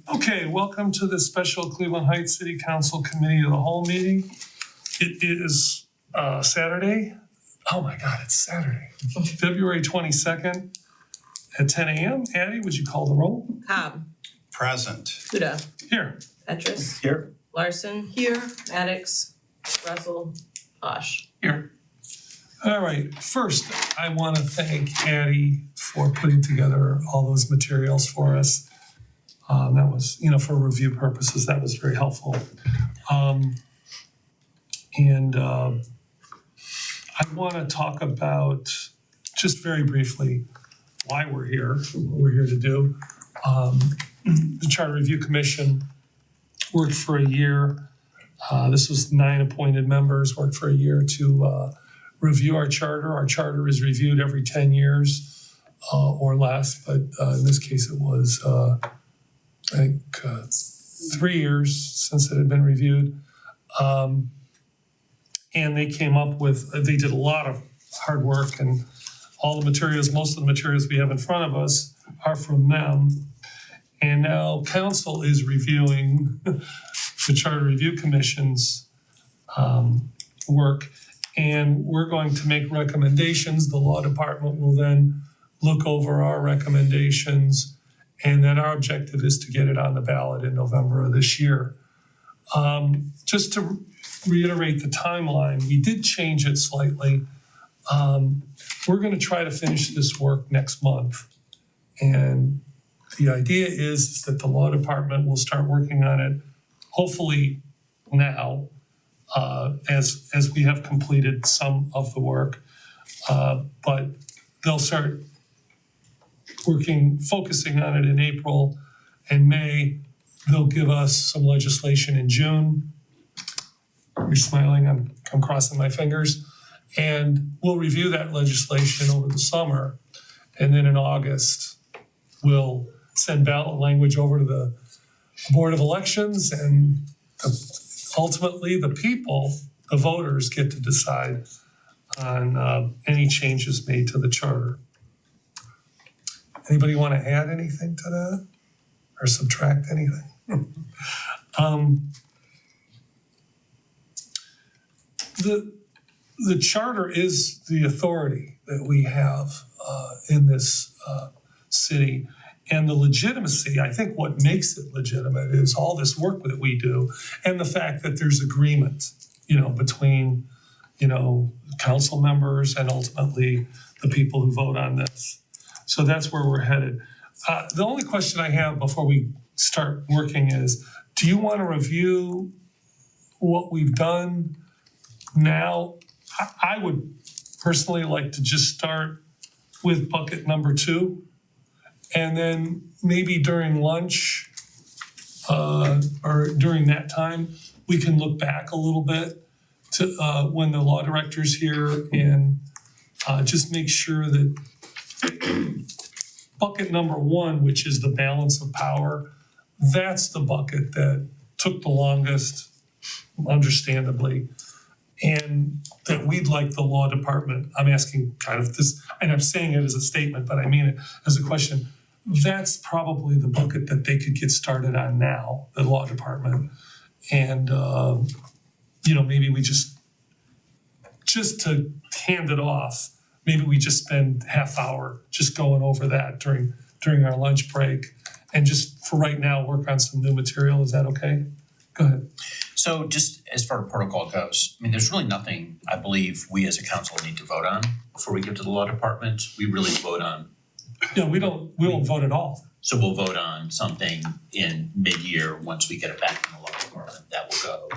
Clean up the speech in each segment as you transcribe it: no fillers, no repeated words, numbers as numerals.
Okay, welcome to the special Cleveland Heights City Council Committee of the Whole meeting. It is Saturday. Oh my God, it's Saturday, February 22nd at 10 a.m. Addie, would you call the roll? Cobb. Present. Huda. Here. Petrus. Here. Larson. Here. Maddox. Russell. Posh. Here. All right, first, I want to thank Addie for putting together all those materials for us. That was, for review purposes, that was very helpful. I want to talk about, just very briefly, why we're here, what we're here to do. The Charter Review Commission worked for a year. This was 9 appointed members, worked for a year to review our charter. Our charter is reviewed every 10 years or less, but in this case it was, I think, 3 years since it had been reviewed. And they came up with, they did a lot of hard work, and all the materials, most of the materials we have in front of us are from them. And now council is reviewing the Charter Review Commission's work, and we're going to make recommendations. The law department will then look over our recommendations, and then our objective is to get it on the ballot in November of this year. Just to reiterate the timeline, we did change it slightly. We're going to try to finish this work next month. And the idea is that the law department will start working on it, hopefully now, as we have completed some of the work. But they'll start focusing on it in April and May. They'll give us some legislation in June. You're smiling, I'm crossing my fingers. And we'll review that legislation over the summer. And then in August, we'll send ballot language over to the Board of Elections, and ultimately the people, the voters, get to decide on any changes made to the charter. Anybody want to add anything to that or subtract anything? The charter is the authority that we have in this city. And the legitimacy, I think what makes it legitimate is all this work that we do and the fact that there's agreement, between, council members and ultimately the people who vote on this. So that's where we're headed. The only question I have before we start working is, do you want to review what we've done now? I would personally like to just start with bucket number 2. And then maybe during lunch or during that time, we can look back a little bit to when the law director's here and just make sure that bucket number 1, which is the balance of power, that's the bucket that took the longest, understandably. And that we'd like the law department, I'm asking kind of this, and I'm saying it as a statement, but I mean it as a question. That's probably the bucket that they could get started on now, the law department. And, maybe we just to hand it off, maybe we just spend half hour just going over that during our lunch break. And just for right now, work on some new material. Is that okay? Go ahead. So just as far as protocol goes, there's really nothing I believe we as a council need to vote on before we get to the law department. We really vote on. Yeah, we won't vote at all. So we'll vote on something in mid-year once we get it back from the law department. That will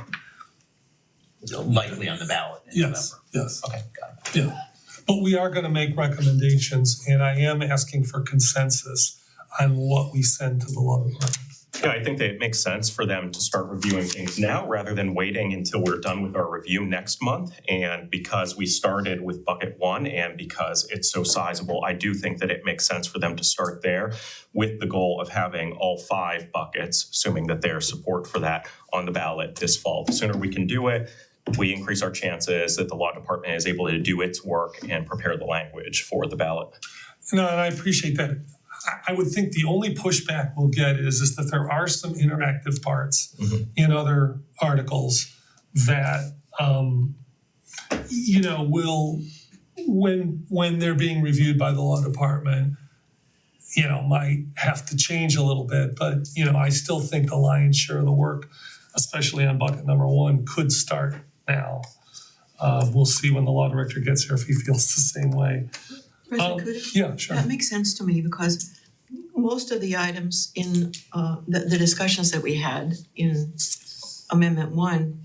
go likely on the ballot in November. Yes. Okay, got it. Yeah, but we are going to make recommendations, and I am asking for consensus on what we send to the law department. Yeah, I think that it makes sense for them to start reviewing things now rather than waiting until we're done with our review next month. And because we started with bucket 1 and because it's so sizable, I do think that it makes sense for them to start there with the goal of having all 5 buckets, assuming that there's support for that, on the ballot this fall. The sooner we can do it, we increase our chances that the law department is able to do its work and prepare the language for the ballot. No, and I appreciate that. I would think the only pushback we'll get is that there are some interactive parts Mhm. in other articles that, will, when they're being reviewed by the law department, might have to change a little bit, but, I still think the lion's share of the work, especially on bucket number 1, could start now. We'll see when the law director gets here if he feels the same way. President Kudo? Yeah, sure. That makes sense to me because most of the items in the discussions that we had in Amendment 1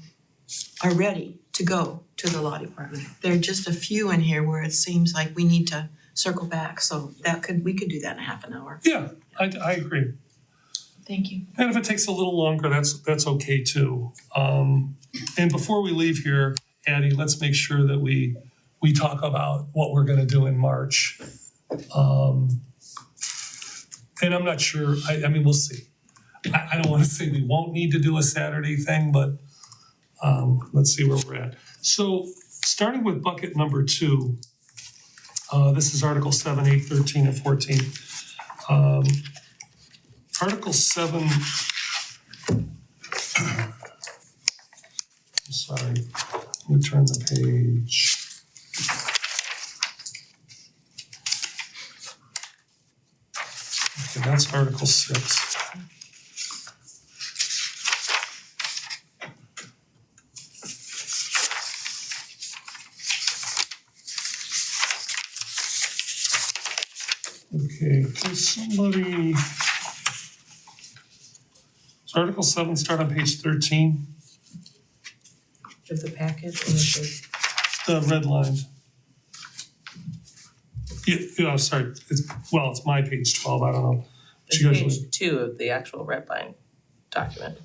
are ready to go to the law department. There are just a few in here where it seems like we need to circle back, so we could do that in half an hour. Yeah, I agree. Thank you. And if it takes a little longer, that's okay too. And before we leave here, Addie, let's make sure that we talk about what we're gonna do in March. And I'm not sure, I mean, we'll see. I don't wanna say we won't need to do a Saturday thing, but let's see where we're at. So starting with bucket number 2, this is Article 7, 8, 13, and 14. Article 7, sorry, let me turn the page. Okay, that's Article 6. Okay, can somebody, does Article 7 start on page 13? Of the packet or the, The red line. Yeah, sorry, it's my page 12, I don't know. it's You guys page 2 of the actual red line document.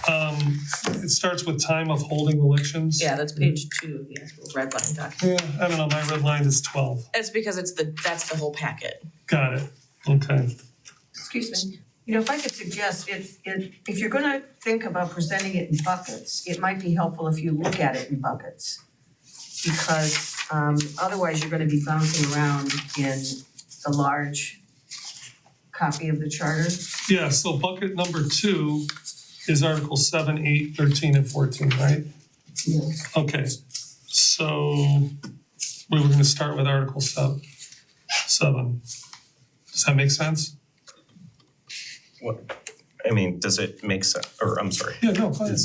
It starts with time of holding elections. Yeah, that's page 2 of the actual red line document. Yeah, I don't know, my red line is 12. It's because that's the whole packet. Got it, okay. Excuse me, if I could suggest, if you're gonna think about presenting it in buckets, it might be helpful if you look at it in buckets. Because otherwise you're gonna be bouncing around in the large copy of the charter. Yeah, so bucket number 2 is Article 7, 8, 13, and 14, right? Yeah. Okay, so we were gonna start with Article 7. Does that make sense? Does it make sense, or I'm sorry, Yeah, no, go ahead.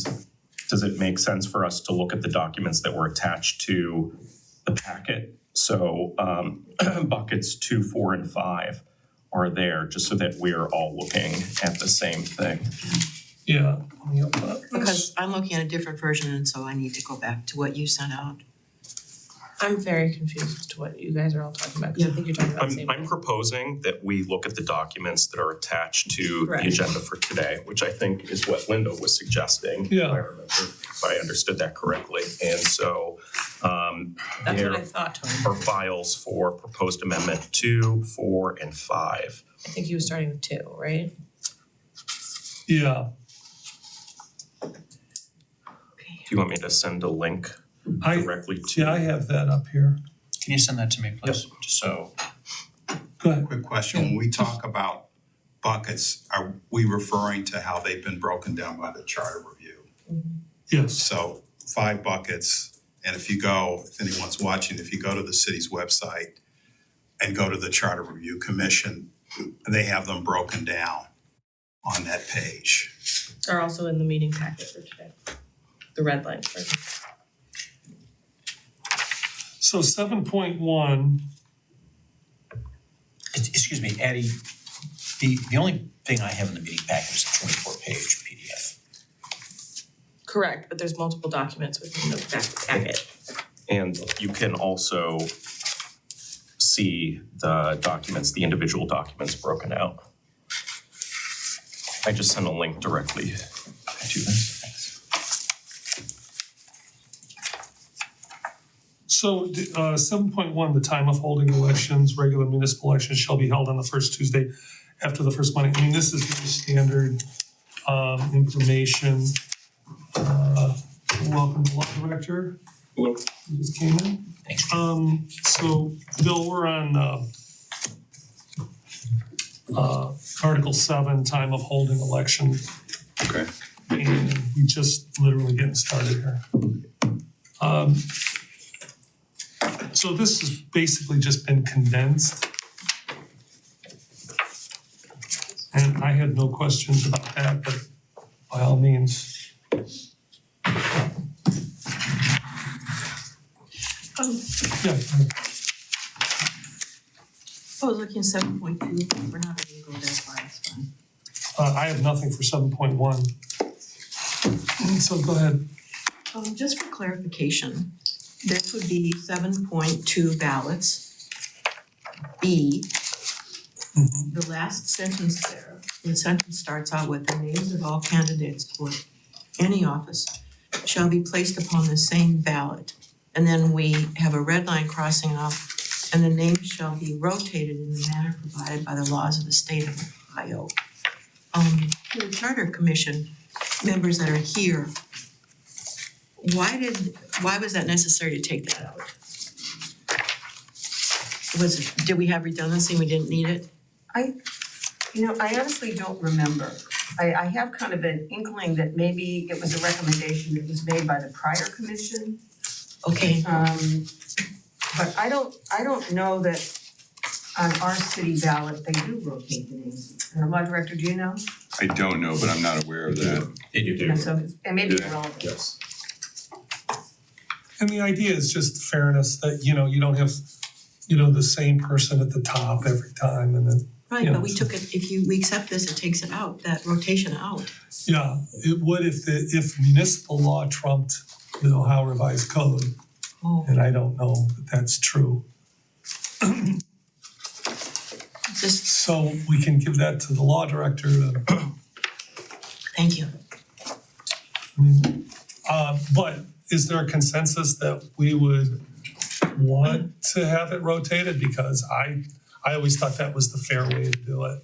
does it make sense for us to look at the documents that were attached to the packet? So buckets 2, 4, and 5 are there, just so that we're all looking at the same thing. Yeah. Let me open up this. Because I'm looking at a different version and so I need to go back to what you sent out. I'm very confused as to what you guys are all talking about, because I think you're talking about the same I'm thing. proposing that we look at the documents that are attached to the Correct. agenda for today, which I think is what Linda was suggesting. Yeah. If I understood that correctly. And so That's there what I thought, Tony. are files for proposed amendment 2, 4, and 5. I think he was starting with 2, right? Yeah, Do you want me to send a link directly to? I have that up here. Can you send that to me, please? Just so. Go ahead. Quick question, when we talk about buckets, are we referring to how they've been broken down by the charter review? Yes, So 5 buckets, and if anyone's watching, if you go to the city's website and go to the Charter Review Commission, they have them broken down on that page. Are also in the meeting packet for today. The red line version. so 7.1, Excuse me, Addie, the only thing I have in the meeting packet is a 24-page PDF. Correct, but there's multiple documents within the packet. And you can also see the documents, the individual documents broken out. I just sent a link directly to this. so 7.1, the time of holding elections, regular municipal elections shall be held on the first Tuesday after the first Monday. I mean, this is very standard information. Welcome, law director. Hello. You just came in. Thanks. So Bill, we're on Article 7, time of holding election. Okay. And we just literally getting started here. So this has basically just been condensed. And I had no questions about that, but by all means. Yeah, I was looking at 7.2, we're not gonna go that far, it's fine. I have nothing for 7.1. So go ahead. Just for clarification, this would be 7.2 ballots. B, Mhm. the last sentence there, the sentence starts out with the names of all candidates for any office shall be placed upon the same ballot. And then we have a red line crossing off, and the names shall be rotated in the manner provided by the laws of the state of Ohio. For the Charter Commission members that are here, why was that necessary to take that out? Did we have redundancy and we didn't need it? I honestly don't remember. I have kind of an inkling that maybe it was a recommendation that was made by the prior commission. Okay, But I don't know that on our city ballot, they do rotate the names. Law Director, do you know? I don't know, but I'm not aware of that. You do. And so, it may be Yeah. irrelevant. Yes. And the idea is just fairness that, you don't have, the same person at the top every time and then, right, Yeah. but we took it, we accept this, it takes it out, that rotation out. yeah, it would if municipal law trumped the Ohio Revised Code, Oh, and I don't know that that's true. just, So we can give that to the law director to, thank you. but is there a consensus that we would want to have it rotated? Because I always thought that was the fair way to do it.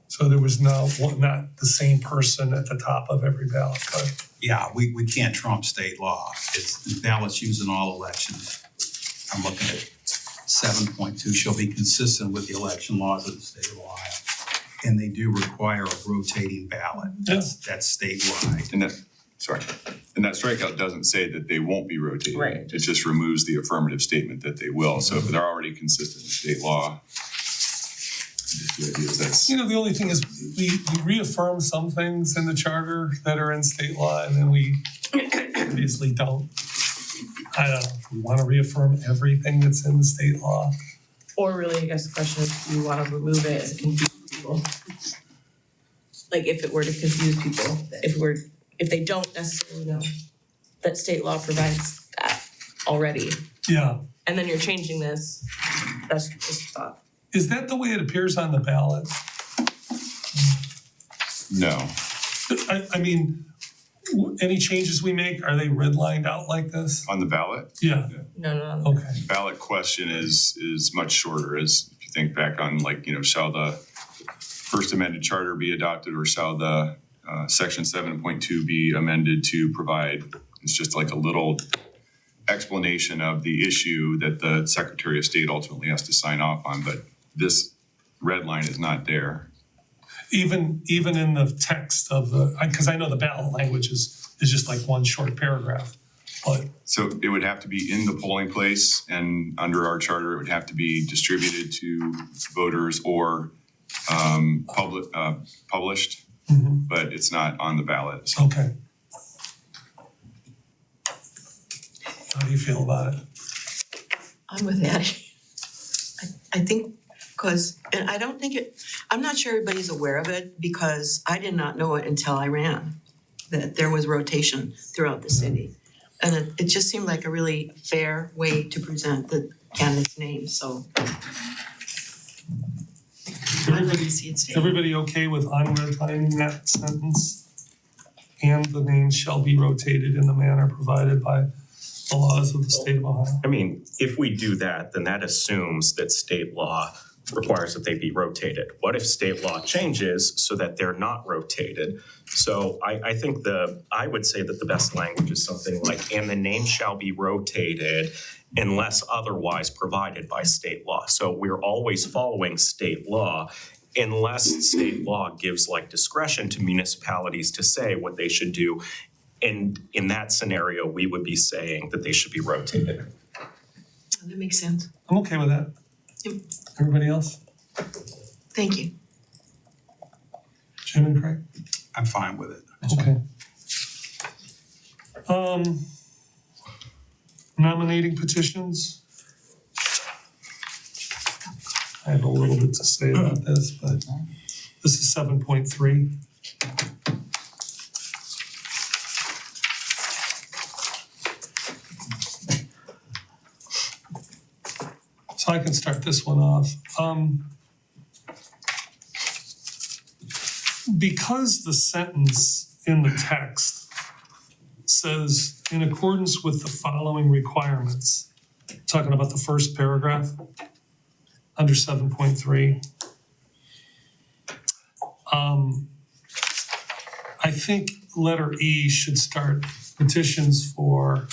So there was not the same person at the top of every ballot, but Yeah, we can't trump state law. It's ballots used in all elections. I'm looking at 7.2 shall be consistent with the election laws of the state of Ohio. And they do require a rotating ballot. That's statewide. And that strikeout doesn't say that they won't be rotated. Right. It just removes the affirmative statement that they will. So if they're already consistent with state law, the idea is that's. the only thing is we reaffirm some things in the charter that are in state law and then we obviously don't. I don't know, we want to reaffirm everything that's in the state law. Or really, I guess the question is, do you wanna remove it and confuse people? Like if it were to confuse people, if they don't necessarily know that state law provides that already, Yeah, and then you're changing this, that's just a thought. is that the way it appears on the ballot? No. I mean, any changes we make, are they redlined out like this? On the ballot, Yeah, No. okay, ballot question is much shorter. As if you think back on shall the first amended charter be adopted or shall the section 7.2 be amended to provide, it's just like a little explanation of the issue that the Secretary of State ultimately has to sign off on, but this red line is not there. even in the text of because I know the ballot language is just like one short paragraph, but So it would have to be in the polling place, and under our charter, it would have to be distributed to voters or published, but it's not on the ballot. So okay. How do you feel about it? I'm with Addie. I think, and I don't think I'm not sure everybody's aware of it because I did not know it until I ran, that there was rotation throughout the city. And it just seemed like a really fair way to present the candidate's name, so. I'd like to see it stay. Everybody okay with unredlining that sentence? And the names shall be rotated in the manner provided by the laws of the state of Ohio. I mean, if we do that, then that assumes that state law requires that they be rotated. What if state law changes so that they're not rotated? So I think I would say that the best language is something like, and the name shall be rotated unless otherwise provided by state law. So we're always following state law. unless state law gives like discretion to municipalities to say what they should do. And in that scenario, we would be saying that they should be rotated. That makes sense. I'm okay with that. Yep. Everybody else? Thank you. Jim and Craig? I'm fine with it. Okay. Nominating petitions. I have a little bit to say about this, but this is 7.3. So I can start this one off. Because the sentence in the text says, in accordance with the following requirements, talking about the first paragraph under 7.3. I think letter E should start petitions for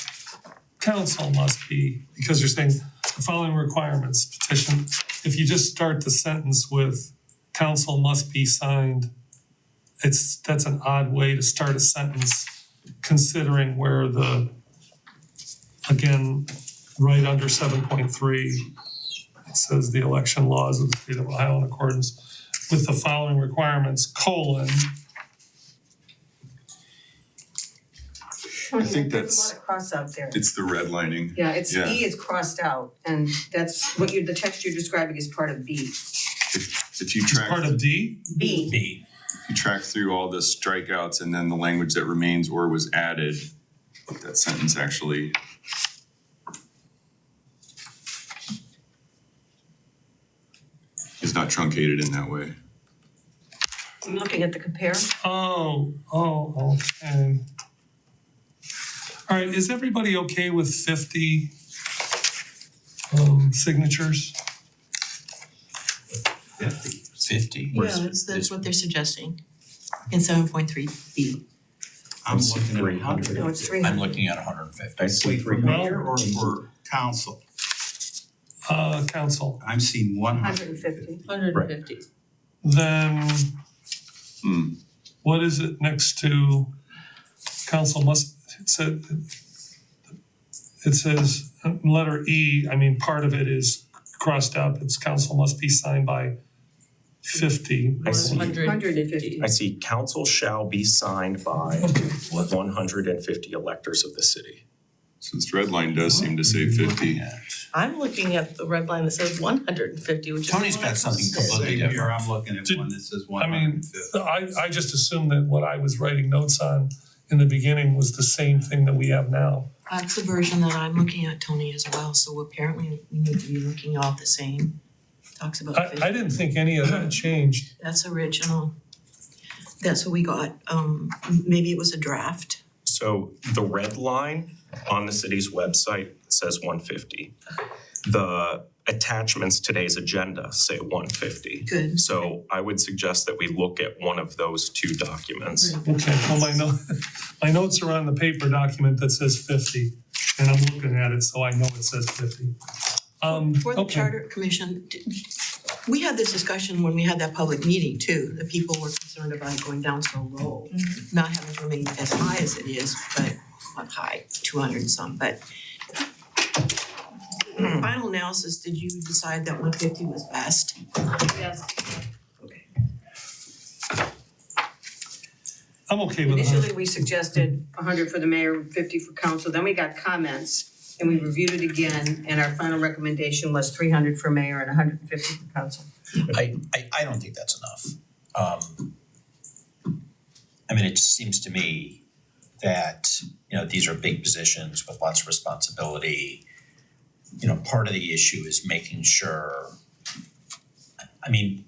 council must be, because you're saying the following requirements petition. If you just start the sentence with council must be signed, that's an odd way to start a sentence, considering where again, right under 7.3, it says the election laws of the state of Ohio in accordance with the following requirements, colon. I think There's that's- a lot of cross out there. It's the redlining. Yeah, it's Yeah. E is crossed out, and that's what the text you're describing is part of B. If you It's track, part of D. B. B. you track through all the strikeouts and then the language that remains or was added, that sentence actually is not truncated in that way. I'm looking at the compare. Oh, okay. All right, is everybody okay with 50 signatures? 50. Yeah, that's what they're suggesting in 7.3B. I'm looking at 300. No, it's I'm 300. looking at 150. I see Wait, for 300. mayor or for council? Council. I'm seeing 100. 150. 150. Then Hmm. what is it next to council must, it says letter E, I mean, part of it is crossed out, it's council must be signed by 50. I see. 150. I see council shall be signed by Okay, what, 150 electors of the city. So this red line does seem to say 50. I'm looking at the red line that says 150, which is. Tony's got something completely Same here, different. I'm looking at Did- one that says I mean, 150. I just assumed that what I was writing notes on in the beginning was the same thing that we have now. That's the version that I'm looking at, Tony, as well, so apparently we need to be looking all the same. Talks about I 50. didn't think any of that changed. That's original. That's what we got. Maybe it was a draft. So the red line on the city's website says 150. The attachments to today's agenda say 150. Good. So I would suggest that we look at one of those two documents. Okay, well, my notes are on the paper document that says 50, and I'm looking at it, so I know it says 50. For the Okay. Charter Commission, we had this discussion when we had that public meeting too. The people were concerned about it going down so low, not having to remain as high as it is, but not high, 200 and some, but final analysis, did you decide that 150 was best? Yes. Okay. I'm okay with that. Initially, we suggested 100 for the mayor, 50 for council, then we got comments, and we reviewed it again, and our final recommendation was 300 for mayor and 150 for council. I don't think that's enough. I mean, it just seems to me that, these are big positions with lots of responsibility. Part of the issue is making sure, I mean,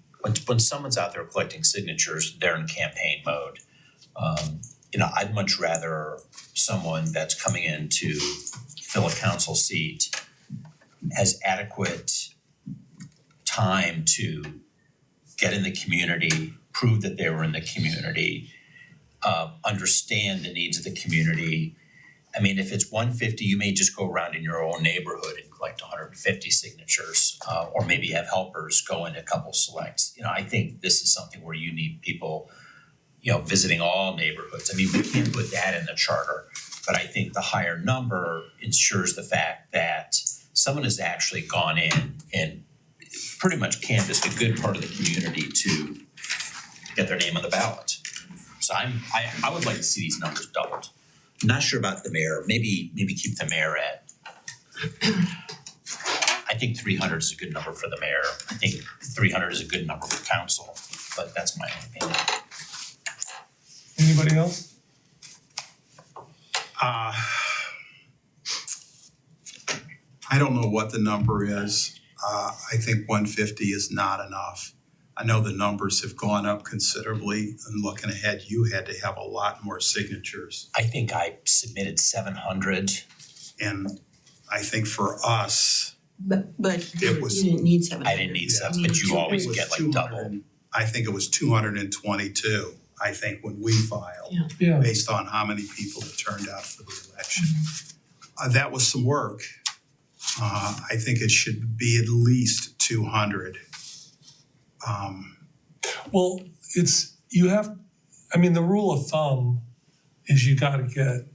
when someone's out there collecting signatures, they're in campaign mode. I'd much rather someone that's coming in to fill a council seat has adequate time to get in the community, prove that they were in the community, understand the needs of the community, I mean, if it's 150, you may just go around in your own neighborhood and collect 150 signatures, or maybe have helpers go in a couple selects. You know, I think this is something where you need people, you know, visiting all neighborhoods. I mean, we can't put that in the charter, but I think the higher number ensures the fact that someone has actually gone in and pretty much canvassed a good part of the community to get their name on the ballot. So I would like to see these numbers doubled. Not sure about the mayor, maybe keep the mayor at, I think 300 is a good number for the mayor. I think 300 is a good number for council, but that's my own opinion. Anybody else? I don't know what the number is. I think 150 is not enough. I know the numbers have gone up considerably, and looking ahead, you had to have a lot more signatures. I think I submitted 700. And I think for us, But It was- you didn't need 700. I didn't need 7, but you always it was get like 200 double. I think it was 222, I think, when we filed. Yeah. Yeah, Based on how many people had turned out for the election. That was some work. I think it should be at least 200. well, the rule of thumb is you gotta get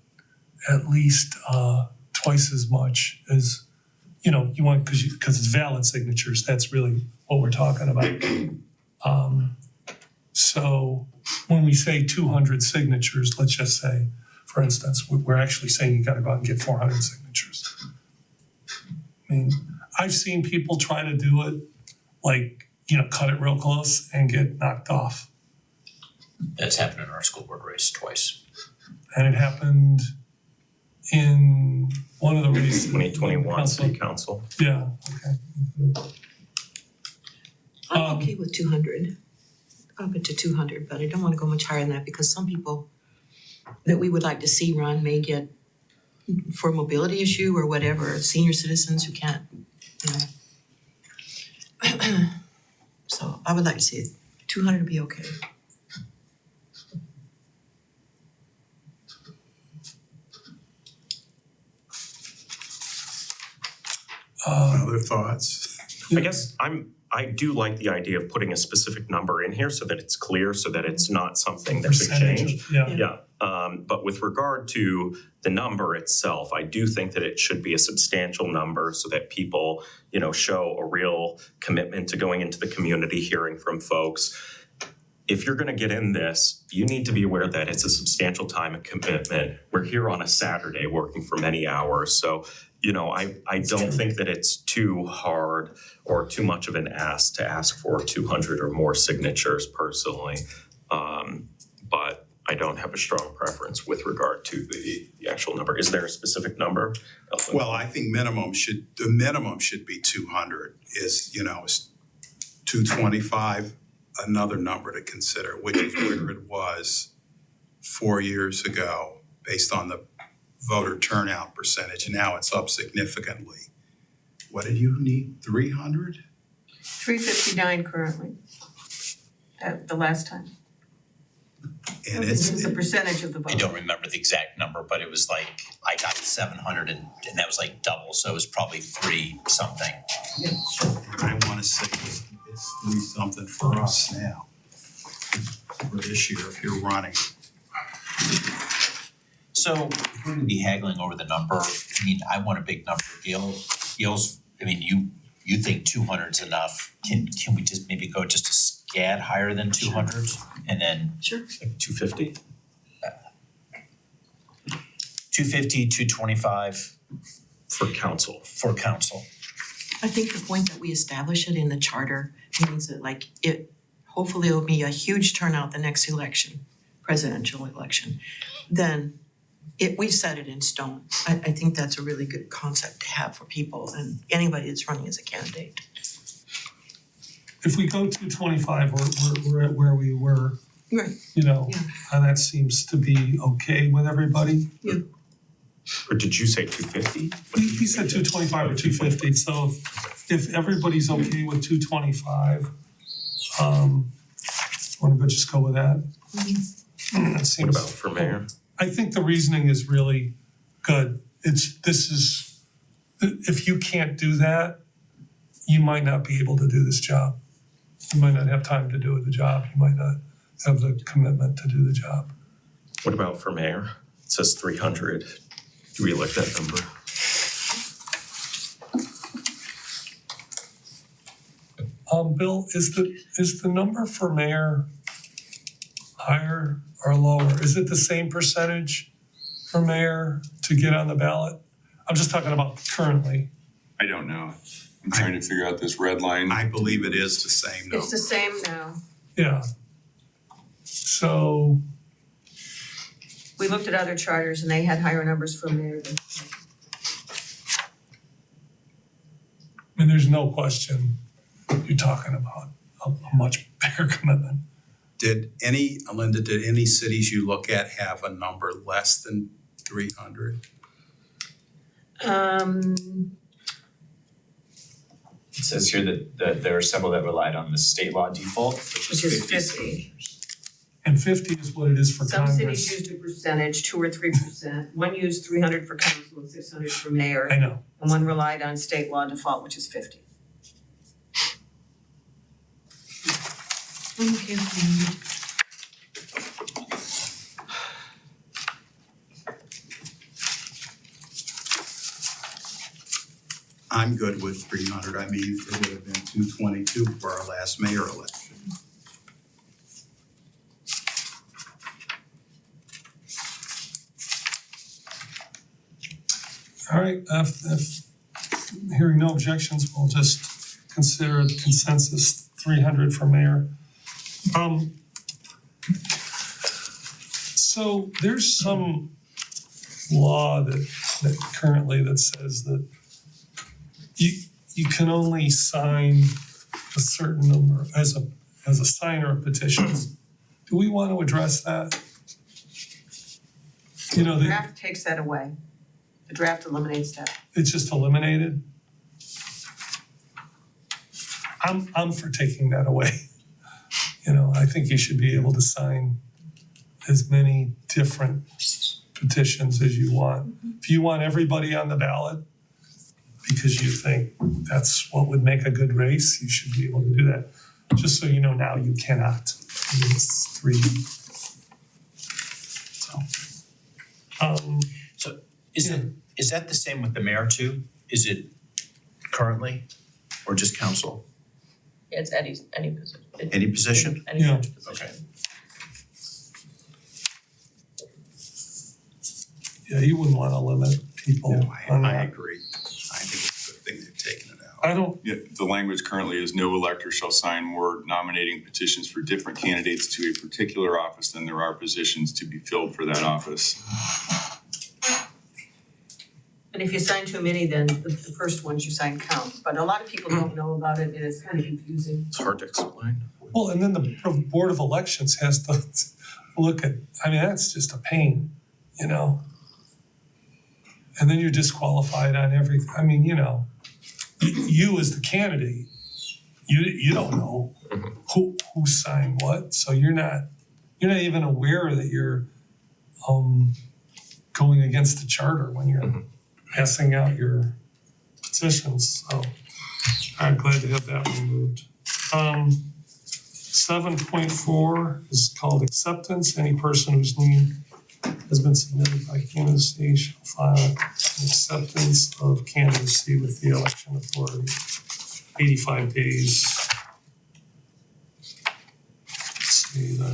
at least twice as much as, you know, you want, cause it's valid signatures, that's really what we're talking about. So when we say 200 signatures, let's just say, for instance, we're actually saying you gotta go out and get 400 signatures. I mean, I've seen people try to do it, like, you know, cut it real close and get knocked off. That's happened in our school board race twice. And it happened in one of the races. 2021 city council. Yeah, okay. I'm okay with 200, up it to 200, but I don't wanna go much higher than that because some people that we would like to see run may get, for a mobility issue or whatever, senior citizens who can't, you know. So I would like to see it, 200 would be okay. Other thoughts? I guess I do like the idea of putting a specific number in here so that it's clear, so that it's not something that could change. Yeah, Yeah, but with regard to the number itself, I do think that it should be a substantial number so that people, you know, show a real commitment to going into the community, hearing from folks. If you're gonna get in this, you need to be aware that it's a substantial time and commitment. We're here on a Saturday working for many hours, so, you know, I don't think that it's too hard or too much of an ask to ask for 200 or more signatures personally. But I don't have a strong preference with regard to the actual number. Is there a specific number? Well, I think the minimum should be 200 is 225, another number to consider, which is where it was 4 years ago based on the voter turnout percentage. Now it's up significantly. What did you need, 300? 359 currently, at the last time. And This it's, is the percentage of the I vote. don't remember the exact number, but it was like, I got 700 and that was like double, so it was probably 3 something. I wanna say it's 3 something for us now. For this year, if you're running. So if we're gonna be haggling over the number, I mean, I want a big number. Gail's, I mean, you think 200's enough. Can we just maybe go just a scad higher than 200 and then Sure. 250? 250, 225 For council. for council? I think the point that we establish it in the charter means that hopefully it'll be a huge turnout the next election, presidential election. Then we've set it in stone. I think that's a really good concept to have for people and anybody that's running as a candidate. if we go 225, we're at where we were, Right. you know, Yeah. and that seems to be okay with everybody. Or did you say 250? He said 225 or 250, so if everybody's okay with 225, wanna just go with that? That What seems. about for mayor? I think the reasoning is really good. If you can't do that, you might not be able to do this job. You might not have time to do the job. You might not have the commitment to do the job. What about for mayor? It says 300. Do we like that number? Bill, is the number for mayor higher or lower? Is it the same percentage for mayor to get on the ballot? I'm just talking about currently. I don't know. I'm trying to figure out this red line. I believe it is the same number. It's the same now. Yeah. So, We looked at other charters and they had higher numbers for mayor than. I mean, there's no question you're talking about a much bigger commitment. Linda, did any cities you look at have a number less than 300? It says here that there are several that relied on the state law default, Which is 50. And 50 is what it is for Some Congress. cities used a percentage, 2 or 3%. One used 300 for council and 600 for mayor. I know. And one relied on state law default, which is 50. I'm okay with 300. I'm good with 300. I mean, it would have been 222 for our last mayor election. All right, if hearing no objections, we'll just consider the consensus 300 for mayor. So there's some law that currently that says that you can only sign a certain number as a signer of petitions. Do we want to address that? You know, The draft takes that away. The draft eliminates that. it's just eliminated. I'm for taking that away. You know, I think you should be able to sign as many different petitions as you want. If you want everybody on the ballot because you think that's what would make a good race, you should be able to do that. Just so you know now, you cannot. I mean, it's 3. So, Is that the same with the mayor too? Is it currently or just council? It's any position. Any position? Any Yeah. such position. yeah, you wouldn't want to limit people on I that. agree. I think it's a good thing they've taken it out. I don't, Yeah, the language currently is no elector shall sign more nominating petitions for different candidates to a particular office than there are positions to be filled for that office. And if you sign too many, then the first ones you sign count. But a lot of people don't know about it and it's kind of confusing. It's hard to explain. well, and then the Board of Elections has to look at, I mean, that's just a pain, you know? And then you're disqualified on everything. I mean, you know, you as the candidate, you don't know who signed what, so you're not even aware that you're going against the charter when you're passing out your petitions, so I'm glad to have that removed. 7.4 is called acceptance. Any person whose name has been submitted by candidacy shall file an acceptance of candidacy with the election authority. 85 days. Let's see that.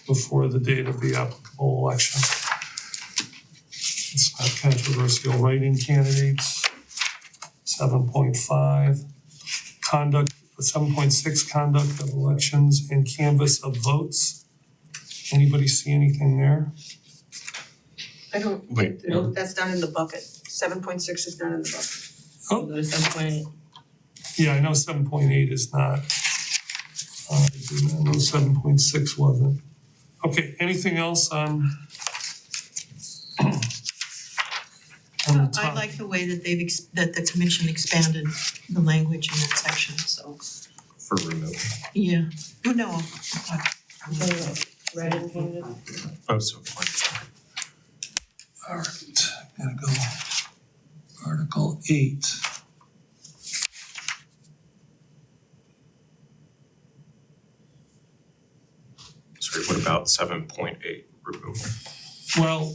Before the date of the applicable election. It's not controversial. Writing candidates. 7.5, conduct, 7.6, conduct of elections and canvass of votes. Anybody see anything there? I don't Wait, think, that's not in the bucket. 7.6 is not in the bucket. Oh. Go to 7.8. Yeah, I know 7.8 is not. I know 7.6 wasn't. Okay, anything else on? I like the way that that the commission expanded the language in that section, so, For removal. yeah. No, Red and painted. Oh, so All right, gonna go Article 8. sorry, what about 7.8 removal? Well,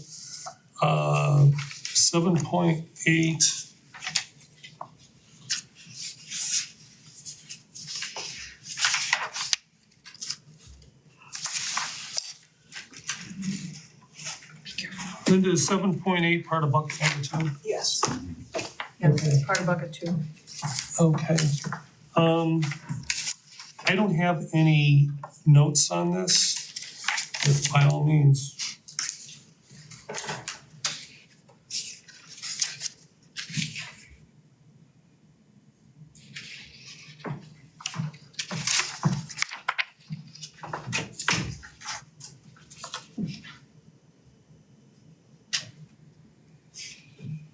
7.8. Linda, is 7.8 part of bucket number 2? Yes. Yes, it's part of bucket 2. Okay. I don't have any notes on this, but by all means.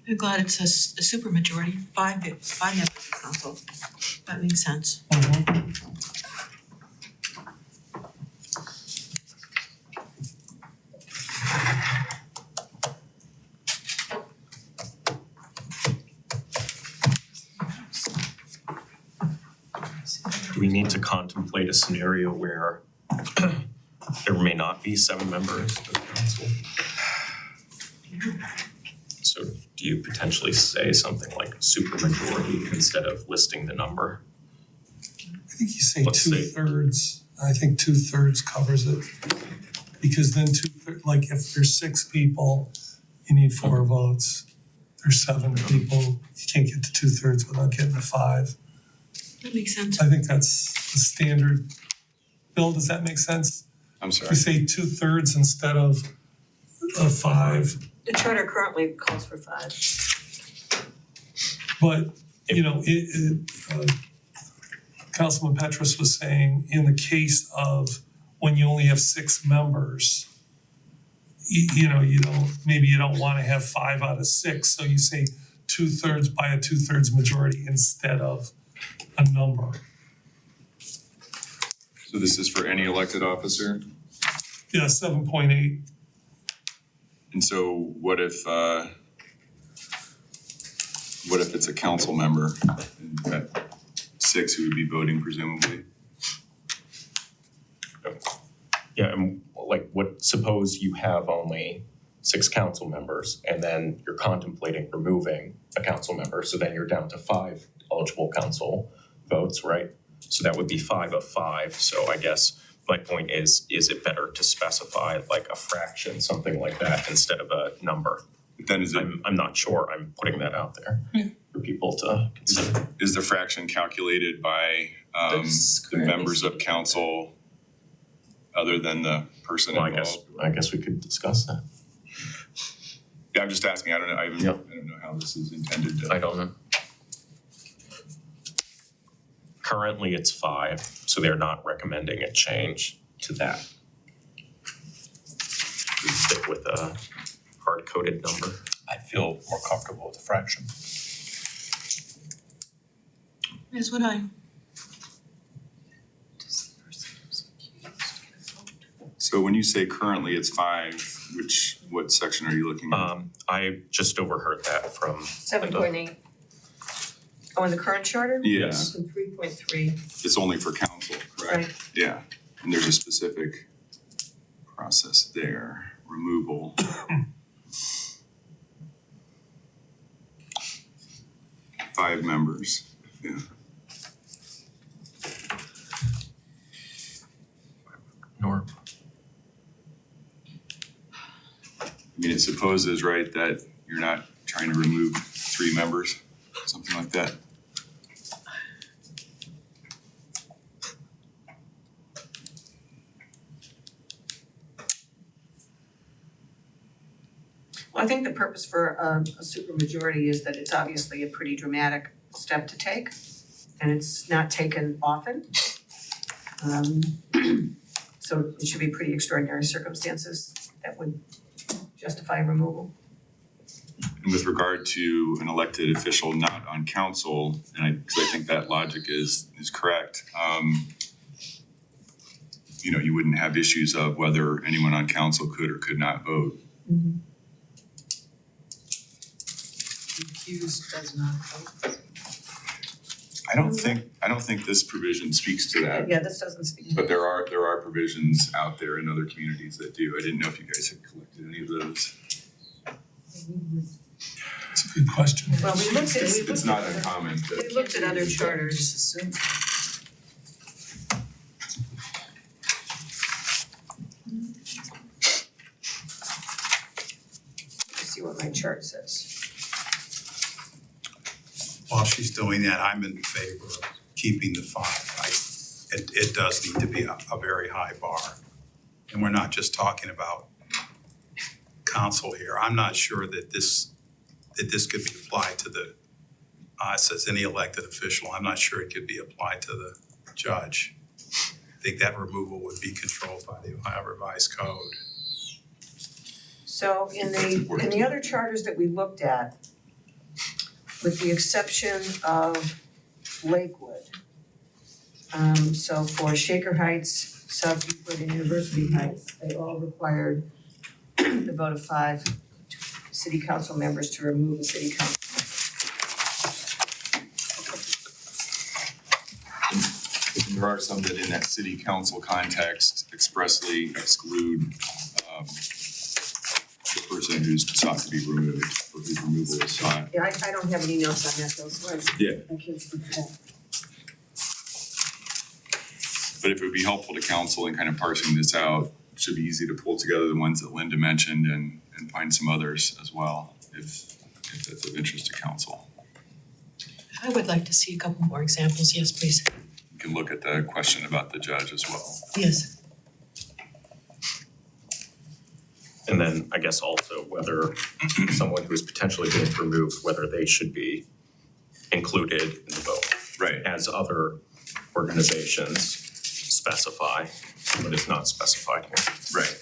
I'm glad it's a supermajority, five members of council. That makes sense. Do we need to contemplate a scenario where there may not be 7 members of council? So do you potentially say something like supermajority instead of listing the number? I think you say Let's say- 2/3. I think 2/3 covers it. Because then like if there's 6 people, you need 4 votes. There's 7 people, you can't get to 2/3 without getting to 5. That makes sense. I think that's the standard. Bill, does that make sense? I'm If sorry. you say 2/3 instead of 5, The charter currently calls for 5. but, you know, Councilman Petrus was saying, in the case of when you only have 6 members, you know, maybe you don't wanna have 5 out of 6, so you say 2/3 by a 2/3 majority instead of a number. So this is for any elected officer? Yeah, 7.8. And so what if it's a council member? And you've got 6 who would be voting presumably? Yeah, and like suppose you have only 6 council members and then you're contemplating removing a council member, so then you're down to 5 eligible council votes, right? So that would be 5 of 5, so I guess my point is it better to specify like a fraction, something like that, instead of a number? But then is it, I'm not sure, I'm putting that out there for people to consider. is the fraction calculated by the members of council other than the person Well, involved? I guess we could discuss that. Yeah, I'm just asking, I don't know, I Yeah. don't know how this is intended to. I don't know. Currently, it's 5, so they're not recommending a change to that. We stick with a hard-coded number. I feel more comfortable with the fraction. That's what I, So when you say currently it's 5, what section are you looking at? I just overheard that from 7.8. Oh, in the current charter? Yeah. It's in 3.3, It's only for council, correct? right? Yeah, and there's a specific process there, removal. Five members, yeah. Norm. I mean, it supposes, right, that you're not trying to remove 3 members, something like that. Well, I think the purpose for a supermajority is that it's obviously a pretty dramatic step to take, and it's not taken often. So it should be pretty extraordinary circumstances that would justify removal. And with regard to an elected official not on council, and because I think that logic is correct, you know, you wouldn't have issues of whether anyone on council could or could not vote. Accused does not vote. I don't think this provision speaks to that. Yeah, this doesn't speak. But there are provisions out there in other communities that do. I didn't know if you guys had collected any of those. It's a good question. Well, we looked at, It's not uncommon to. we looked at other charters. Just assume. Let's see what my chart says. While she's doing that, I'm in favor of keeping the 5. It does need to be a very high bar. And we're not just talking about council here. I'm not sure that this could be applied to the, it says any elected official. I'm not sure it could be applied to the judge. I think that removal would be controlled by the Ohio Revised Code. So in the other charters that we looked at, with the exception of Lakewood, so for Shaker Heights, South Euclid, and University Heights, they all required the vote of 5 city council members to remove a city council. There are some that in that city council context expressly exclude the person who's sought to be removed or whose removal is sought. Yeah, I don't have any notes on that though, so Yeah. I can't speak to that. But if it would be helpful to council in kind of parsing this out, it should be easy to pull together the ones that Linda mentioned and find some others as well, if that's of interest to council. I would like to see a couple more examples, yes, please. You can look at the question about the judge as well. Yes. And then I guess also whether someone who is potentially being removed, whether they should be included in the vote, Right. as other organizations specify, but it's not specified here. Right.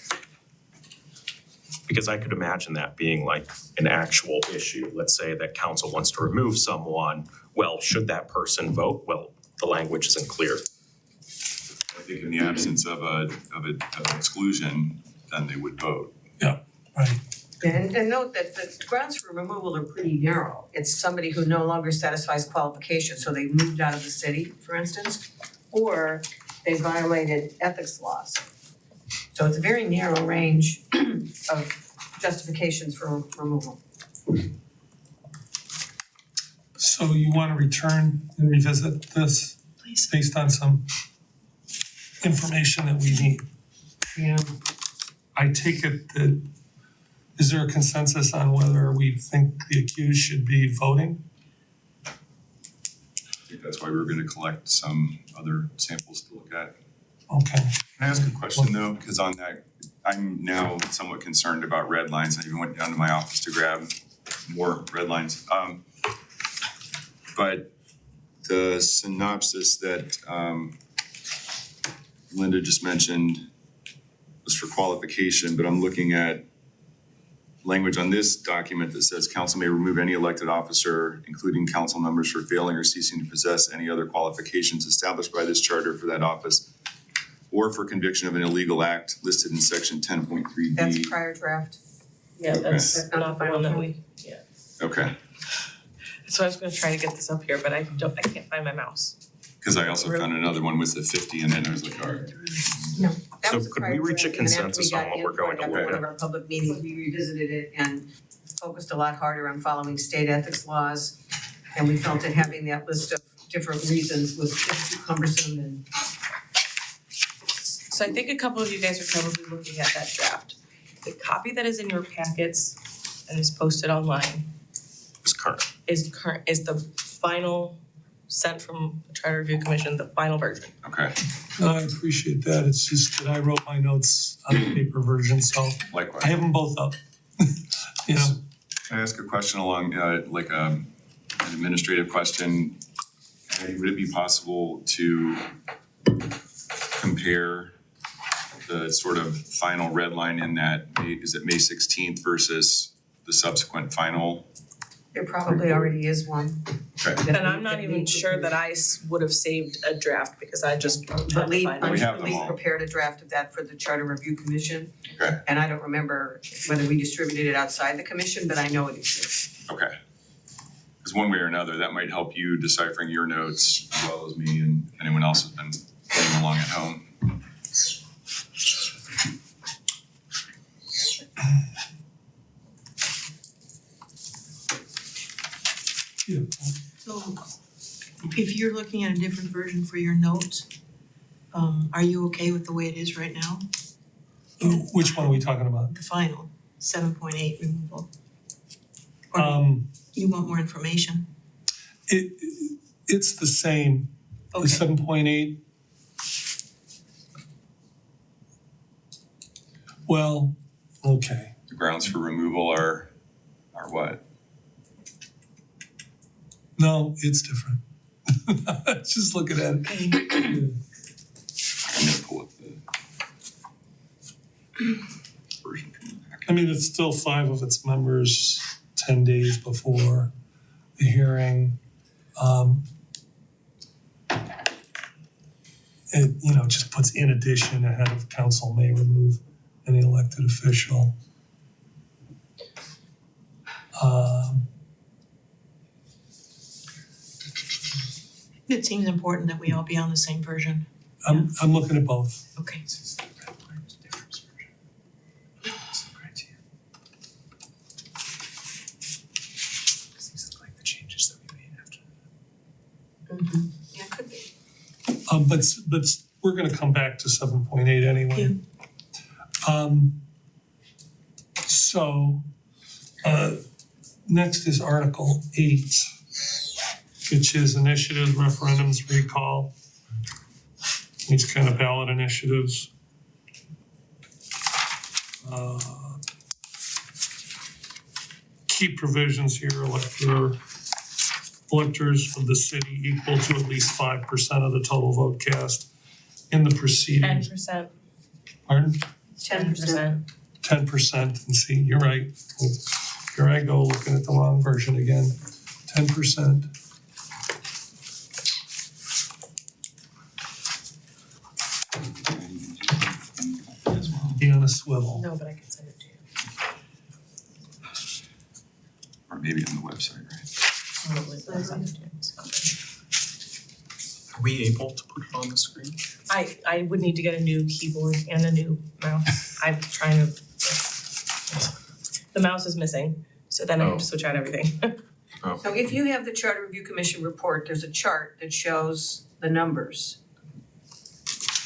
Because I could imagine that being like an actual issue. Let's say that council wants to remove someone. Well, should that person vote? Well, the language isn't clear. I think in the absence of an exclusion, then they would vote. Right. And note that the grounds for removal are pretty narrow. It's somebody who no longer satisfies qualifications, so they moved out of the city, for instance, or they violated ethics laws. So it's a very narrow range of justifications for removal. So you want to return and revisit this Please. based on some information that we need? And I take it that, is there a consensus on whether we think the accused should be voting? I think that's why we were gonna collect some other samples to look at. Okay. Can I ask a question though? Because on that, I'm now somewhat concerned about red lines. I even went down to my office to grab more red lines. But the synopsis that Linda just mentioned was for qualification, but I'm looking at language on this document that says council may remove any elected officer, including council members, for failing or ceasing to possess any other qualifications established by this charter for that office, or for conviction of an illegal act listed in section 10.3D. That's prior draft. Yeah, that's not the one that we, Okay, so I was gonna try to get this up here, but I can't find my mouse. because I also found another one with the 50 in it, and I was like, all right. That So was a could prior we reach a draft, and after we consensus got on what we're going to input look after at? one of our public meetings, we revisited it and focused a lot harder on following state ethics laws. And we felt that having that list of different reasons was just too cumbersome and So I think a couple of you guys are probably looking at that draft. The copy that is in your packets and is posted online It's current. is the final sent from the Charter Review Commission, the final version. Okay, No, I appreciate that. It's just that I wrote my notes on the paper version, so likewise. I have them both up. You know, Can I ask a question along, like an administrative question? Would it be possible to compare the sort of final red line in that, is it May 16th versus the subsequent final There probably already is one. Okay. And I'm not even sure that I would have saved a draft because I just had But to Lee, find I'm it. We have sure them Lee all. prepared a draft of that for the Charter Review Commission. Okay. And I don't remember whether we distributed it outside the commission, but I know it exists. Okay. Because one way or another, that might help you deciphering your notes as well as me and anyone else has been playing along at home. Yeah. So if you're looking at a different version for your notes, are you okay with the way it is right now? Which one are we talking about? The final, 7.8 removal? Or you want more information? It's the same, the Okay, 7.8. Well, okay, The grounds for removal are what? no, it's different. Just looking at it. I'm gonna pull up the version from the packet. I mean, it's still 5 of its members 10 days before the hearing. It, just puts in addition ahead of council may remove any elected official. it seems important that we all be on the same version. I'm looking at both. Okay. Yeah, it could be. But we're gonna come back to 7.8 anyway. So, next is Article 8, which is initiatives, referendums, recall. These kind of ballot initiatives. Key provisions here, electors of the city equal to at least 5% of the total vote cast in the proceedings. 10%, Pardon? 10%. 10%, and see, you're right. Here I go looking at the wrong version again. 10%. Be on a swivel. No, but I can send it to you. Or maybe on the website, right? Probably, but I'll send it to you. Are we able to put it on the screen? I would need to get a new keyboard and a new mouse. I'm trying to. The mouse is missing, so then I have to switch out everything. So if you have the Charter Review Commission report, there's a chart that shows the numbers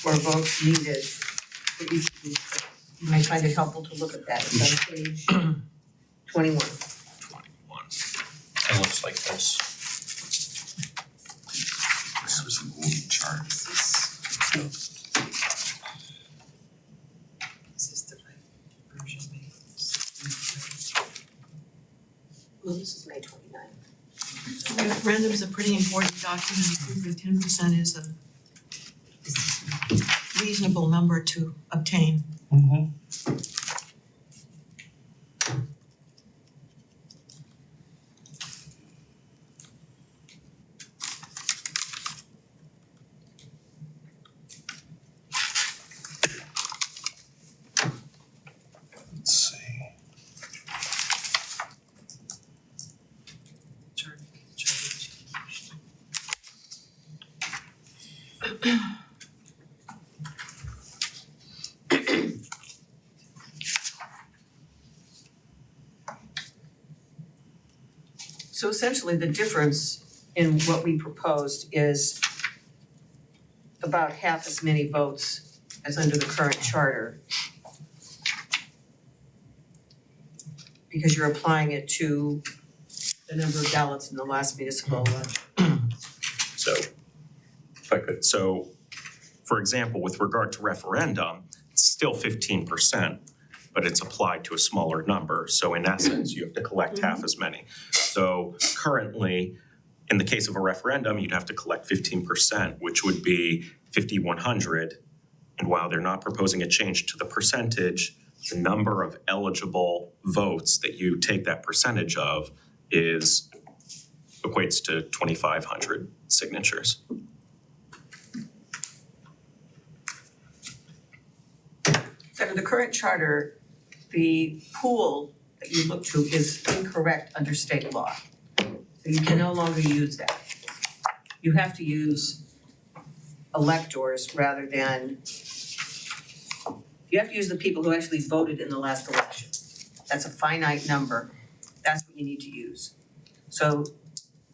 for votes needed for each of these things. You might find it helpful to look at that. It's on page 21. 21. It looks like this. This was an old chart. Well, this is May 29. Referendum is a pretty important document. I think that 10% is a reasonable number to obtain. Mm-hmm. Let's see. So essentially, the difference in what we proposed is about half as many votes as under the current charter. Because you're applying it to the number of ballots in the last municipal election. So, if I could, so, for example, with regard to referendum, it's still 15%, but it's applied to a smaller number. So in essence, you have to collect half as many. So currently, in the case of a referendum, you'd have to collect 15%, which would be 5,100. And while they're not proposing a change to the percentage, the number of eligible votes that you take that percentage of equates to 2,500 signatures. So under the current charter, the pool that you look to is incorrect under state law. So you can no longer use that. You have to use electors rather than, you have to use the people who actually voted in the last election. That's a finite number. That's what you need to use. So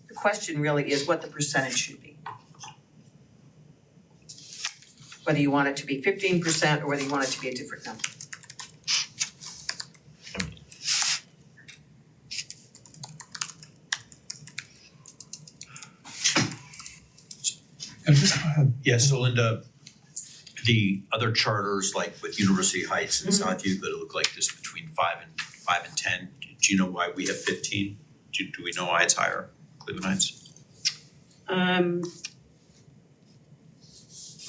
the question really is what the percentage should be. Whether you want it to be 15% or whether you want it to be a different number. And just go ahead. Yeah, so Linda, the other charters, like with University Heights and South Euclid, it look like this between 5 and 10. Do you know why we have 15? Do we know why it's higher, Cleveland Heights?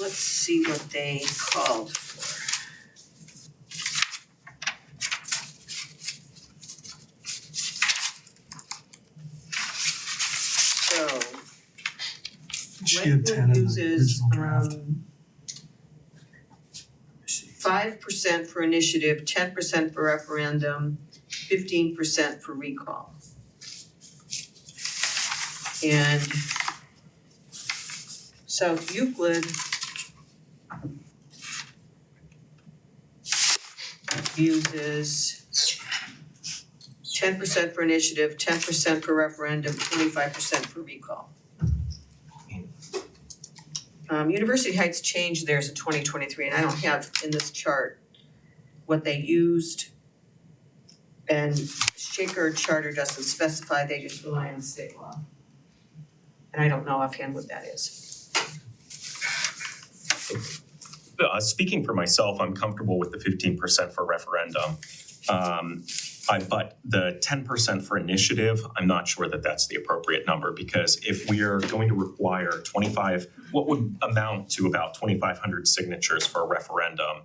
Let's see what they called for. So She had 10 in Lakewood the uses original draft. 5% for initiative, 10% for referendum, 15% for recall. And South Euclid uses 10% for initiative, 10% for referendum, 25% for recall. University Heights changed theirs in 2023, and I don't have in this chart what they used. And Shaker Charter doesn't specify, they just rely on state law. And I don't know offhand what that is. Speaking for myself, I'm comfortable with the 15% for referendum. But the 10% for initiative, I'm not sure that that's the appropriate number, because if we are going to require what would amount to about 2,500 signatures for a referendum,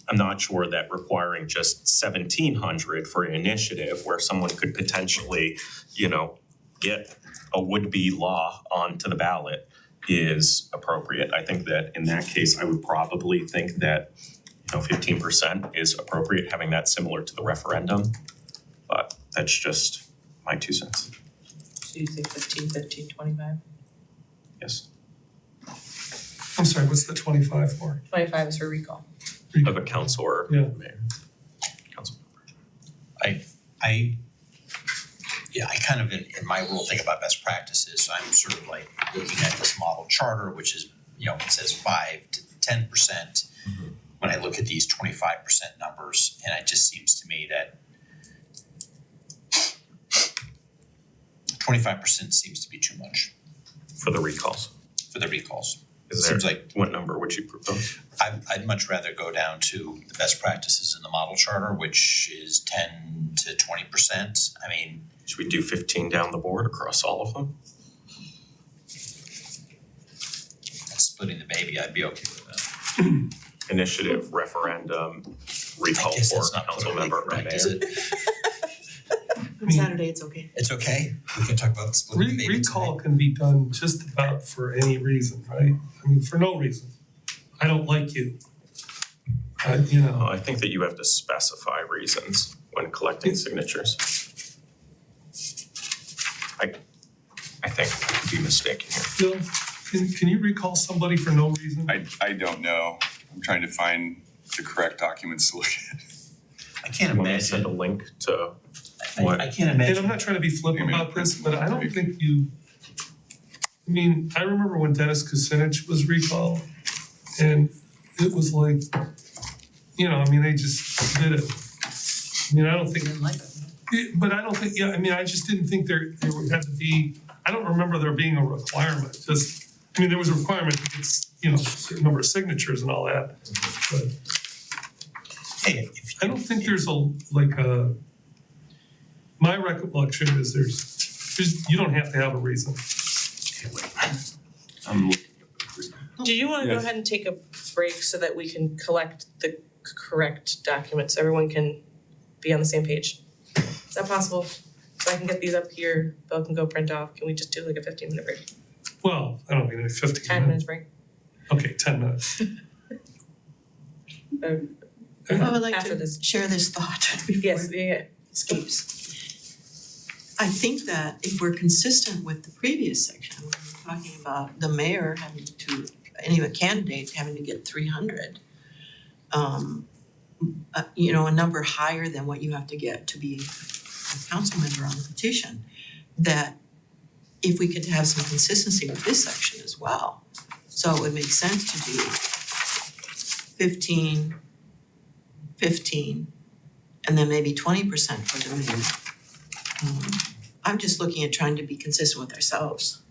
I'm not sure that requiring just 1,700 for an initiative where someone could potentially, get a would-be law onto the ballot is appropriate. I think that in that case, I would probably think that 15% is appropriate, having that similar to the referendum. But that's just my 2 cents. So you say 15, 15, 25? Yes. I'm sorry, what's the 25 for? 25 is for recall. Of a council or Yeah. mayor. Council. I kind of in my role think about best practices. So I'm sort of like looking at this model charter, which is, it says 5 to 10%. When I look at these 25% numbers, and it just seems to me that 25% seems to be too much For the recalls. for the recalls. Is Seems there, like what number would you propose? I'd much rather go down to the best practices in the model charter, which is 10 to 20%. I mean, Should we do 15 down the board across all of them? that's splitting the baby, I'd be okay with that. Initiative, referendum, recall I guess for that's not council politically member or correct, mayor. is it? On Saturday, it's okay. It's okay, we can talk about splitting the baby Recall tonight. can be done just about for any reason, right? I mean, for no reason. I don't like you. I think that you have to specify reasons when collecting signatures. I think I could be mistaken here. Bill, can you recall somebody for no reason? I don't know. I'm trying to find the correct documents to look at. I can't You want me to send a imagine, link to I can't And I'm imagine, not trying to be flip about this, but I don't think I remember when Dennis Kucinich was recalled, and it was like, they just did it. I don't think, but I don't think, I just didn't think there would have to be, I don't remember there being a requirement, there was a requirement to get, a certain number of signatures and all that, but hey, if I don't think there's my recollection is you don't have to have a reason. I'm looking Do you wanna go Yes. ahead and take a break so that we can collect the correct documents, everyone can be on the same page? Is that possible? So I can get these up here, Bill can go print off, can we just do like a 15-minute break? Well, I don't mean 15 10 minutes minutes. break? Okay, 10 minutes. I would like After to this. share this thought before Yes, it yeah, escapes. I think that if we're consistent with the previous section, when we're talking about the mayor having to, any of the candidates having to get 300, you know, a number higher than what you have to get to be a council member on the petition, that if we could have some consistency with this section as well. So it would make sense to do 15, 15, and then maybe 20% for the mayor. I'm just looking at trying to be consistent with ourselves.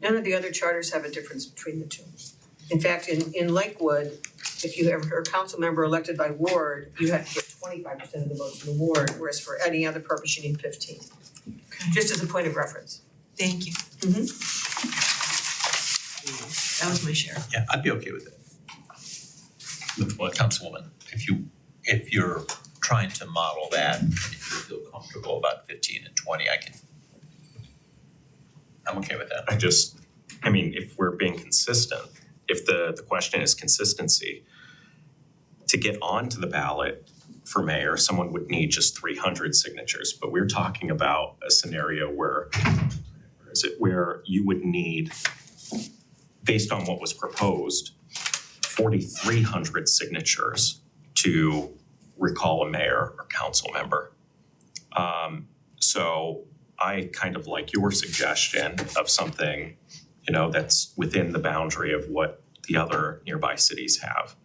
None of the other charters have a difference between the two. In fact, in Lakewood, if you are a council member elected by ward, you have to get 25% of the votes in the ward, whereas for any other purpose, you need 15. Just as a point of reference. Thank you. That was my share. Yeah, I'd be okay with it. With what? Councilwoman, if you're trying to model that, and if you feel comfortable about 15 and 20, I'm okay with that. I mean, if we're being consistent, if the question is consistency, to get onto the ballot for mayor, someone would need just 300 signatures, but we're talking about a scenario where you would need, based on what was proposed, 4,300 signatures to recall a mayor or council member. So I kind of like your suggestion of something, you know, that's within the boundary of what the other nearby cities have.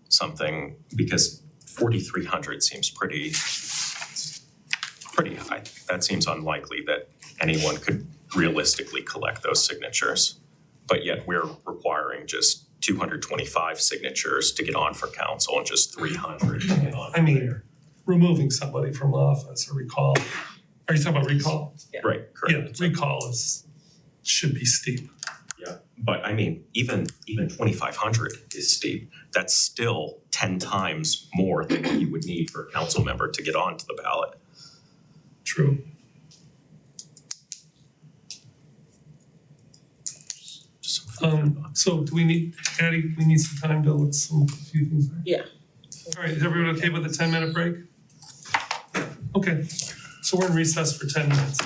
Something, because 4,300 seems pretty high. That seems unlikely that anyone could realistically collect those signatures. But yet we're requiring just 225 signatures to get on for council and just 300 to get on for I mean, mayor. removing somebody from office or recall. Are you talking about recall? Right, Yeah, correct. recall should be steep. Yeah, but I mean, even 2,500 is steep. That's still 10 times more than what you would need for a council member to get onto the ballot. True. Just some food for thought. So do we need, Addie, we need some time to look a few things there? Yeah. All right, is everyone okay with a 10-minute break? Okay, so we're in recess for 10 minutes.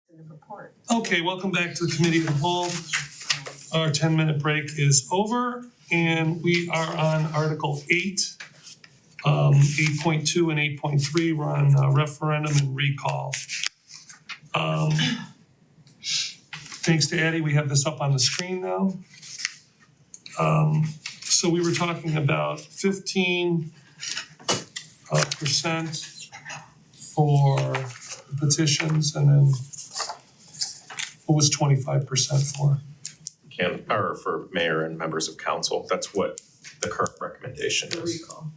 In the report. Okay, welcome back to the committee of the whole. Our 10-minute break is over and we are on Article 8. 8.2 and 8.3, we're on referendum and recall. Thanks to Addie, we have this up on the screen now. So we were talking about 15% for petitions and then what was 25% for? Or for mayor and members of council, that's what the current recommendation the is. recall.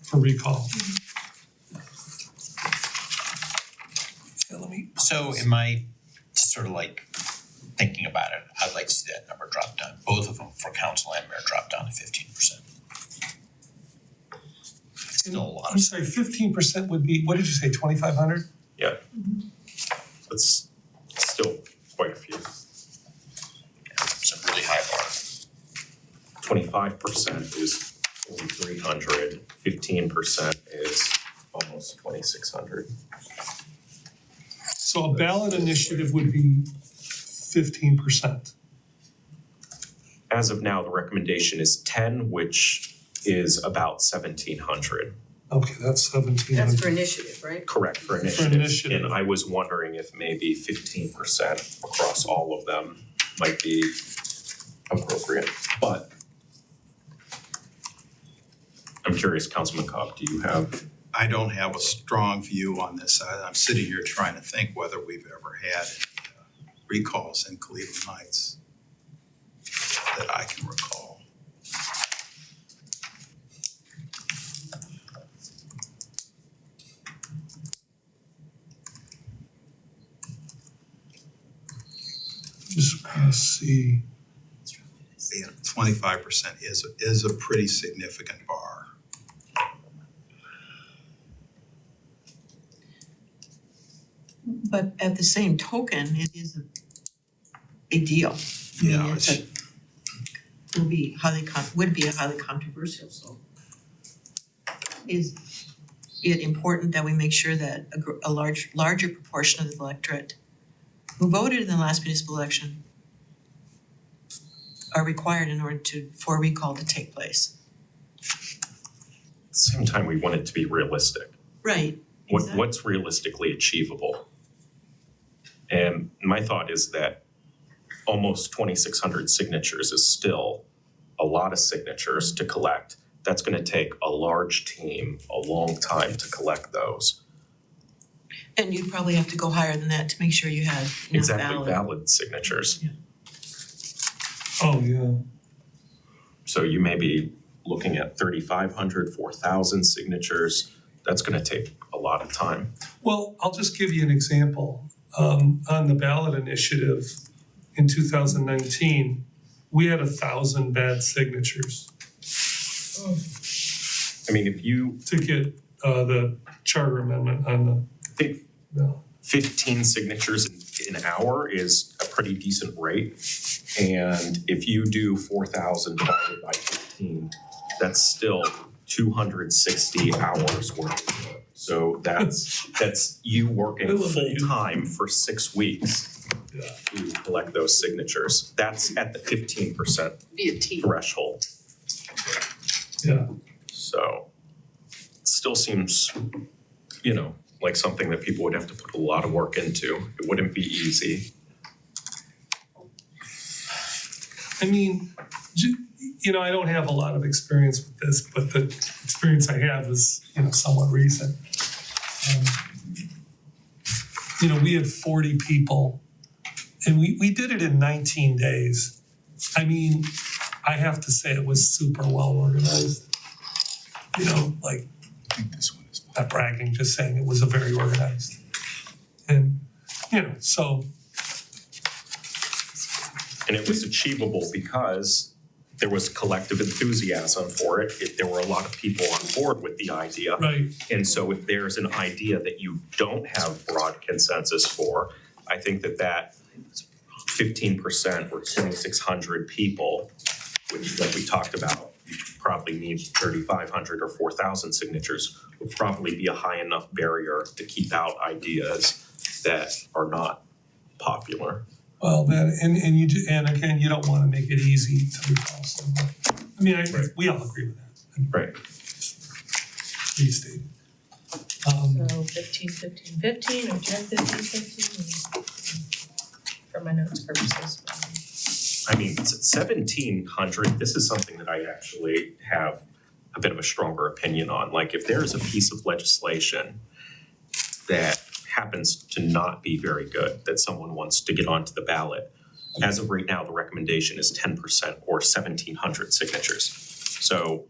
For recall. Yeah, let me. So am I sort of like thinking about it, I'd like to see that number drop down, both of them for council and mayor drop down to 15%. It's still a lot I'm of, sorry, 15% would be, what did you say, 2,500? That's still quite a few. it's a really high bar. 25% is 4,300, 15% is almost 2,600. So a ballot initiative would be 15%. As of now, the recommendation is 10, which is about 1,700. Okay, that's 1,700. That's for initiative, right? Correct, for For initiatives. initiative. And I was wondering if maybe 15% across all of them might be appropriate. But I'm curious, Councilman Cobb, do you have? I don't have a strong view on this. I'm sitting here trying to think whether we've ever had recalls in Cleveland Heights that I can recall. Just gonna see. 25% is a pretty significant bar. But at the same token, it is a big deal. I mean, Yeah, it's a, would be highly controversial, so. Is it important that we make sure that a larger proportion of the electorate who voted in the last municipal election are required in order for recall to take place? At the same time, we want it to be realistic. Right, What's realistically achievable? And my thought is that almost 2,600 signatures is still a lot of signatures to collect. That's gonna take a large team a long time to collect those. And you'd probably have to go higher than that to make sure you had enough Exactly, valid signatures. Oh, yeah. So you may be looking at 3,500, 4,000 signatures. That's gonna take a lot of time. Well, I'll just give you an example. On the ballot initiative in 2019, we had 1,000 bad signatures I mean, if you to get the charter amendment on think the ballot. 15 signatures in an hour is a pretty decent rate. And if you do 4,000 divided by 15, that's still 260 hours worth. So that's you working full time for 6 weeks Yeah. to collect those signatures. That's at the 15% threshold. Yeah. So it still seems, like something that people would have to put a lot of work into. It wouldn't be easy. I mean, I don't have a lot of experience with this, but the experience I have is, somewhat recent. We had 40 people and we did it in 19 days. I mean, I have to say it was super well organized. Like, I think this one is. not bragging, just saying it was a very organized. And, so, And it was achievable because there was collective enthusiasm for it. There were a lot of people on board with the idea. right, And so if there's an idea that you don't have broad consensus for, I think that 15% or 2,600 people, which like we talked about, you probably need 3,500 or 4,000 signatures, would probably be a high enough barrier to keep out ideas that are not popular. well, that, and you do, and again, you don't wanna make it easy to recall someone. I mean, we all agree with that. Right. Restated. So 15 or 10, for my notes purposes. I mean, 1,700, this is something that I actually have a bit of a stronger opinion on. Like, if there's a piece of legislation that happens to not be very good, that someone wants to get onto the ballot, as of right now, the recommendation is 10% or 1,700 signatures. So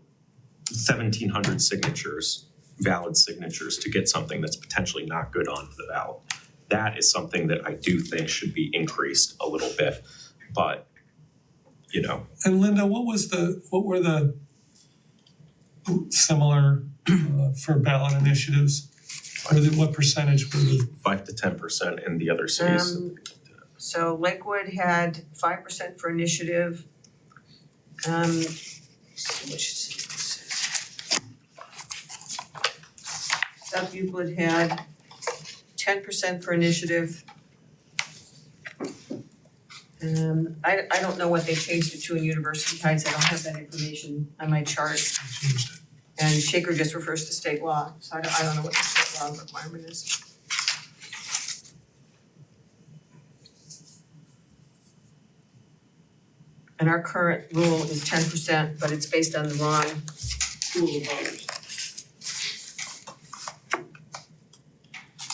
1,700 signatures, valid signatures to get something that's potentially not good onto the ballot. That is something that I do think should be increased a little bit, but And Linda, what were the similar for ballot initiatives? What percentage were the? 5 to 10% in the other cities. So Lakewood had 5% for initiative. Let's see which city this is. South Euclid had 10% for initiative. I don't know what they changed it to in University Heights, I don't have that information on my chart. And Shaker just refers to state law, so I don't know what the state law requirement is. And our current rule is 10%, but it's based on the wrong pool of voters.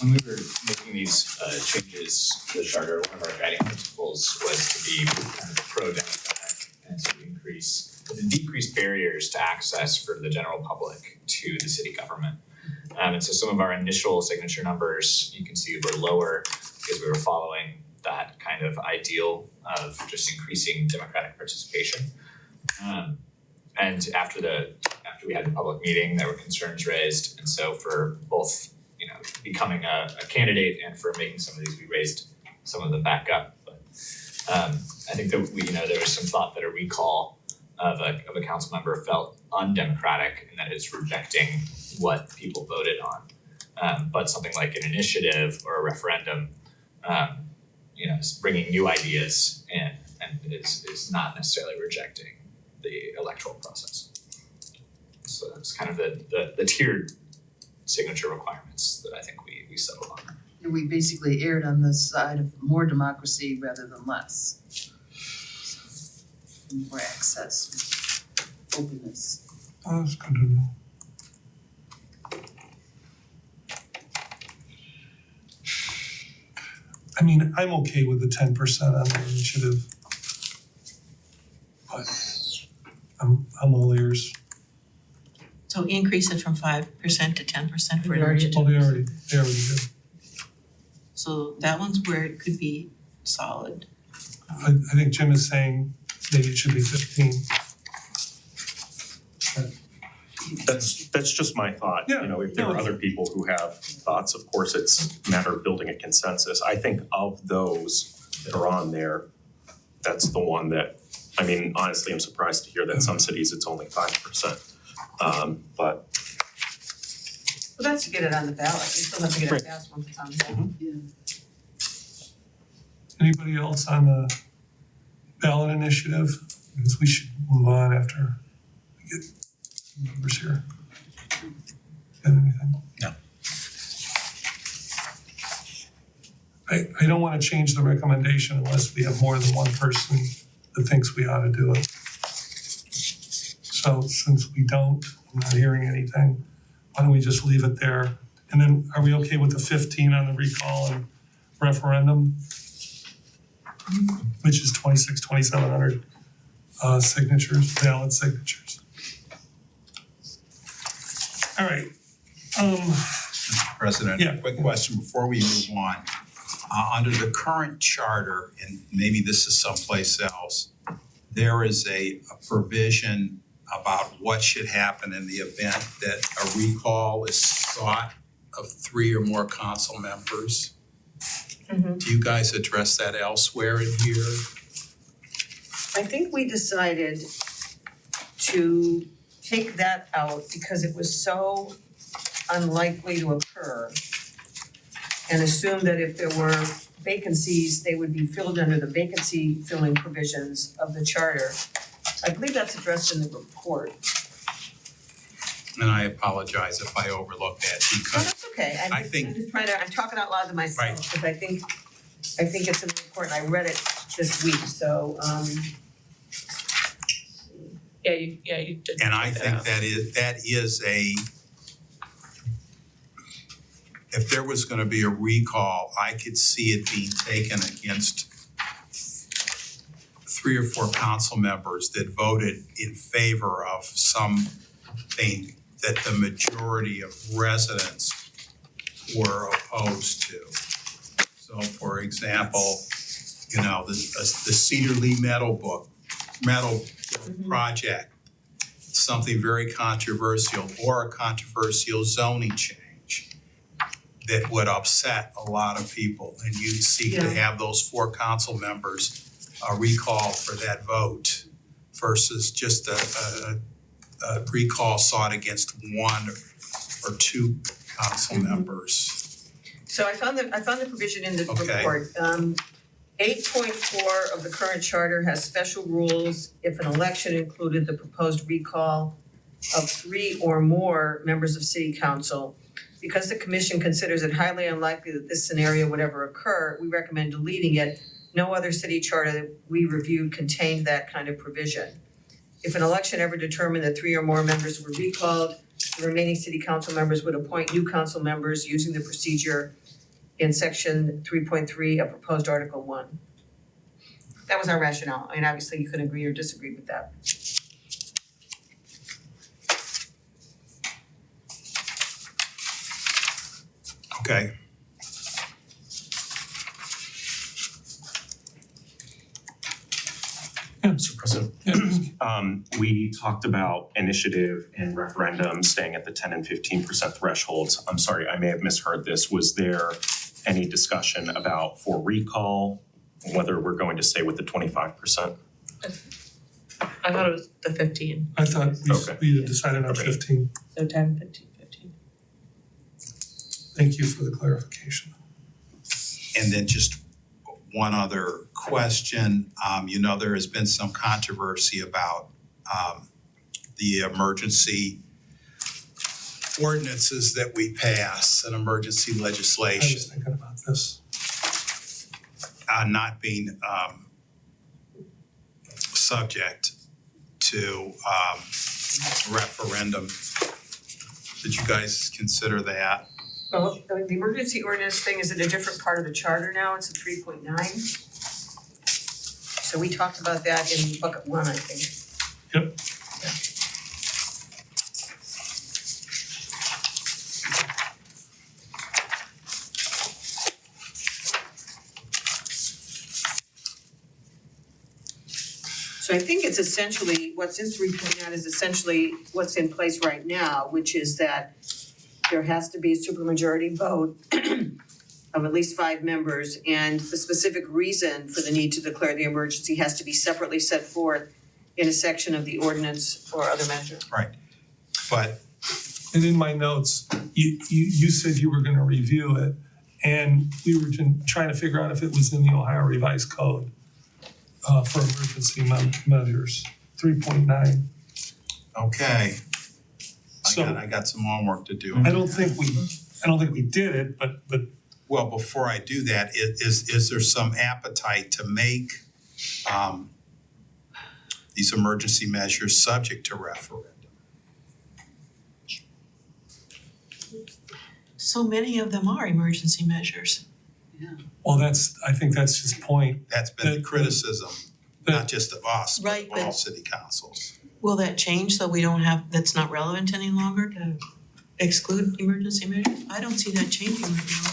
When we were making these changes to the charter, one of our guiding principles was to be kind of pro-democratic and to decrease barriers to access for the general public to the city government. And so some of our initial signature numbers, you can see, were lower because we were following that kind kind of ideal of just increasing democratic participation. And after we had the public meeting, there were concerns raised, and so for both, becoming a candidate and for making some of these, we raised some of them back up. But I think that there was some thought that a recall of a council member felt undemocratic and that it's rejecting what people voted on. But something like an initiative or a referendum, is bringing new ideas in and is not necessarily rejecting the electoral process. So that's kind of the tiered signature requirements that I think we settled on. And we basically erred on the side of more democracy rather than less. So, more access, openness. Oh, that's good to know. I mean, I'm okay with the 10% on the initiative. But I'm all ears. So increase it from 5% to 10% for We already initiative. Oh, they already did. So that one's where it could be solid. I think Jim is saying maybe it should be 15. That's just my thought, Yeah, if there are no. other people who have thoughts, of course, it's a matter of building a consensus. I think of those that are on there, that's the one that, honestly, I'm surprised to hear that some cities it's only 5%. But Well, that's to get it on the ballot, you still have to get it passed once it's on the ballot. Anybody else on the ballot initiative? Because we should move on after we get numbers here. Got anything? No. I don't want to change the recommendation unless we have more than one person that thinks we ought to do it. So since we don't, I'm not hearing anything, why don't we just leave it there? And then are we okay with the 15 on the recall and referendum? Which is 2,700 signatures, valid signatures. All right, Mr. President, Yeah. quick question before we move on. Under the current charter, and maybe this is someplace else, there is a provision about what should happen in the event that a recall is sought of 3 or more council members. Mhm. Do you guys address that elsewhere in here? I think we decided to take that out because it was so unlikely to occur and assume that if there were vacancies, they would be filled under the vacancy filling provisions of the charter. I believe that's addressed in the report. And I apologize if I overlooked that No, because that's okay, I think- I'm just trying to, I'm talking out loud to myself, Right. because I think it's in the report and I read it this week, so, Yeah, you did. And I take that think out. that is a, if there was gonna be a recall, I could see it being taken against 3 or 4 council members that voted in favor of something that the majority of residents were opposed to. So for example, the Cedar Lee metal project, something very controversial, or a controversial zoning change that would upset a lot of people, and you'd seek to have those 4 council members recall for that vote versus just a recall sought against 1 or 2 council members. so I found the provision in the Okay. report. 8.4 of the current charter has special rules if an election included the proposed recall of 3 or more members of city council. Because the commission considers it highly unlikely that this scenario would ever occur, we recommend deleting it. No other city charter that we reviewed contained that kind of provision. If an election ever determined that 3 or more members were recalled, the remaining city council members would appoint new council members using the procedure in section 3.3 of proposed article 1. That was our rationale, and obviously you could agree or disagree with that. Okay. Mr. President. Yeah. We talked about initiative and referendum staying at the 10 and 15% thresholds. I'm sorry, I may have misheard this. Was there any discussion about for recall, whether we're going to stay with the 25%? I thought it was the 15, I thought Okay. we had decided on Okay. 15. so 10, 15, 15. Thank you for the clarification. And then just one other question, there has been some controversy about, the emergency ordinances that we pass and emergency I legislation, was thinking about this. not being, subject to, referendum. Did you guys consider that? Well, the emergency ordinance thing is in a different part of the charter now, it's a 3.9. So we talked about that in bucket 1, I think. Yep. So I think it's essentially, what's in 3.9 is essentially what's in place right now, which is that there has to be a supermajority vote of at least 5 members, and the specific reason for the need to declare the emergency has to be separately set forth in a section of the ordinance or other measure. But And in my notes, you said you were gonna review it, and we were trying to figure out if it was in the Ohio Revised Code for emergency measures, 3.9. okay, So I got some homework to do. I don't think we did it, but Well, before I do that, is there some appetite to make these emergency measures subject to referendum? So many of them are emergency measures. well, I think that's his point. That's been the criticism, not just of us, but Right, of all but- city councils. Will that change so we don't have, that's not relevant any longer to exclude emergency measures? I don't see that changing right now.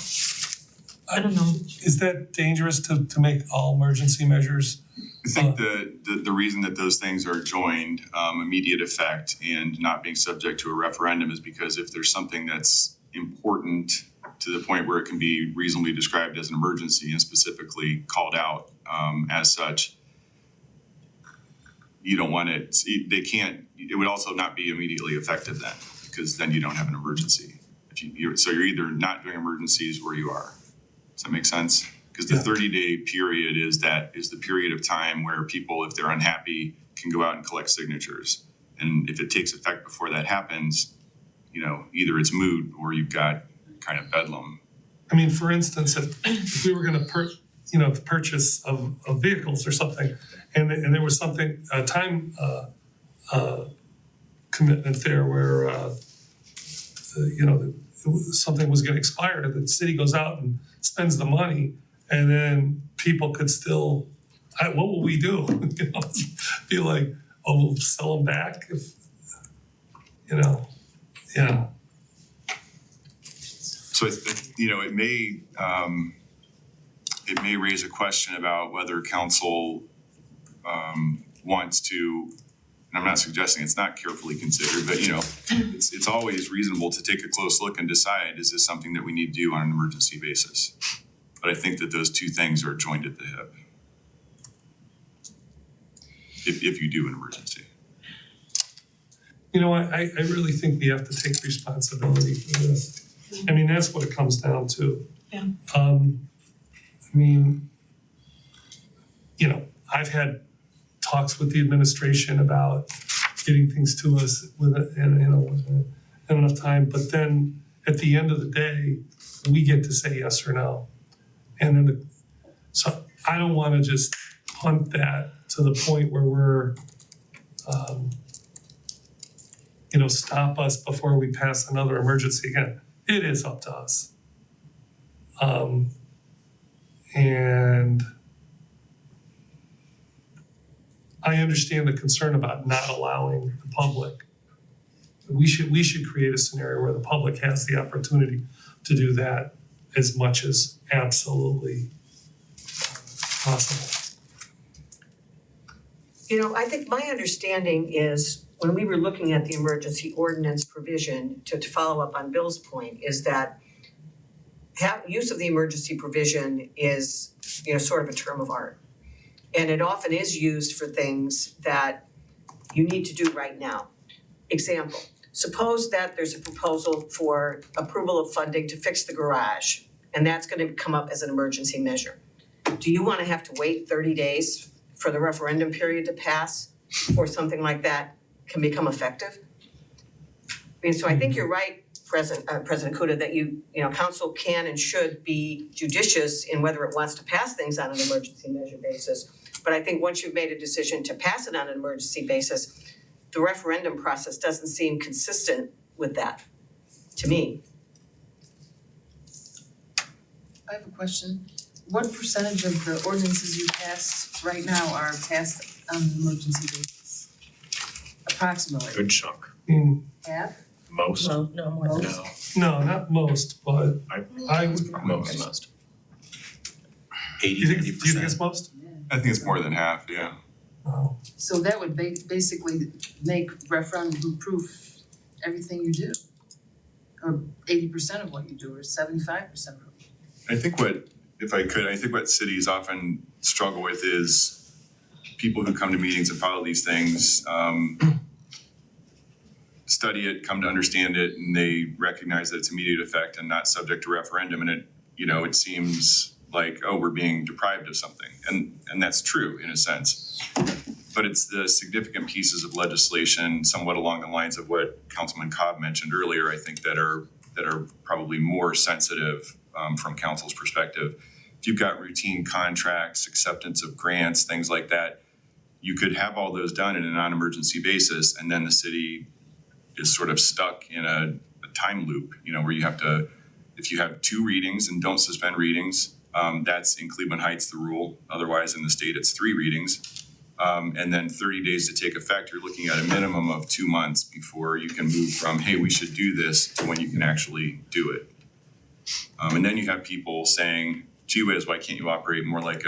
I don't know. Is that dangerous to make all emergency measures? I think the reason that those things are joined, immediate effect and not being subject to a referendum is because if there's something that's important to the point where it can be reasonably described as an emergency and specifically called out as such, you don't want it, it would also not be immediately effective then, because then you don't have an emergency. So you're either not doing emergencies or you are. Does that make sense? Because the Yeah. 30-day period is the period of time where people, if they're unhappy, can go out and collect signatures. And if it takes effect before that happens, either it's moot or you've got kind of bedlam. I mean, for instance, if we were gonna the purchase of vehicles or something, and there was something, a time commitment there where something was gonna expire, the city goes out and spends the money, and then people could still, what will we do? Be like, oh, we'll sell them back if, yeah. So it may raise a question about whether council wants to, and I'm not suggesting it's not carefully considered, but it's always reasonable to take a close look and decide, is this something that we need to do on an emergency basis? But I think that those two things are joined at the hip. If you do an emergency. I really think we have to take responsibility for this. I mean, that's what it comes down to. Yeah. I've had talks with the administration about getting things to us within enough time, but then at the end of the day, we get to say yes or no. And then so I don't wanna just punt that to the point where we're stop us before we pass another emergency again. It is up to us. And I understand the concern about not allowing the public. We should create a scenario where the public has the opportunity to do that as much as absolutely possible. You know, I think my understanding is when we were looking at the emergency ordinance provision, to follow up on Bill's point, is that use of the emergency provision is, you know, sort of a term of art. And it often is used for things that you need to do right now. Example, suppose that there's a proposal for approval of funding to fix the garage, and that's gonna come up as an emergency measure. Do you wanna have to wait 30 days for the referendum period to pass or something like that can become effective? I mean, so I think you're right, President Kuda, that you know, council can and should be judicious in whether it wants to pass things on an emergency measure basis. But I think once you've made a decision to pass it on an emergency basis, the referendum process doesn't seem consistent with that, to me. I have a question. What percentage of the ordinances you pass right now are passed on an emergency basis? Approximately. Good chunk. Half? Most? No more than No. No, not most, but I would, Most. 80, do you think 90%. it's most? I think it's more than half, yeah. No. So that would basically make referendum proof everything you do. Or 80% of what you do, or 75% of it. I think what cities often struggle with is people who come to meetings and follow these things, study it, come to understand it, and they recognize that it's immediate effect and not subject to referendum, and it seems like, oh, we're being deprived of something, and that's true in a sense. But it's the significant pieces of legislation, somewhat along the lines of what Councilman Cobb mentioned earlier, I think that are probably more sensitive from council's perspective. If you've got routine contracts, acceptance of grants, things like that, you could have all those done in a non-emergency basis, and then the city is sort of stuck in a time loop, where you have to, if you have 2 readings and don't suspend readings, that's in Cleveland Heights the rule. Otherwise in the state it's 3 readings. And then 30 days to take effect, you're looking at a minimum of 2 months before you can move from, hey, we should do this, to when you can actually do it. And then you have people saying, gee whiz, why can't you operate more like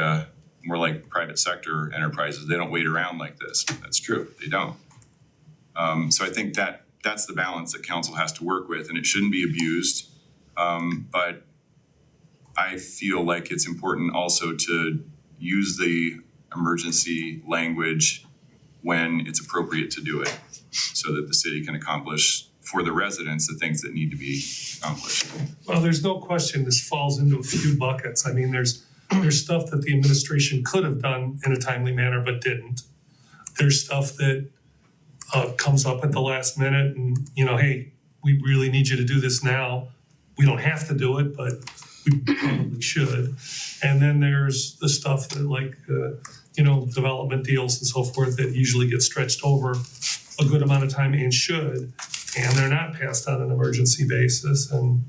private sector enterprises? They don't wait around like this. That's true, they don't. So I think that's the balance that council has to work with, and it shouldn't be abused. But I feel like it's important also to use the emergency language when it's appropriate to do it, so that the city can accomplish for the residents the things that need to be accomplished. Well, there's no question this falls into a few buckets. I mean, there's stuff that the administration could have done in a timely manner but didn't. There's stuff that comes up at the last minute and, hey, we really need you to do this now. We don't have to do it, but we probably should. And then there's the stuff that development deals and so forth that usually get stretched over a good amount of time and should, and they're not passed on an emergency basis, and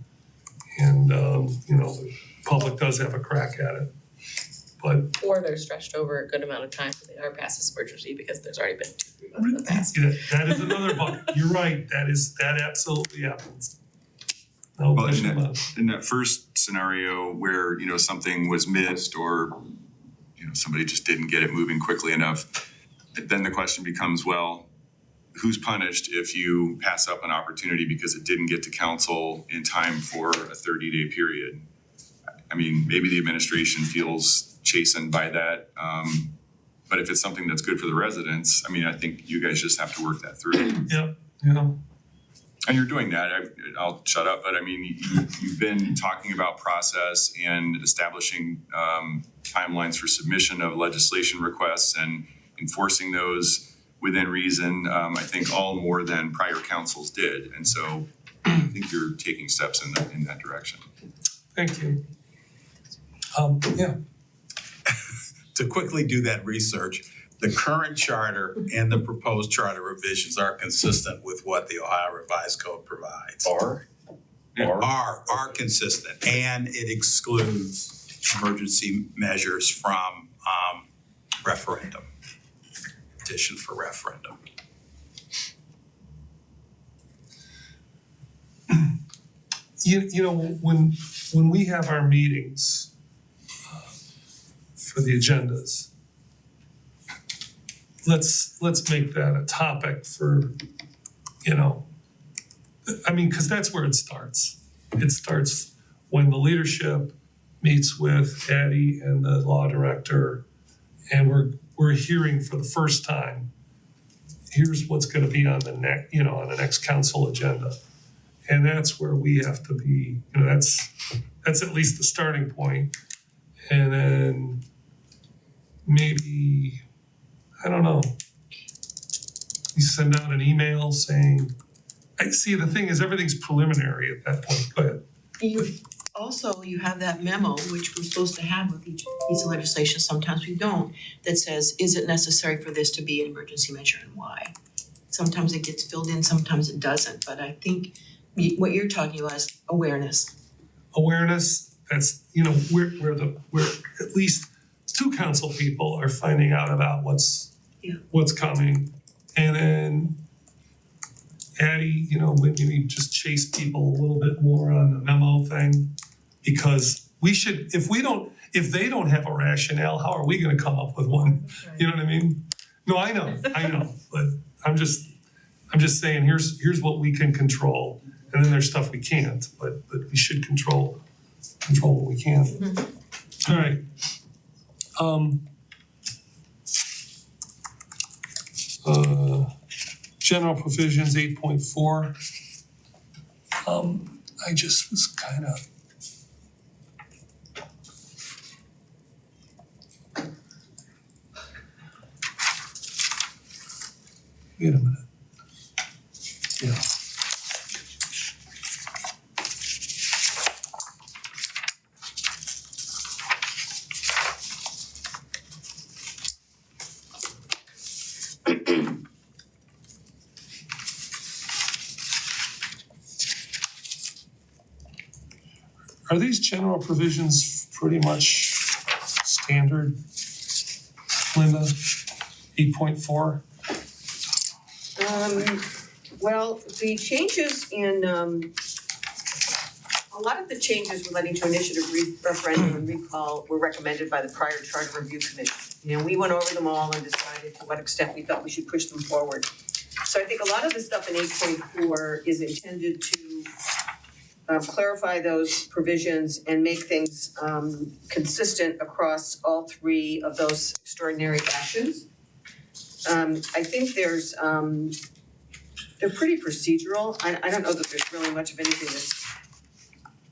the public does have a crack at it. But or they're stretched over a good amount of time, so they are past this emergency because there's already been 2-3 months in the past. that is another bucket. You're right, that absolutely happens. No Well, question about it. in that first scenario where, something was missed, or, somebody just didn't get it moving quickly enough, then the question becomes, well, who's punished if you pass up an opportunity because it didn't get to council in time for a 30-day period? I mean, maybe the administration feels chastened by that. But if it's something that's good for the residents, I think you guys just have to work that through. Yeah. And you're doing that. I'll shut up. But you've been talking about process and establishing timelines for submission of legislation requests and enforcing those within reason. I think all more than prior councils did. And so I think you're taking steps in that direction. Thank you. To quickly do that research, the current charter and the proposed charter revisions are consistent with what the Ohio Revised Code provides. Are consistent, and it excludes emergency measures from referendum, petition for referendum. When we have our meetings for the agendas, let's make that a topic for, you know, I mean, cause that's where it starts. It starts when the leadership meets with Addie and the law director, and we're hearing for the first time, here's what's gonna be on the on the next council agenda. And that's where we have to be, you know, that's at least the starting point. And then maybe, I don't know, you send out an email saying, I see, the thing is, everything's preliminary at that point. Go ahead. You have that memo, which we're supposed to have with each piece of legislation, sometimes we don't, that says, is it necessary for this to be an emergency measure and why? Sometimes it gets filled in, sometimes it doesn't, but I think what you're talking about is awareness. Awareness, that's, you know, where at least two council people are finding out about what's coming. And then Addie, you know, maybe just chase people a little bit more on the memo thing. Because we should, if they don't have a rationale, how are we gonna come up with one? You know what I mean? No, I know, but I'm just saying, here's what we can control, and then there's stuff we can't, but we should control what we can. All right. General provisions 8.4. I just was kind of. Wait a minute. Yeah. Are these general provisions pretty much standard, Linda? 8.4? Well, the changes in, a lot of the changes relating to initiative referendum and recall were recommended by the prior Charter Review Commission. You know, we went over them all and decided to what extent we thought we should push them forward. So I think a lot of the stuff in 8.4 is intended to clarify those provisions and make things consistent across all three of those extraordinary actions. I think there's, they're pretty procedural. I don't know that there's really much of anything that's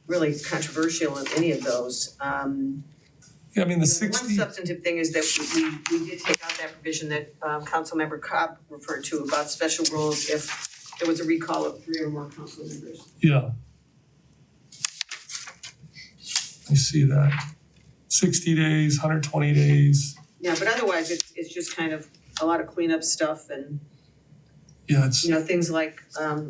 really controversial in any of those. Yeah, I mean, the One 60, substantive thing is that we did take out that provision that Councilmember Cobb referred to about special rules if there was a recall of 3 or more council members. yeah. I see that. 60 days, 120 days. Yeah, but otherwise it's just kind of a lot of cleanup stuff and, Yeah, it's, you know, things like so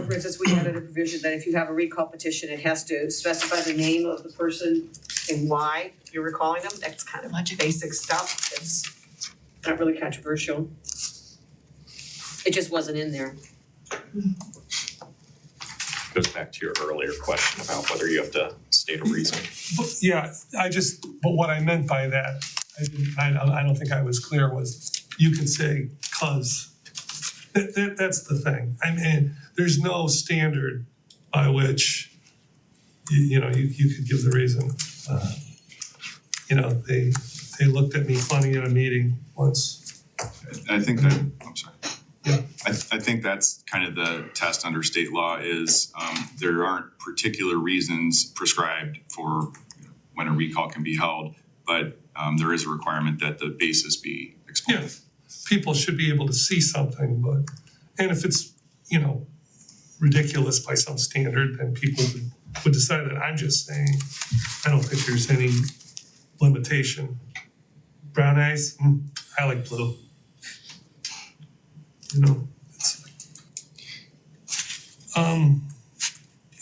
for instance, we added a provision that if you have a recall petition, it has to specify the name of the person and why you're recalling them. That's kind of basic stuff. It's not really controversial. It just wasn't in there. Goes back to your earlier question about whether you have to state a reason. yeah, but what I meant by that, I don't think I was clear, was you could say, 'cause. That's the thing. I mean, there's no standard by which, you could give the reason. They looked at me funny at a meeting once. I think that, I'm sorry. Yeah. I think that's kind of the test under state law is there aren't particular reasons prescribed for when a recall can be held, but there is a requirement that the basis be explained. Yeah, people should be able to see something, and if it's, ridiculous by some standard, then people would decide that. I'm just saying, I don't think there's any limitation. Brown eyes, I like blue. It's all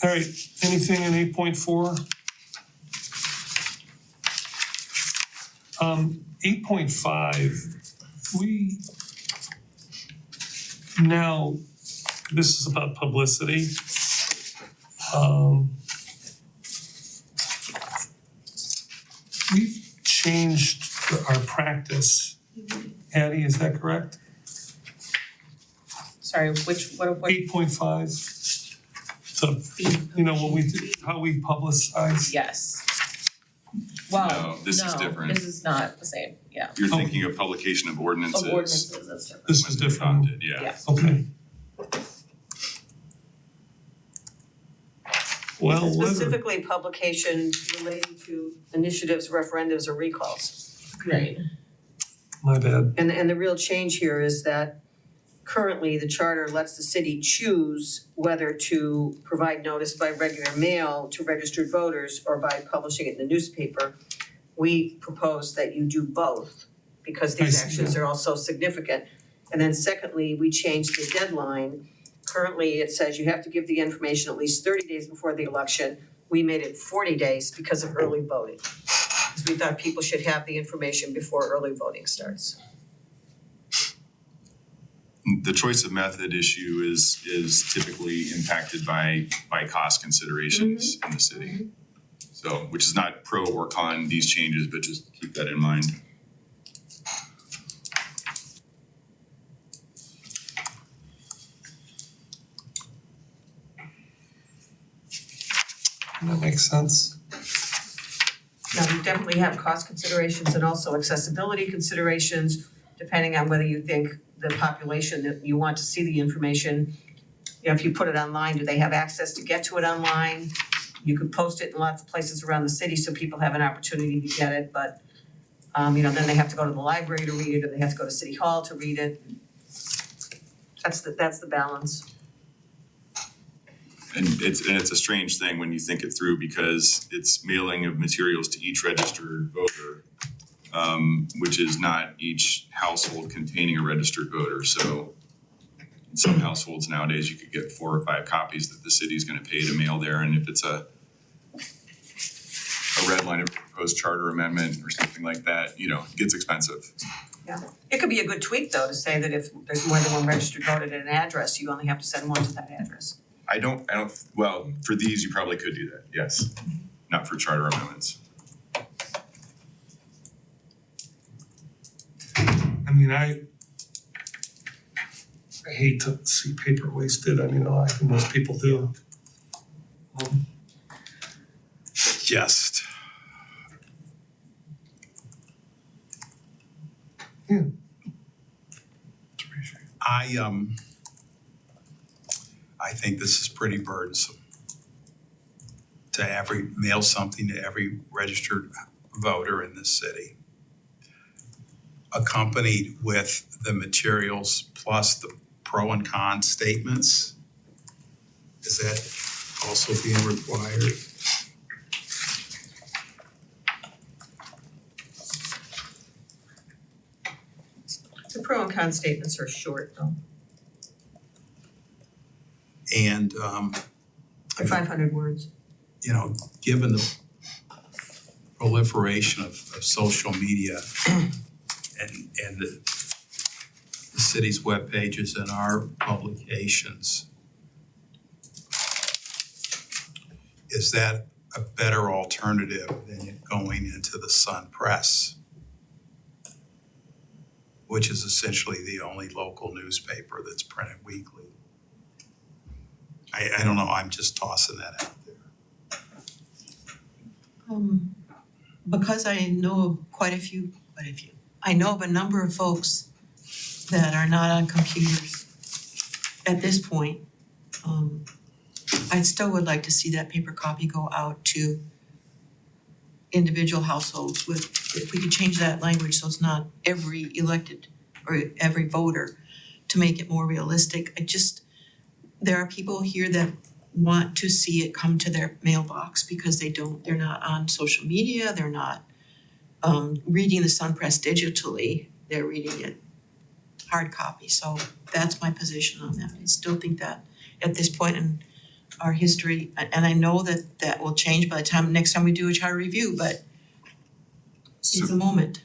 right, anything in 8.4? 8.5, Now, this is about publicity. We've changed our practice. Addie, is that correct? Sorry, what? 8.5. So, you know, when we, how we publicize. Yes. Wow, No, this is different. No, this is not the same, yeah. You're Oh. thinking of publication of ordinances. Of ordinances, that's different. This is when they're different. adopted, yeah. Yes. Okay. Well, whether, Specifically publication relating to initiatives, referendums, or recalls. Right. my bad. And the real change here is that currently the charter lets the city choose whether to provide notice by regular mail to registered voters or by publishing it in the newspaper. We propose that you do both because I these see actions that. are all so significant. And then secondly, we changed the deadline. Currently, it says you have to give the information at least 30 days before the election. We made it 40 days because of early voting. Because we thought people should have the information before early voting starts. The choice of method issue is typically impacted by cost considerations in the city. So, which is not pro or con these changes, but just keep that in mind. That makes sense. Now, you definitely have cost considerations and also accessibility considerations, depending on whether you think the population that you want to see the information, you know, if you put it online, do they have access to get to it online? You could post it in lots of places around the city so people have an opportunity to get it, but you know, then they have to go to the library to read it, or they have to go to City Hall to read it. That's the balance. And it's a strange thing when you think it through because it's mailing of materials to each registered voter, which is not each household containing a registered voter. So in some households nowadays, you could get 4 or 5 copies that the city's gonna pay to mail there. And if it's a red line of proposed charter amendment or something like that, you know, it gets expensive. It could be a good tweak, though, to say that if there's more than one registered voter at an address, you only have to send one to that address. Well, for these, you probably could do that, yes. Not for charter amendments. I mean, I hate to see paper wasted. I mean, I think most people do. Just. Yeah. I think this is pretty burdensome. To mail something to every registered voter in this city. Accompanied with the materials plus the pro and con statements. Is that also being required? The pro and con statements are short, though. And, They're 500 words. you know, given the proliferation of social media and the city's web pages and our publications, is that a better alternative than it going into the Sun Press, which is essentially the only local newspaper that's printed weekly? I don't know, I'm just tossing that out there. Because I know of I know of a number of folks that are not on computers at this point. I still would like to see that paper copy go out to individual households with, if we could change that language so it's not every elected or every voter, to make it more realistic. There are people here that want to see it come to their mailbox because they're not on social media, they're not reading the Sun Press digitally, they're reading it hard copy. So that's my position on that. I still think that at this point in our history, and I know that will change by the next time we do a charter review, but it's a moment.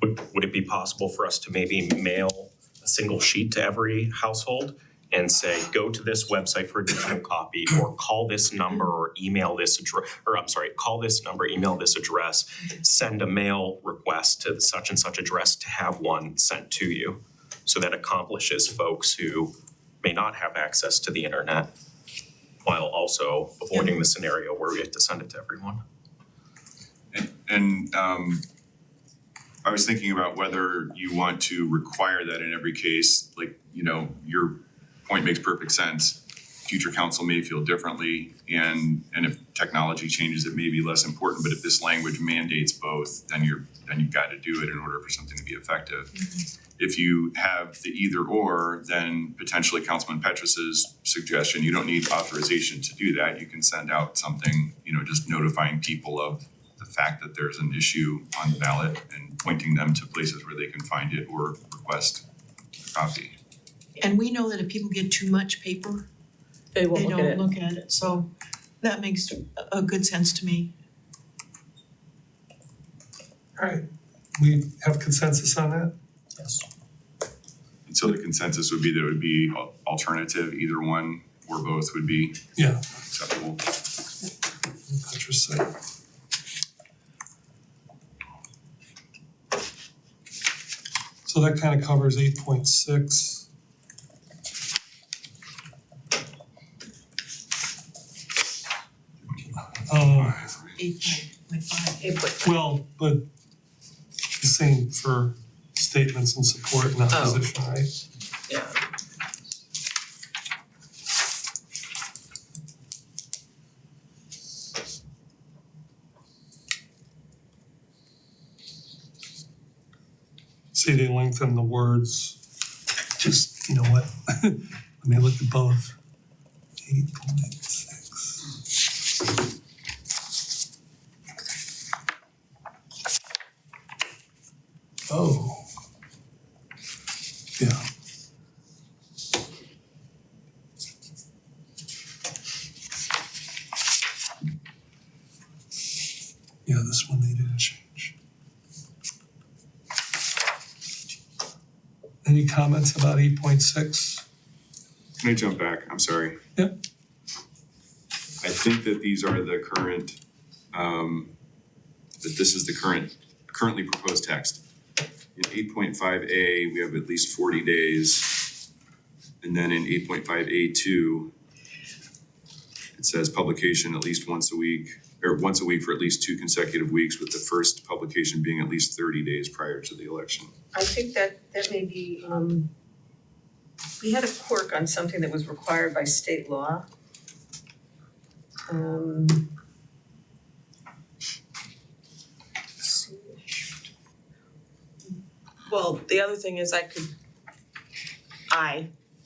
would it be possible for us to maybe mail a single sheet to every household and say, go to this website for a digital copy, or call this number, or email this address, call this number, email this address, send a mail request to such and such address to have one sent to you. So that accomplishes folks who may not have access to the internet, while also avoiding the scenario where we have to send it to everyone. And I was thinking about whether you want to require that in every case, like, you know, your point makes perfect sense. Future council may feel differently, and if technology changes, it may be less important, but if this language mandates both, then you've got to do it in order for something to be effective. If you have the either or, then potentially Councilman Petrus's suggestion, you don't need authorization to do that. You can send out something, you know, just notifying people of the fact that there's an issue on the ballot and pointing them to places where they can find it or request a copy. And we know that if people get too much paper, They won't they look at it. don't look at it, so that makes a good sense to me. All right, we have consensus on that? Yes. And so the consensus would be that it would be alternative, either one or both would be Yeah. acceptable. Petrus said. So that kind of covers 8.6. Uh, 8.5. well, but the same for statements in support and opposition, right? Yeah. See, they lengthen the words. Just, you know what? Let me look at both. 8.6. Oh. Yeah. Yeah, this one they didn't change. Any comments about 8.6? Can I jump back? I'm sorry. Yep. I think that these are the current, that this is the currently proposed text. In 8.5A, we have at least 40 days. And then in 8.5A2, it says publication at least once a week, or once a week for at least 2 consecutive weeks, with the first publication being at least 30 days prior to the election. I think that may be, we had a quirk on something that was required by state law. Let's see. Well, the other thing is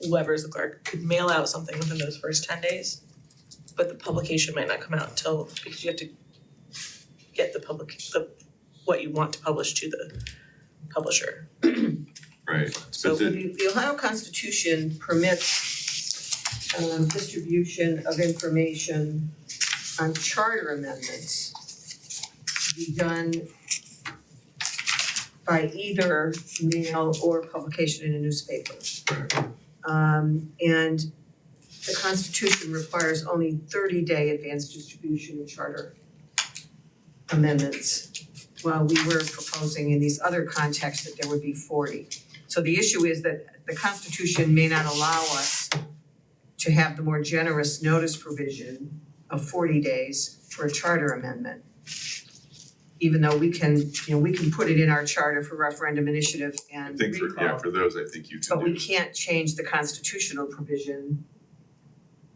whoever's the clerk, could mail out something within those first 10 days. But the publication might not come out until, because you have to get what you want to publish to the publisher. Right. So But the, the Ohio Constitution permits distribution of information on charter amendments to be done by either mail or publication in a newspaper. And the Constitution requires only 30-day advance distribution of charter amendments, while we were proposing in these other contexts that there would be 40. So the issue is that the Constitution may not allow us to have the more generous notice provision of 40 days for a charter amendment. Even though we can put it in our charter for referendum initiative I and think recall. for those, I think you can But we do. can't change the constitutional provision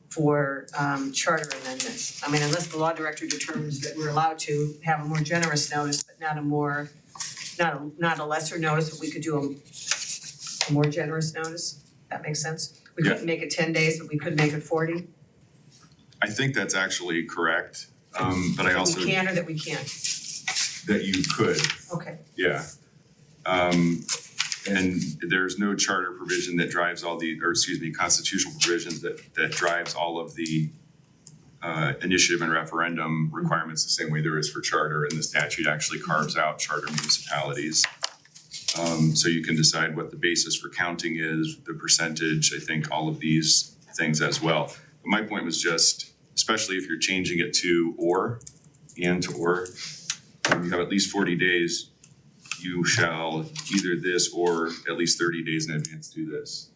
for charter amendments. I mean, unless the law director determines that we're allowed to have a more generous notice, but not a lesser notice, but we could do a more generous notice. That makes sense? We couldn't make it 10 days, but we could make it 40. I think that's actually correct, but I also, We can or that we can't. that you could. Okay. Yeah. And there's no charter provision that drives constitutional provisions that drives all of the initiative and referendum requirements the same way there is for charter, and the statute actually carves out charter municipalities. So you can decide what the basis for counting is, the percentage, I think all of these things as well. But my point was just, especially if you're changing it to or, and to or, you have at least 40 days, you shall either this or at least 30 days in advance do this.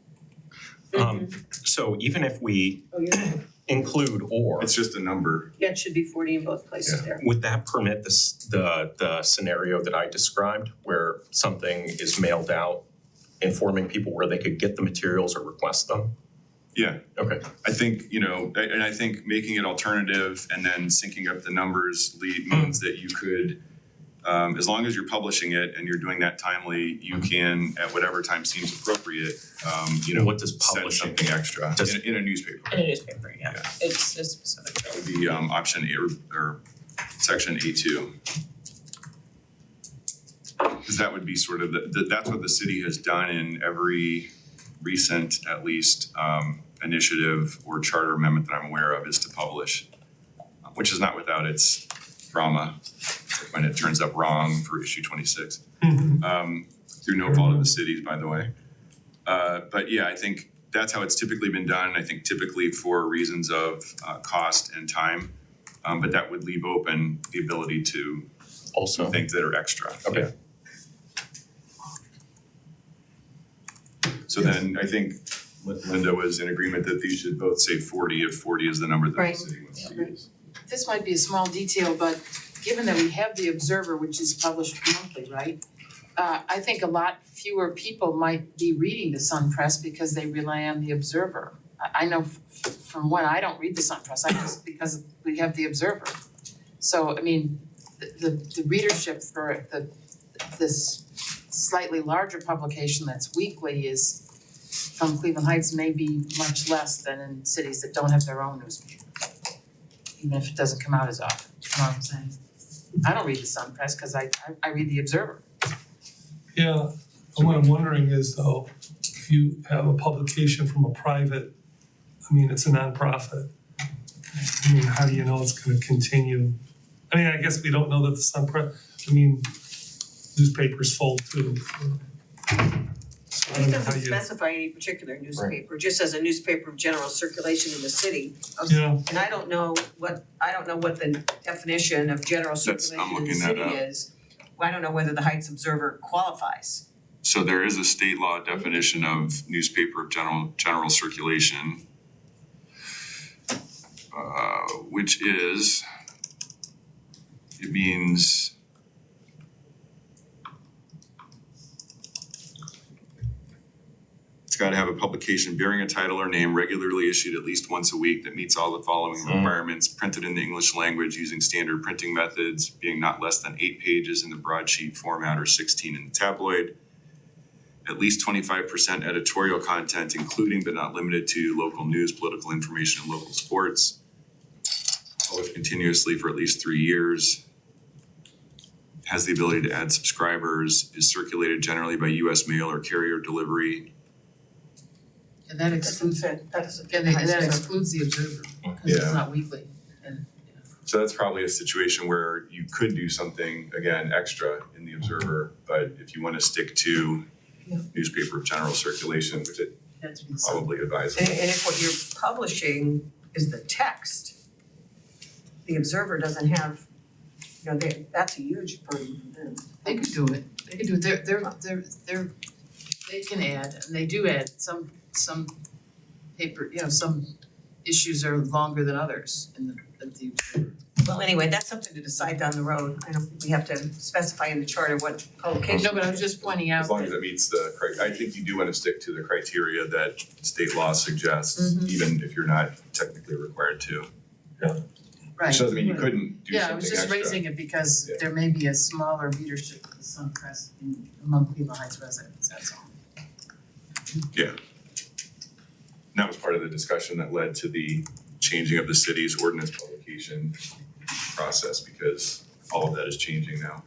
So even if we Oh, yeah. include or, It's just a number. Yeah, it should be 40 in both places there. would that permit the scenario that I described where something is mailed out, informing people where they could get the materials or request them? Yeah, Okay. I think, and I think making it alternative and then syncing up the numbers means that you could, as long as you're publishing it and you're doing that timely, you can, at whatever time seems appropriate, What does send publishing? something extra Does- in a newspaper. In a newspaper, yeah, Yeah. it's specific. That would be option A or section A2. Because that would be sort of that's what the city has done in every recent, at least, initiative or charter amendment that I'm aware of is to publish, which is not without its drama when it turns up wrong for issue 26. Through no fault of the cities, by the way. But yeah, I think that's how it's typically been done. I think typically for reasons of cost and time. But that would leave open the ability to Also, things that are extra. okay. So then I think Linda was in agreement that these should both say 40 if 40 is the number that the Right. city wants to use. This might be a small detail, but given that we have the Observer, which is published monthly, right? I think a lot fewer people might be reading the Sun Press because they rely on the Observer. I know from when I don't read the Sun Press, I just, because we have the Observer. So, I mean, the readership for this slightly larger publication that's weekly is from Cleveland Heights may be much less than in cities that don't have their own newspaper. Even if it doesn't come out as often, you know what I'm saying? I don't read the Sun Press because I read the Observer. Yeah, and what I'm wondering is though, if you have a publication from a private, I mean, it's a nonprofit. I mean, how do you know it's gonna continue? I mean, I guess we don't know that the Sun Press, I mean, newspapers fold too. So I It don't know how doesn't you, specify any particular newspaper, just as a newspaper of general circulation in the city. yeah, And I don't know what the definition of general I'm circulation in the looking that city up. is. I don't know whether the Heights Observer qualifies. So there is a state law definition of newspaper of general circulation, which is, it means it's gotta have a publication bearing a title or name regularly issued at least once a week that meets all the following requirements, printed in the English language using standard printing methods, being not less than 8 pages in the broadsheet format or 16 in the tabloid. At least 25% editorial content, including but not limited to local news, political information, and local sports. Published continuously for at least 3 years. Has the ability to add subscribers, is circulated generally by US mail or carrier delivery. And that excludes, That doesn't fit and the that Heights Observer. excludes the Observer, because Yeah. it's not weekly. And So that's probably a situation where you could do something, again, extra in the Observer, but if you wanna stick to Yeah. newspaper of general circulation, which it that's been said. probably advises. And if what you're publishing is the text, the Observer doesn't have, that's a huge burden for them. They could do it, they're, they can add, and they do add, some paper, some issues are longer than others in the Observer. Well, anyway, that's something to decide down the road. I don't think we have to specify in the charter what publication. No, but I was just pointing out As long that as it meets I think you do wanna stick to the criteria that state law suggests, Mhm. even if you're not technically required to. right. Which doesn't mean you couldn't do Yeah, I something was extra. just raising it because Yeah. there may be a smaller readership of the Sun Press among Cleveland Heights residents, that's all. And that was part of the discussion that led to the changing of the city's ordinance publication process, because all of that is changing now.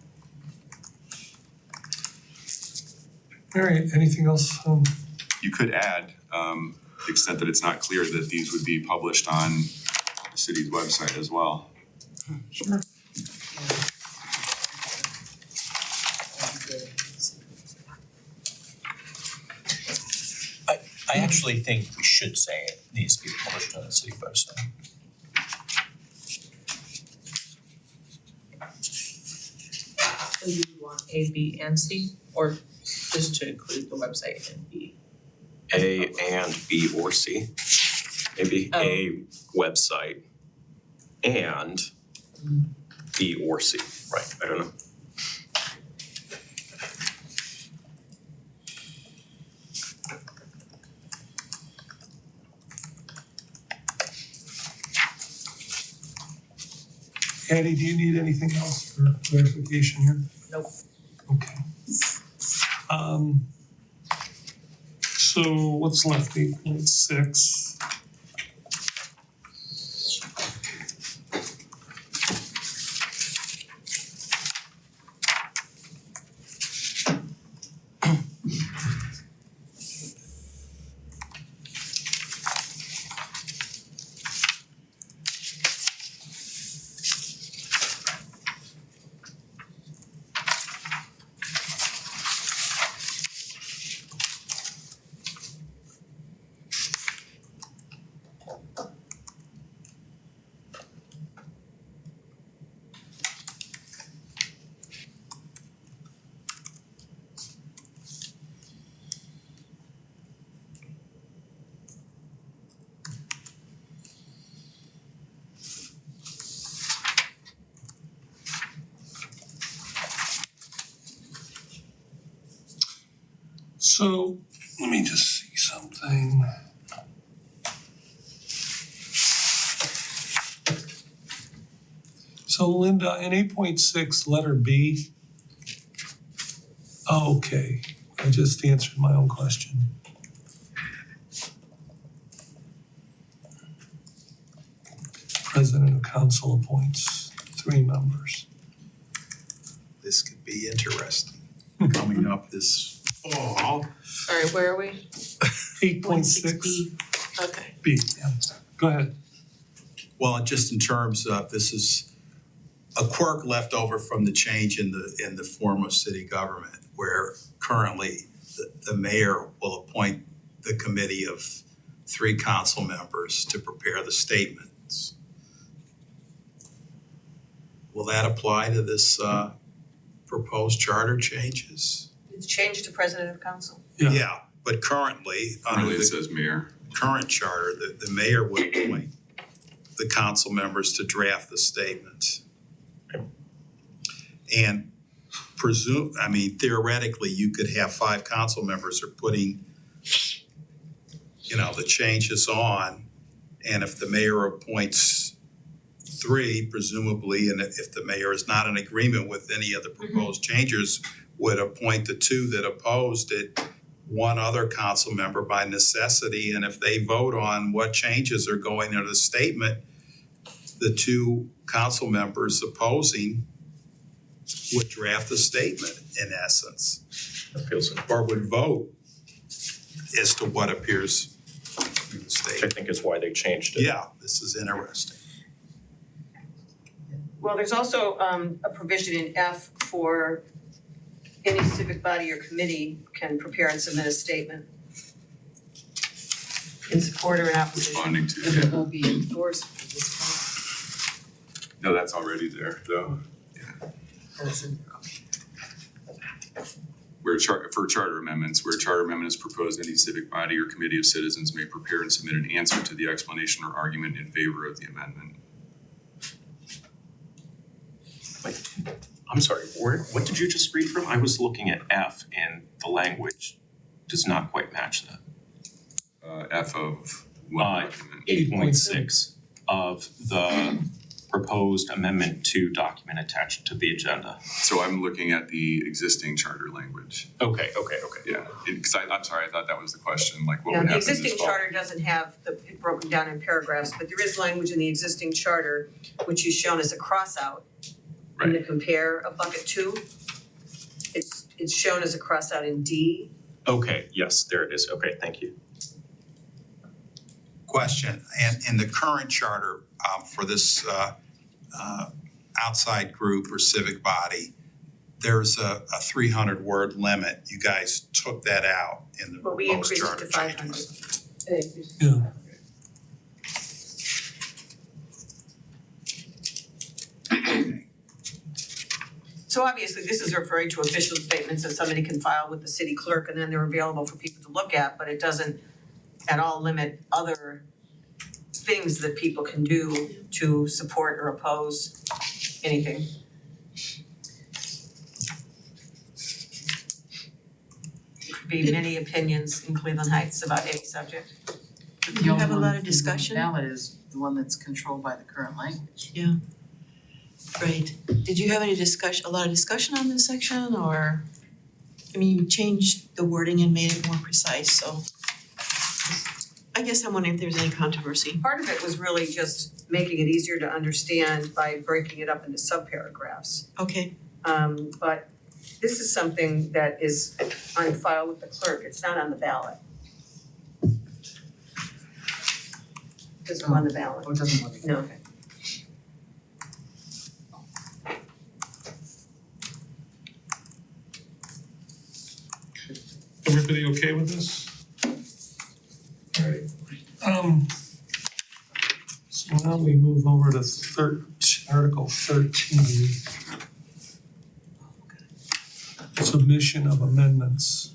all right, anything else? You could add, to the extent that it's not clear, that these would be published on the city's website as well. I actually think we should say it needs to be published on the city website. So you want A, B, and C, or just to include the website and B? A and B or C. Maybe Oh. A website and B or C, right, I don't know. Addie, do you need anything else for clarification here? Nope. Okay. So what's left, 8.6? So let me just see something. So Linda, in 8.6, letter B. Okay, I just answered my own question. President of council appoints 3 members. This could be interesting coming up this fall. Sorry, where are we? 8.6 Okay. B, yeah. Go ahead. Well, just in terms of, this is a quirk left over from the change in the form of city government, where currently the mayor will appoint the committee of 3 council members to prepare the statements. Will that apply to this proposed charter changes? It's changed to president of council. Yeah. Yeah, but currently, under Currently it the says mayor. current charter, the mayor would appoint the council members to draft the statements. And theoretically, you could have 5 council members are putting, the changes on. And if the mayor appoints 3, presumably, and if the mayor is not in agreement with any of the proposed changes, would appoint the 2 that opposed it, 1 other council member by necessity. And if they vote on what changes are going into the statement, the 2 council members opposing would draft the statement in essence, That feels, or would vote as to what appears in the I statement. think is why they changed it. Yeah, this is interesting. Well, there's also a provision in F for any civic body or committee can prepare and submit a statement in support or in opposition. Responding to, And it yeah. will be enforced for this fall. No, that's already there, though. That's in- For charter amendments, where a charter amendment is proposed, any civic body or committee of citizens may prepare and submit an answer to the explanation or argument in favor of the amendment. I'm sorry, what did you just read from? I was looking at F and the language does not quite match that. F of what document? 8.6 of the proposed amendment to document attached to the agenda. So I'm looking at the existing charter language. Okay. Yeah, because I'm sorry, I thought that was the question, like what Yeah, would the happen this existing fall? charter doesn't have it broken down in paragraphs, but there is language in the existing charter which is shown as a cross out in the compare of bucket 2. It's shown as a cross out in D. Okay, yes, there it is. Okay, thank you. Question, and in the current charter for this outside group or civic body, there's a 300 word limit. You guys took that out in the But we proposed increased it charter to 500. changes. Yeah. So obviously, this is referring to official statements that somebody can file with the city clerk, and then they're available for people to look at, but it doesn't at all limit other things that people can do to support or oppose anything. There could be many opinions in Cleveland Heights about any subject. You have a lot of discussion? Ballot is the one that's controlled by the current language. Right. Did you have any a lot of discussion on this section, or, I mean, you changed the wording and made it more precise, so I guess I'm wondering if there's any controversy. Part of it was really just making it easier to understand by breaking it up into subparagraphs. Okay, But this is something that is on file with the clerk, it's not on the ballot. Doesn't go on the ballot. Or doesn't look. No. Okay. Everybody okay with this? Alright, so now we move over to Article 13. Submission of amendments.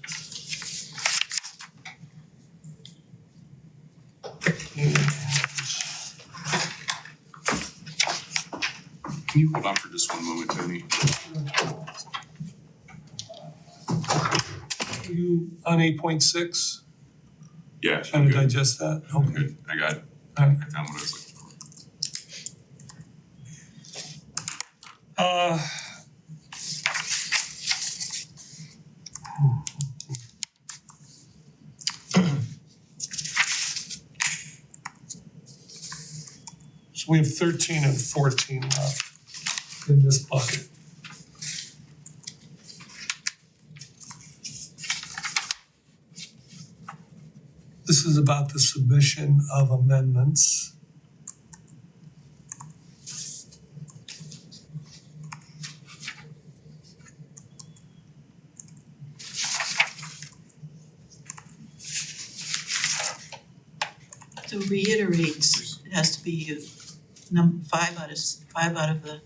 And Can you hold on for just one moment, Tony? you on 8.6, Yeah, trying I'm to good. digest that? I'm Okay. good. I got, Alright. I found what I was looking for. So we have 13 and 14 left in this bucket. This is about the submission of amendments. so reiterates, it has to be five out of the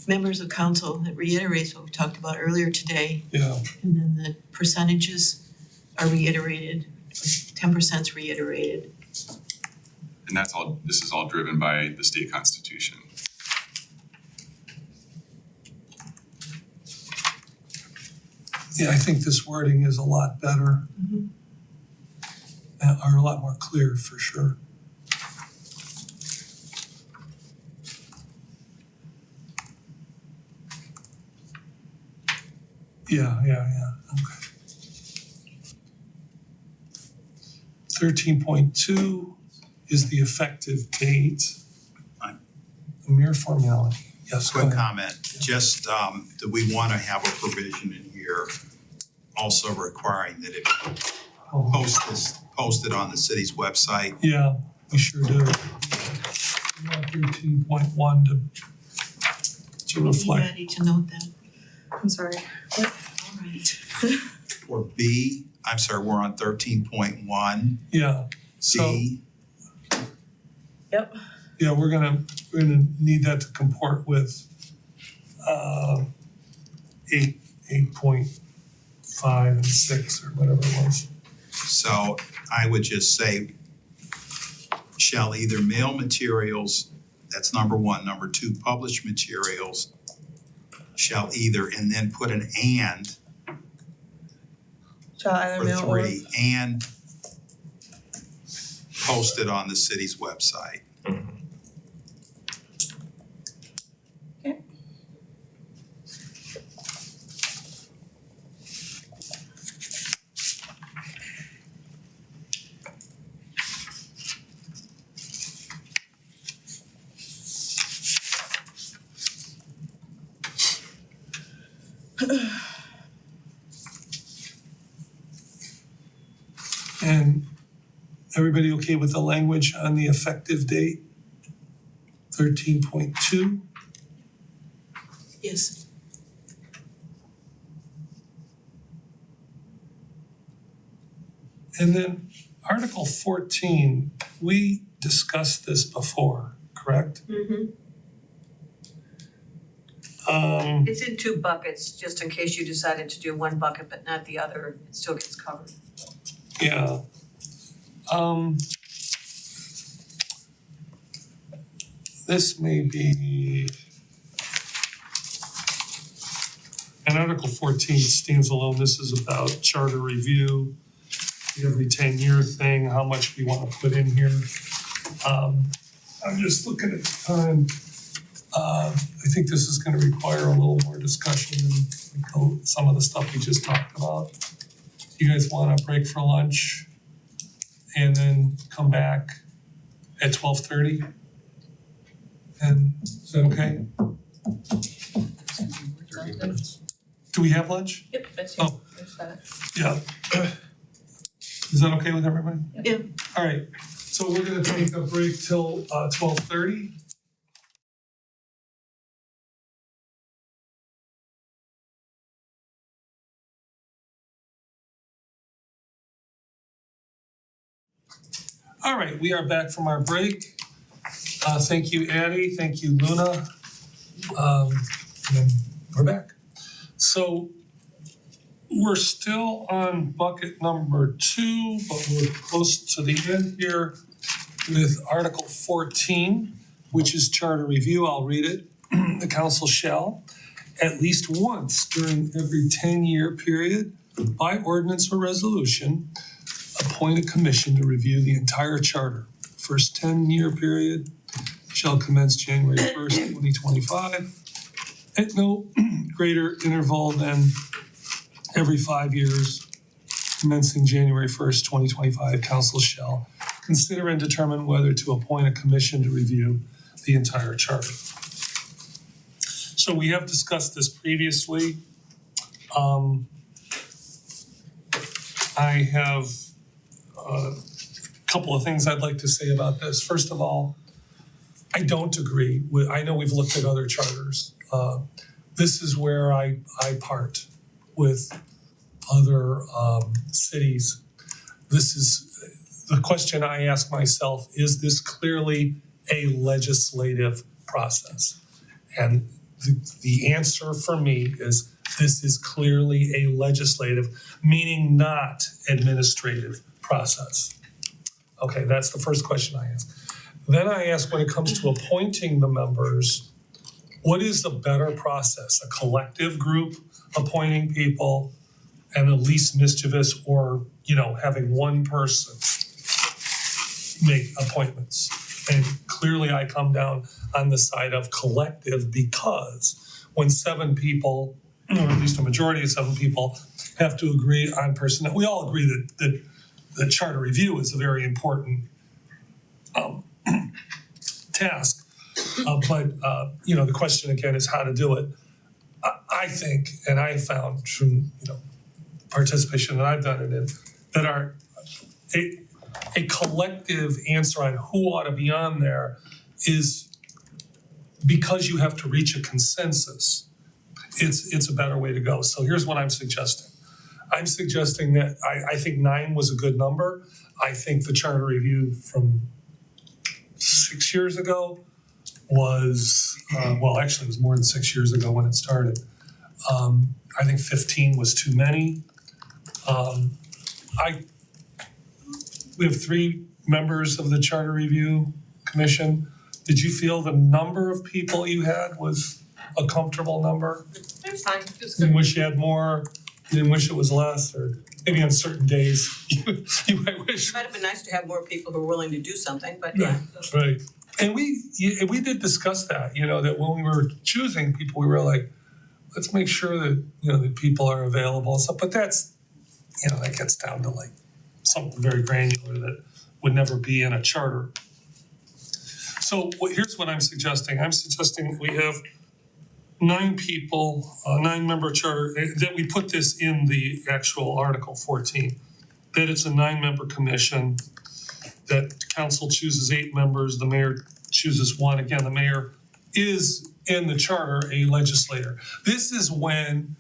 members of council. It reiterates what we talked about earlier today, Yeah, and then the percentages are reiterated, 10%'s reiterated. And that's all, this is all driven by the state constitution. yeah, I think this wording is a lot better. Mhm. Or a lot more clear for sure. Yeah, okay. 13.2 is the effective date. A mere formality. Yes, go Quick ahead. comment, just, do we wanna have a provision in here also requiring that it Oh, posted on the city's website? yeah, we sure do. We want 13.1 to reflect. Ready to note that. I'm sorry. All right. Or B, I'm sorry, we're on 13.1, Yeah, so, B, yeah, we're gonna need that to comport with 8.5 and 6 or whatever it was. so I would just say shall either mail materials, that's number one, number two, publish materials shall either, and then put an and Shall either for mail or. three, and post it on the city's website. And everybody okay with the language on the effective date? 13.2, Yes. And then Article 14, we discussed this before, correct? It's in two buckets, just in case you decided to do one bucket but not the other, it still gets covered. Yeah. This may be. And Article 14 stands alone. This is about charter review, the every 10-year thing, how much we want to put in here. I'm just looking at the time. I think this is going to require a little more discussion than some of the stuff we just talked about. You guys want a break for lunch and then come back at 12:30? And is that okay? Do we have lunch? Yep, that's Oh. There's that. Yeah. Is that okay with everybody? Yeah. All right, so we're gonna take a break till 12:30. All right, we are back from our break. Thank you, Addie, thank you, Luna. And we're back. So we're still on bucket number 2, but we're close to the end here with Article 14, which is charter review. I'll read it. The council shall, at least once during every 10-year period, by ordinance or resolution, appoint a commission to review the entire charter. First 10-year period shall commence January 1st, 2025, at no greater interval than every 5 years, commencing January 1st, 2025, council shall consider and determine whether to appoint a commission to review the entire charter. So we have discussed this previously. I have a couple of things I'd like to say about this. First of all, I don't agree with, I know we've looked at other charters. This is where I part with other cities. This is, the question I ask myself, is this clearly a legislative process? And the answer for me is this is clearly a legislative, meaning not administrative process. Okay, that's the first question I ask. Then I ask, when it comes to appointing the members, what is the better process? A collective group appointing people and the least mischievous, or, having one person make appointments? And clearly I come down on the side of collective, because when 7 people, or at least a majority of 7 people, have to agree on personnel, we all agree that the charter review is a very important task. But the question again is how to do it. I think, and I found from participation that I've done in, that a collective answer on who ought to be on there is, because you have to reach a consensus, it's a better way to go. So here's what I'm suggesting. I'm suggesting that I think 9 was a good number. I think the charter review from 6 years ago was, actually it was more than 6 years ago when it started. I think 15 was too many. We have 3 members of the Charter Review Commission. Did you feel the number of people you had was a comfortable number? It was fine, it was You good. wish you had more, you didn't wish it was less, or maybe on certain days you might wish. Might have been nice to have more people who are willing to do something, but Right, right. And we did discuss that, that when we were choosing people, we were like, let's make sure that, that people are available and stuff. But that's, that gets down to like something very granular that would never be in a charter. So here's what I'm suggesting. I'm suggesting that we have 9 people, 9-member charter, that we put this in the actual Article 14, that it's a 9-member commission, that council chooses 8 members, the mayor chooses 1. Again, the mayor is in the charter a legislator. This is when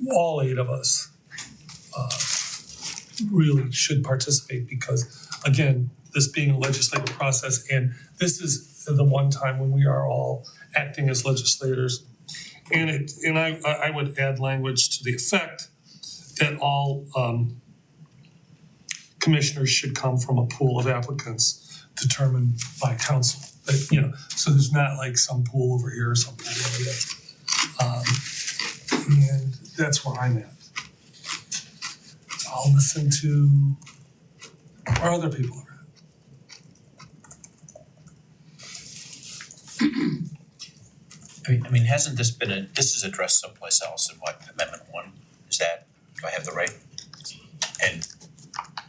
all 8 of us really should participate because, again, this being a legislative process, and this is the one time when we are all acting as legislators. And I would add language to the effect that all commissioners should come from a pool of applicants determined by council. But, you know, so there's not like some pool over here or some pool over there. And that's where I'm at. I'll listen to where other people are at. I mean, hasn't this been this is addressed someplace else in what, Amendment 1? Is that, do I have the right? And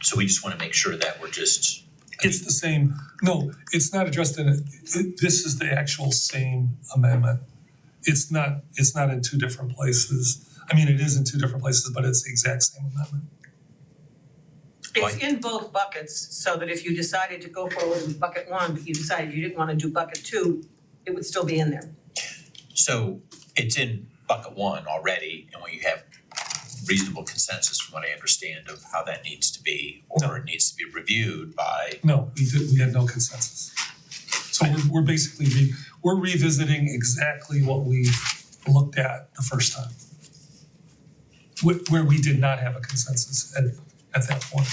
so we just wanna make sure that we're just, It's the same, no, it's not addressed in it, this is the actual same amendment. It's not in two different places. I mean, it is in two different places, but it's the exact same amendment. It's in both buckets, so that if you decided to go forward with bucket one, but you decided you didn't wanna do bucket two, it would still be in there. so it's in bucket 1 already, and when you have reasonable consensus from what I understand of how that needs to be, or it needs to be reviewed by, No, we had no consensus. So we're basically, we're revisiting exactly what we looked at the first time. Where we did not have a consensus at that point.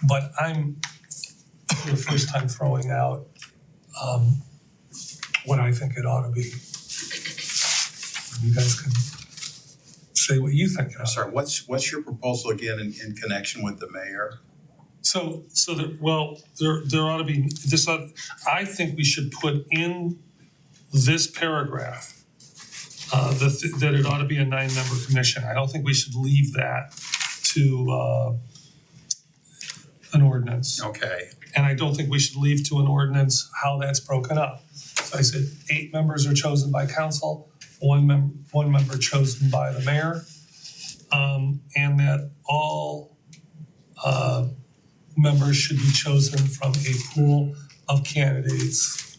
But I'm, for the first time, throwing out what I think it ought to be. You guys can say what you think it ought I'm to be. sorry, what's your proposal again in connection with the mayor? So there ought to be, I think we should put in this paragraph that it ought to be a 9-member commission. I don't think we should leave that to an ordinance. Okay, And I don't think we should leave to an ordinance how that's broken up. So I said 8 members are chosen by council, one member chosen by the mayor, and that all members should be chosen from a pool of candidates,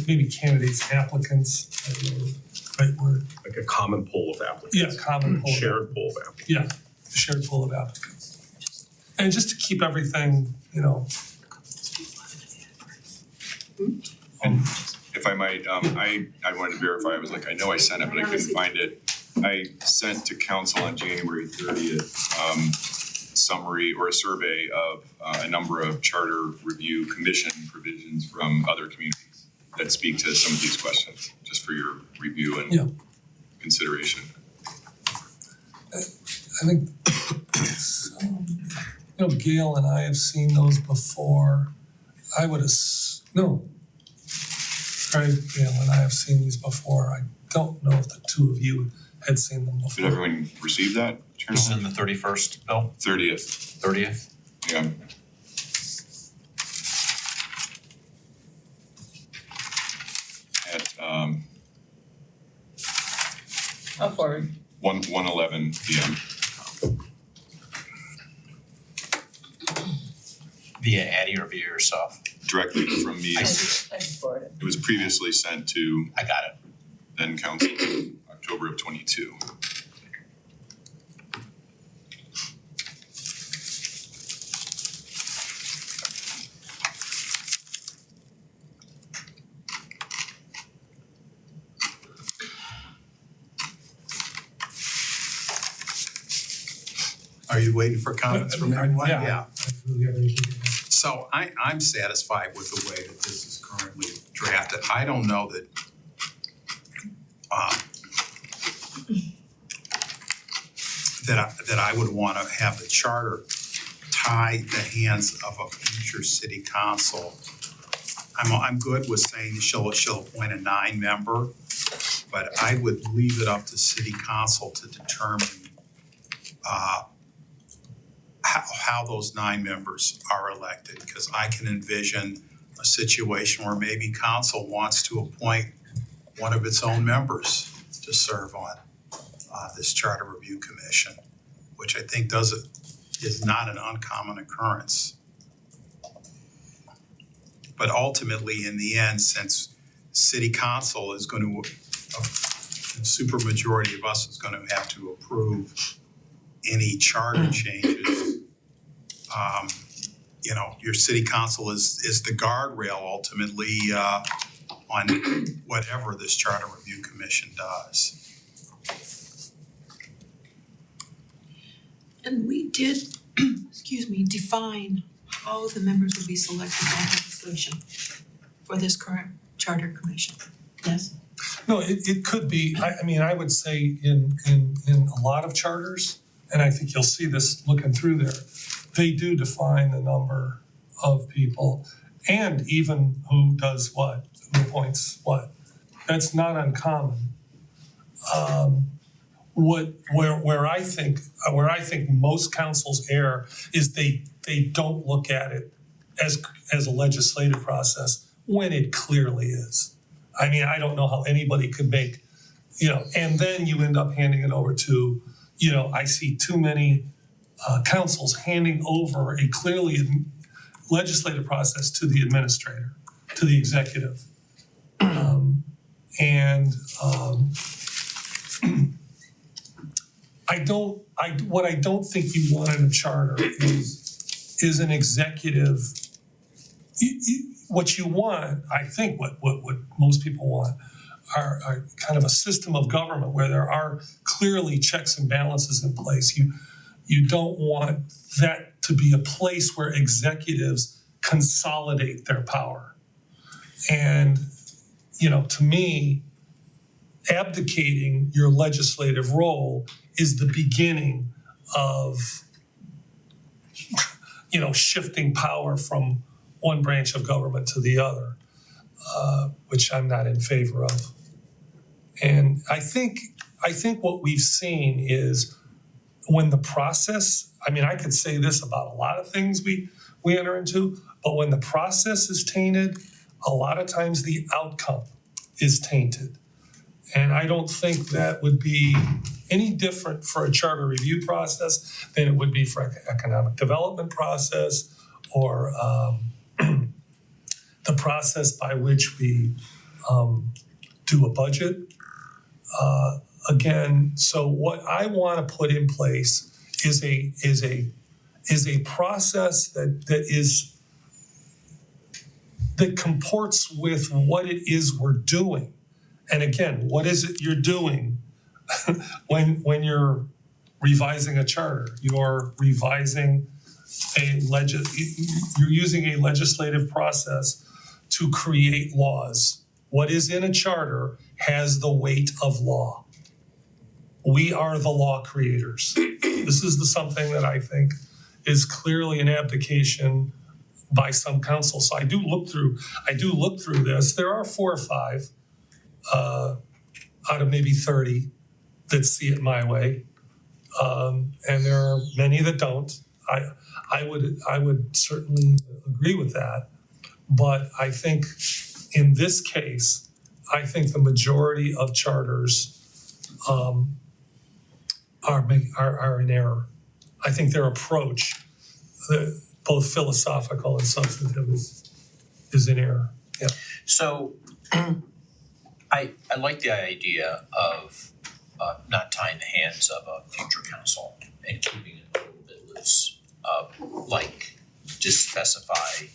maybe candidates, applicants, I don't know the right word. Like a common pool of applicants. Yeah, common pool. Shared pool of applicants. Yeah, shared pool of applicants. And just to keep everything, you know. And if I might, I wanted to verify, I was like, I know I sent it, but I couldn't find it. I sent to council on January 30th, summary or a survey of a number of charter review commission provisions from other communities that speak to some of these questions, just for your review Yeah. and consideration. I think, you know, Gail and I have seen those before. I would no. Right, Gail and I have seen these before. I don't know if the two of you had seen them Did before. everyone receive that? this is in the 31st, Bill, 30th, 30th? yeah. At I'll forward. 1:11 PM. Via Addie or via yourself? Directly from me. I just forwarded. It was previously sent to I got it. then council, October of 22. are you waiting for comments from everyone? Yeah. I don't really have anything to add. So I'm satisfied with the way that this is currently drafted. I don't know that that I would wanna have the charter tie the hands of a future city council. I'm good with saying she'll appoint a 9-member, but I would leave it up to city council to determine how those 9 members are elected, because I can envision a situation where maybe council wants to appoint one of its own members to serve on this charter review commission, which I think is not an uncommon occurrence. But ultimately, in the end, since city council is going to, a supermajority of us is going to have to approve any charter changes, you know, your city council is the guardrail ultimately on whatever this charter review commission does. And we did, excuse me, define how the members would be selected by legislation for this current charter commission. Yes? No, it could be, I mean, I would say in a lot of charters, and I think you'll see this looking through there, they do define the number of people and even who does what, who appoints what. That's not uncommon. Where I think most councils err is they don't look at it as a legislative process when it clearly is. I mean, I don't know how anybody could make, and then you end up handing it over to, I see too many councils handing over a clearly legislative process to the administrator, to the executive. What I don't think you want in a charter is an executive. What you want, I think what most people want are kind of a system of government where there are clearly checks and balances in place. You don't want that to be a place where executives consolidate their power. And, to me, abdicating your legislative role is the beginning of, shifting power from one branch of government to the other, which I'm not in favor of. And I think what we've seen is when the process, I could say this about a lot of things we enter into, but when the process is tainted, a lot of times the outcome is tainted. And I don't think that would be any different for a charter review process than it would be for economic development process or the process by which we do a budget. Again, so what I want to put in place is a process that comports with what it is we're doing. And again, what is it you're doing when you're revising a charter? You're revising you're using a legislative process to create laws. What is in a charter has the weight of law. We are the law creators. This is something that I think is clearly an abdication by some councils. So I do look through this. There are 4 or 5 out of maybe 30 that see it my way. And there are many that don't. I would certainly agree with that. But I think in this case, I think the majority of charters are in error. I think their approach, both philosophical and substantive, is in error. Yeah. So I like the idea of not tying the hands of a future council and keeping it a little bit loose. Like just specify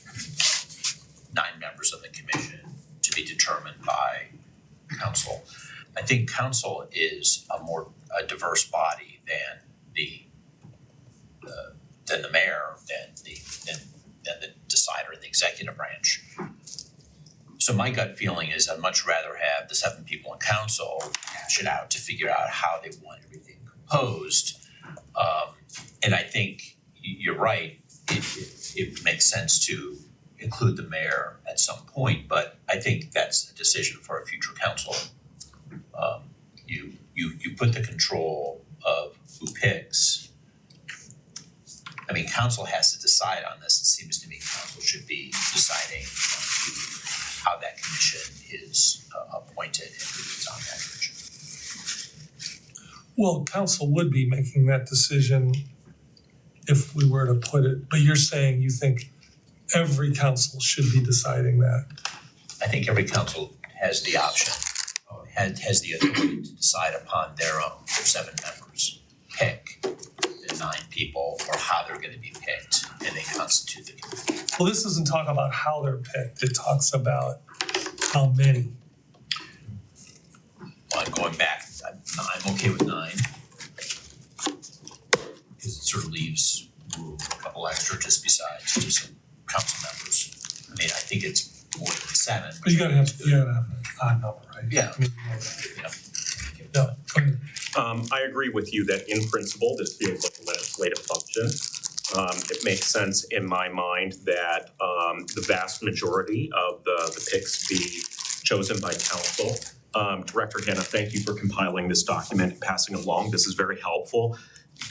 9 members of the commission to be determined by council. I think council is a more diverse body than the mayor, than the decider in the executive branch. So my gut feeling is I'd much rather have the 7 people in council hash it out to figure out how they want everything composed. And I think you're right, it makes sense to include the mayor at some point, but I think that's a decision for a future council. You put the control of who picks. Council has to decide on this. It seems to me council should be deciding how that commission is appointed and who is on that commission. Well, council would be making that decision if we were to put it, but you're saying you think every council should be deciding that. I think every council has the option, has the authority to decide upon their 7 members pick. they're gonna be picked and they constitute the committee. Well, this doesn't talk about how they're picked, it talks about how many. Well, I'm going back, I'm okay with 9. Cause it sort of leaves room for a couple extra just besides, just some council members. I mean, I think it's more than 7. But you gotta have an odd number, right? Yeah. I mean, Yeah. yeah, go ahead. I agree with you that in principle, this feels like a legislative function. It makes sense in my mind that the vast majority of the picks be chosen by council. Director Hannah, thank you for compiling this document and passing it along. This is very helpful.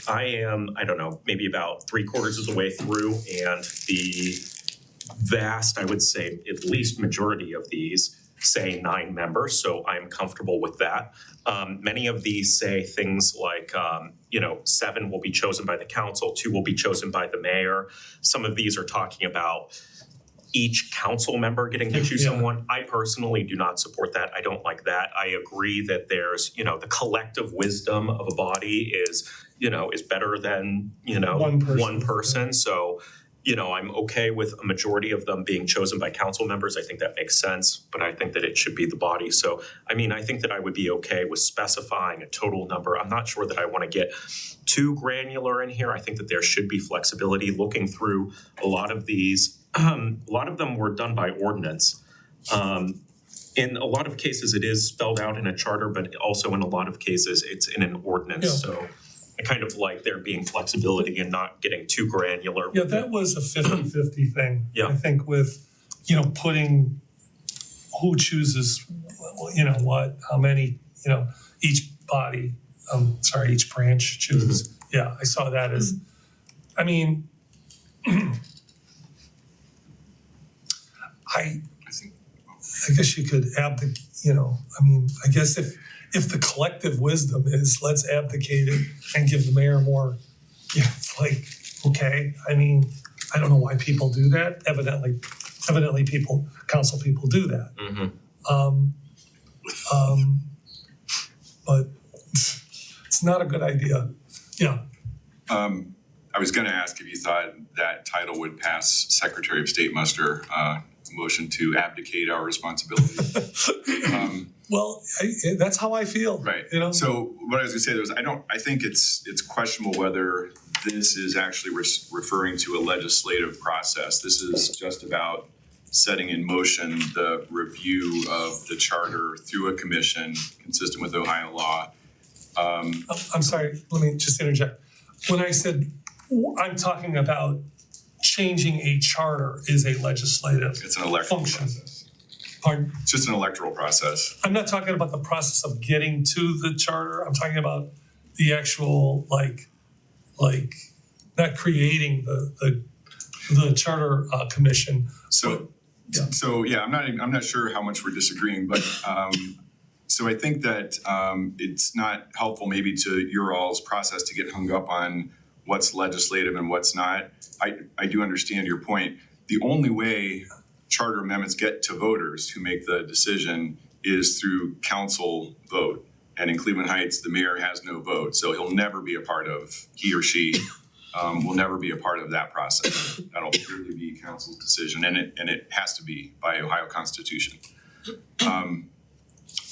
I am, I don't know, maybe about 3/4 of the way through, and the vast, I would say, at least majority of these say 9 members, so I'm comfortable with that. Many of these say things like, 7 will be chosen by the council, 2 will be chosen by the mayor. Some of these are talking about each council member getting to choose Yeah. someone. I personally do not support that. I don't like that. I agree that there's, the collective wisdom of a body is better than, One person. So, I'm okay with a majority of them being chosen by council members. I think that makes sense, but I think that it should be the body. So, I think that I would be okay with specifying a total number. I'm not sure that I want to get too granular in here. I think that there should be flexibility. Looking through a lot of these, a lot of them were done by ordinance. In a lot of cases, it is spelled out in a charter, but also in a lot of cases, it's in an ordinance. Yeah. So I kind of like there being flexibility and not getting too granular. Yeah, that was a 50-50 thing. Yeah. I think with, putting who chooses, what, how many, each body, each branch chooses. Yeah, I saw that as, I guess you could abdicate, I guess if the collective wisdom is let's abdicate it and give the mayor more, it's like, okay, I don't know why people do that. Evidently council people do that. But it's not a good idea. Yeah. I was gonna ask if you thought that title would pass Secretary of State muster, motion to abdicate our responsibility. Well, that's how I feel. Right. So what I was gonna say was I think it's questionable whether this is actually referring to a legislative process. This is just about setting in motion the review of the charter through a commission consistent with Ohio law. I'm sorry, let me just interject. When I said, I'm talking about changing a charter is a legislative It's an electoral function. process. Pardon? It's just an electoral process. I'm not talking about the process of getting to the charter. I'm talking about the actual, like not creating the charter commission. So Yeah. I'm not sure how much we're disagreeing, but so I think that it's not helpful maybe to your all's process to get hung up on what's legislative and what's not. I do understand your point. The only way charter amendments get to voters who make the decision is through council vote. And in Cleveland Heights, the mayor has no vote, so he'll never be a part of, he or she will never be a part of that process. That'll purely be council's decision, and it has to be by Ohio Constitution.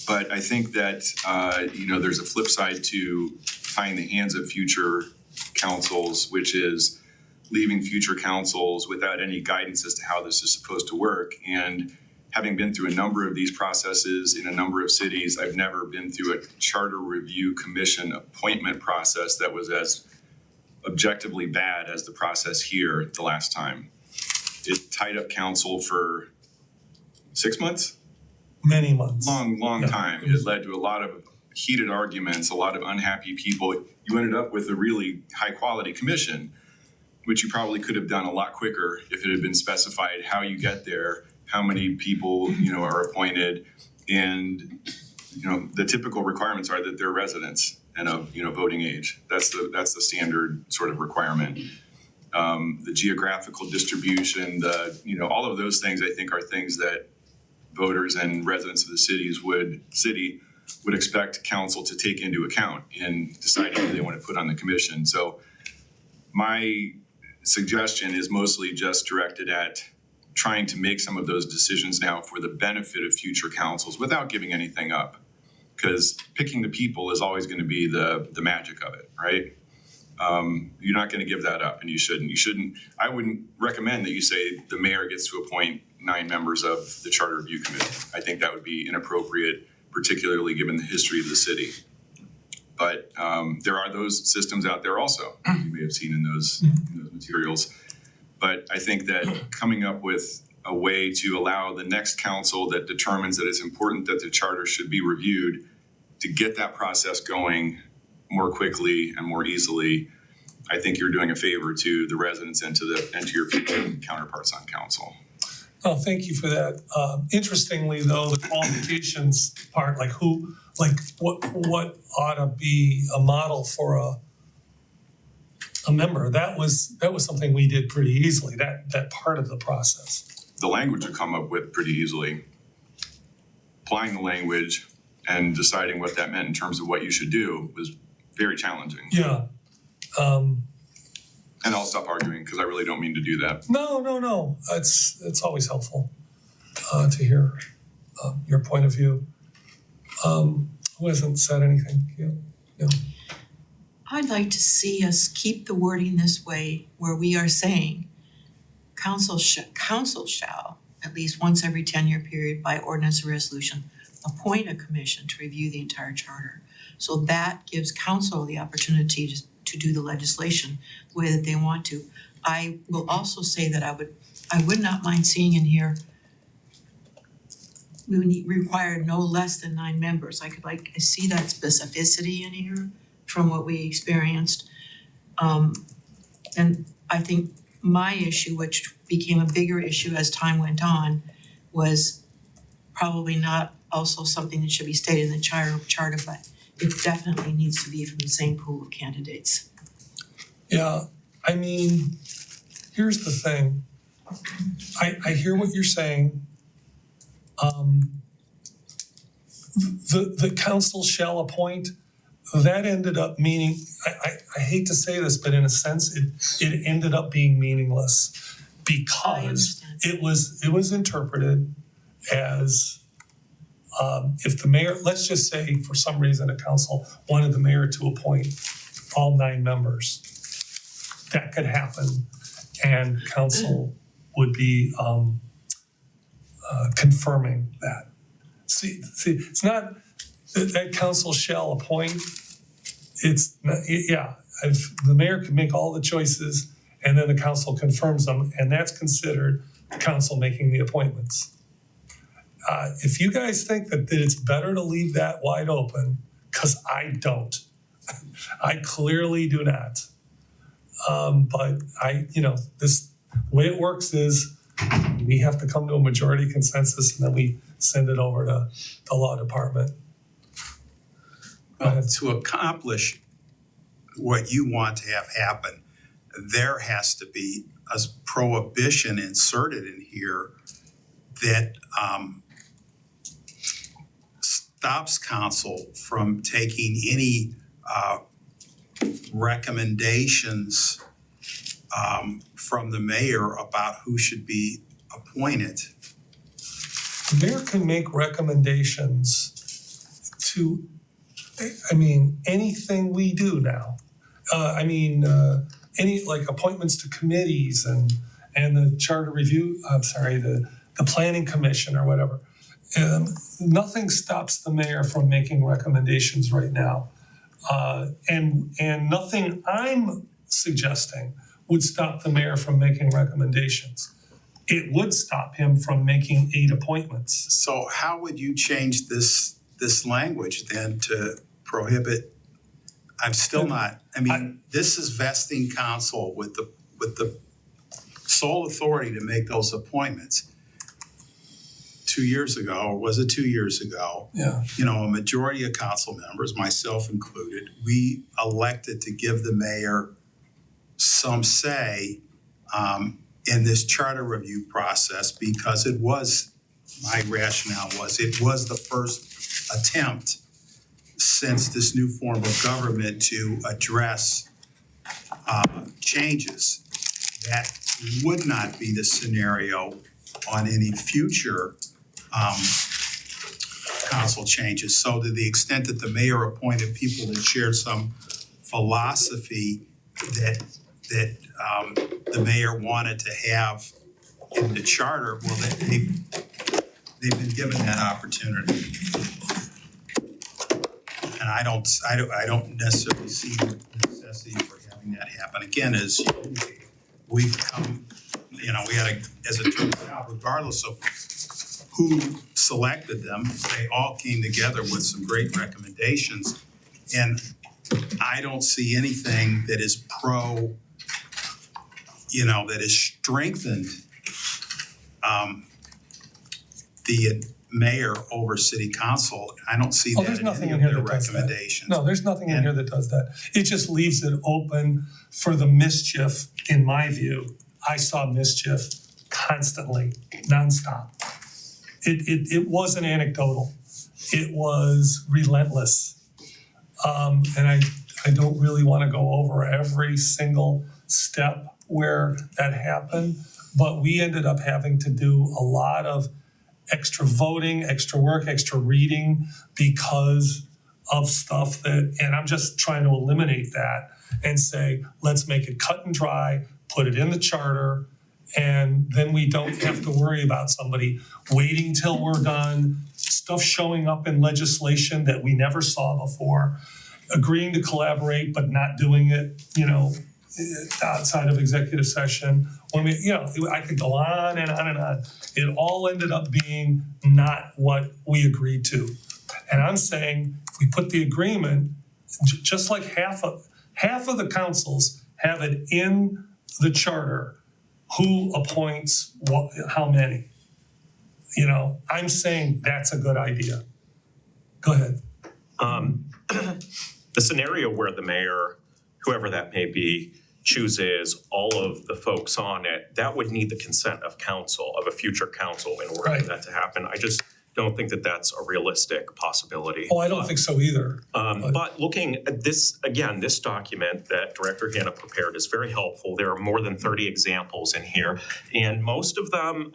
But I think that there's a flip side to tying the hands of future councils, which is leaving future councils without any guidance as to how this is supposed to work. And having been through a number of these processes in a number of cities, I've never been through a charter review commission appointment process that was as objectively bad as the process here the last time. It tied up council for 6 months? Many months. Long Yeah. time. It led to a lot of heated arguments, a lot of unhappy people. You ended up with a really high quality commission, which you probably could have done a lot quicker if it had been specified how you get there, how many people, are appointed. And, the typical requirements are that they're residents and of, voting age. That's the standard sort of requirement. The geographical distribution, all of those things I think are things that voters and residents of the city would expect council to take into account in deciding who they want to put on the commission. So my suggestion is mostly just directed at trying to make some of those decisions now for the benefit of future councils without giving anything up. Because picking the people is always gonna be the magic of it, right? You're not gonna give that up, and you shouldn't, I wouldn't recommend that you say the mayor gets to appoint 9 members of the Charter Review Committee. I think that would be inappropriate, particularly given the history of the city. But there are those systems out there also, you may have seen in those materials. But I think that coming up with a way to allow the next council that determines that it's important that the charter should be reviewed to get that process going more quickly and more easily, I think you're doing a favor to the residents and to your counterparts on council. Oh, thank you for that. Interestingly, though, the qualifications part, like what ought to be a model for a member, that was something we did pretty easily, that part of the process. The language would come up with pretty easily. Applying the language and deciding what that meant in terms of what you should do was very challenging. Yeah. And I'll stop arguing because I really don't mean to do that. No. It's always helpful to hear your point of view. Who hasn't said anything? Yeah. I'd like to see us keep the wording this way, where we are saying council shall, at least once every 10-year period by ordinance or resolution, appoint a commission to review the entire charter. So that gives council the opportunity to do the legislation the way that they want to. I will also say that I would not mind seeing in here we require no less than 9 members. I see that specificity in here from what we experienced. And I think my issue, which became a bigger issue as time went on, was probably not also something that should be stated in the charter, but it definitely needs to be from the same pool of candidates. Yeah, I mean, here's the thing. I hear what you're saying. The council shall appoint, that ended up meaning, I hate to say this, but in a sense, it ended up being meaningless because it was interpreted as if the mayor, let's just say for some reason a council wanted the mayor to appoint all 9 members, that could happen, and council would be confirming that. See, it's not that council shall appoint. It's not, if the mayor can make all the choices and then the council confirms them, and that's considered council making the appointments. If you guys think that it's better to leave that wide open, because I don't, I clearly do not. But the way it works is we have to come to a majority consensus and then we send it over to the law department. Well, to accomplish what you want to have happen, there has to be a prohibition inserted in here that stops council from taking any recommendations from the mayor about who should be appointed. The mayor can make recommendations to, anything we do now. Any like appointments to committees and the charter review, the planning commission or whatever. Nothing stops the mayor from making recommendations right now. And nothing I'm suggesting would stop the mayor from making recommendations. It would stop him from making 8 appointments. So how would you change this language then to prohibit? I'm still not, this is vesting council with the sole authority to make those appointments. 2 years ago, or was it 2 years ago? Yeah. A majority of council members, myself included, we elected to give the mayor some say in this charter review process because my rationale was it was the first attempt since this new form of government to address changes. that would not be the scenario on any future council changes. So to the extent that the mayor appointed people that shared some philosophy that the mayor wanted to have in the charter, well, they've been given that opportunity. And I don't necessarily see the necessity for having that happen. Again, as we've come, we had as it turns out, regardless of who selected them, they all came together with some great recommendations. And I don't see anything that is that has strengthened the mayor over city council. I don't see Oh, that there's in nothing any in of here their that does that. recommendations. No, there's nothing in here that does that. It just leaves it open for the mischief, in my view. I saw mischief constantly, nonstop. It wasn't anecdotal. It was relentless. And I don't really want to go over every single step where that happened, but we ended up having to do a lot of extra voting, extra work, extra reading because of stuff and I'm just trying to eliminate that and say, let's make it cut and dry, put it in the charter, and then we don't have to worry about somebody waiting till we're done, stuff showing up in legislation that we never saw before, agreeing to collaborate but not doing it, outside of executive session. I could go on and on and on. It all ended up being not what we agreed to. And I'm saying if we put the agreement, just like half of the councils have it in the charter, who appoints what, how many. I'm saying that's a good idea. Go ahead. The scenario where the mayor, whoever that may be, chooses all of the folks on it, that would need the consent of council, of a future council in order Right. for that to happen. I just don't think that that's a realistic possibility. Oh, I don't think so either. But looking at this, again, this document that Director Hanna prepared is very helpful. There are more than 30 examples in here. And most of them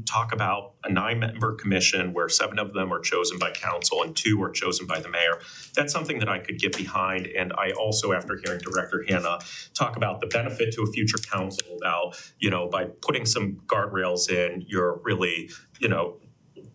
talk about a 9-member commission where 7 of them are chosen by council and 2 are chosen by the mayor. That's something that I could get behind. And I also, after hearing Director Hanna talk about the benefit to a future council about, by putting some guardrails in, you're really,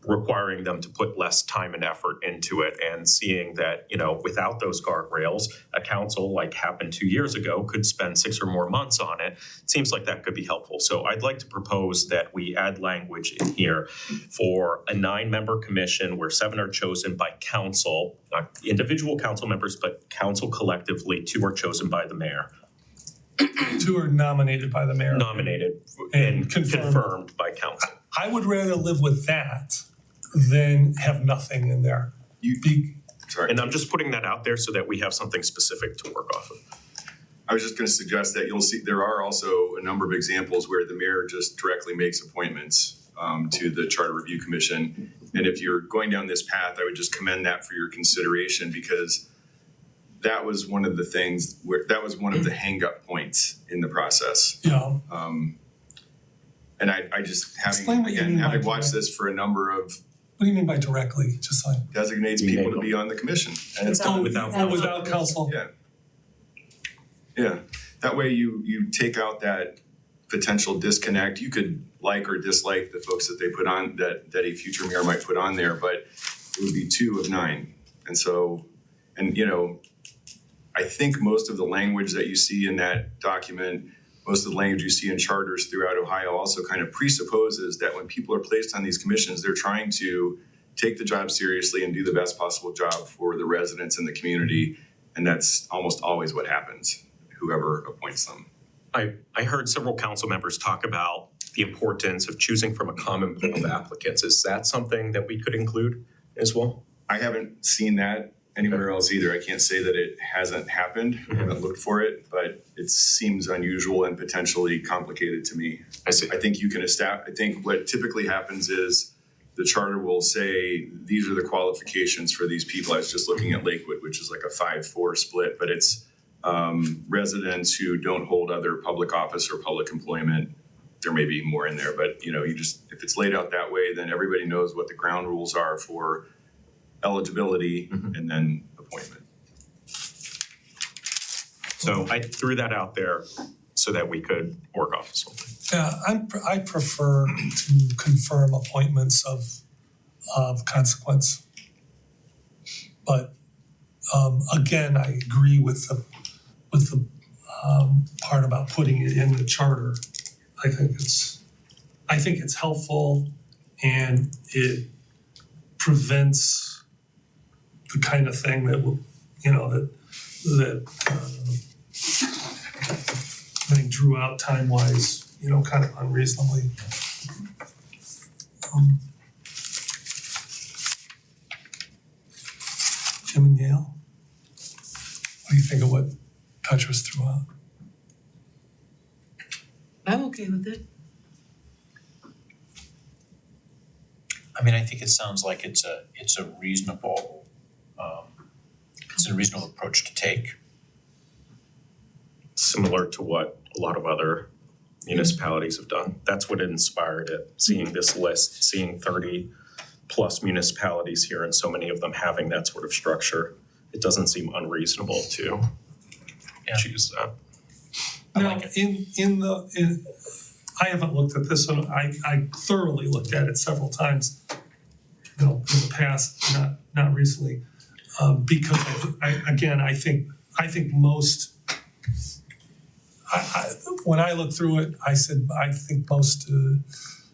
requiring them to put less time and effort into it, and seeing that, without those guardrails, a council like happened 2 years ago could spend 6 or more months on it. It seems like that could be helpful. So I'd like to propose that we add language in here for a 9-member commission where 7 are chosen by council, not individual council members, but council collectively. 2 are chosen by the mayor, 2 are nominated by the mayor. nominated And and confirmed. confirmed by council. I would rather live with that than have nothing in there. Sorry. And I'm just putting that out there so that we have something specific to work off of. I was just gonna suggest that you'll see, there are also a number of examples where the mayor just directly makes appointments to the Charter Review Commission. And if you're going down this path, I would just commend that for your consideration, because that was one of the things that was one of the hang-up points in the process. Yeah, And I just, Explain what you mean by having watched direct. this for a number of, what do you mean by directly, just like? designates people to be on the commission. And it's Without council? Yeah. Yeah, that way you take out that potential disconnect. You could like or dislike the folks that they put on, that a future mayor might put on there, but it would be 2 of 9. And so, I think most of the language that you see in that document, most of the language you see in charters throughout Ohio also kind of presupposes that when people are placed on these commissions, they're trying to take the job seriously and do the best possible job for the residents in the community. And that's almost always what happens, whoever appoints them. I heard several council members talk about the importance of choosing from a common pool of applicants. Is that something that we could include as well? I haven't seen that anywhere else either. I can't say that it hasn't happened. I haven't looked for it, but it seems unusual and potentially complicated to me. I see. I think you can establish, I think what typically happens is the charter will say, these are the qualifications for these people. I was just looking at Lakewood, which is like a 5-4 split, but it's residents who don't hold other public office or public employment, there may be more in there, but you just, if it's laid out that way, then everybody knows what the ground rules are for eligibility and then appointment. So I threw that out there so that we could work off something. Yeah, I prefer to confirm appointments of consequence. But again, I agree with the part about putting it in the charter. I think it's helpful, and it prevents the kind of thing that will, that I think drew out time-wise, kind of unreasonably. Jim and Gail, what do you think of what Petrus threw out? I'm okay with it. I mean, I think it sounds like it's a reasonable, it's a reasonable approach to take. Similar to what a lot of other municipalities have done. That's what inspired it, seeing this list, seeing 30 plus municipalities here and so many of them having that sort of structure. It doesn't seem unreasonable to choose that. I Now, like it. in I haven't looked at this one. I thoroughly looked at it several times, in the past, not recently, because I think most. When I looked through it, I said I think most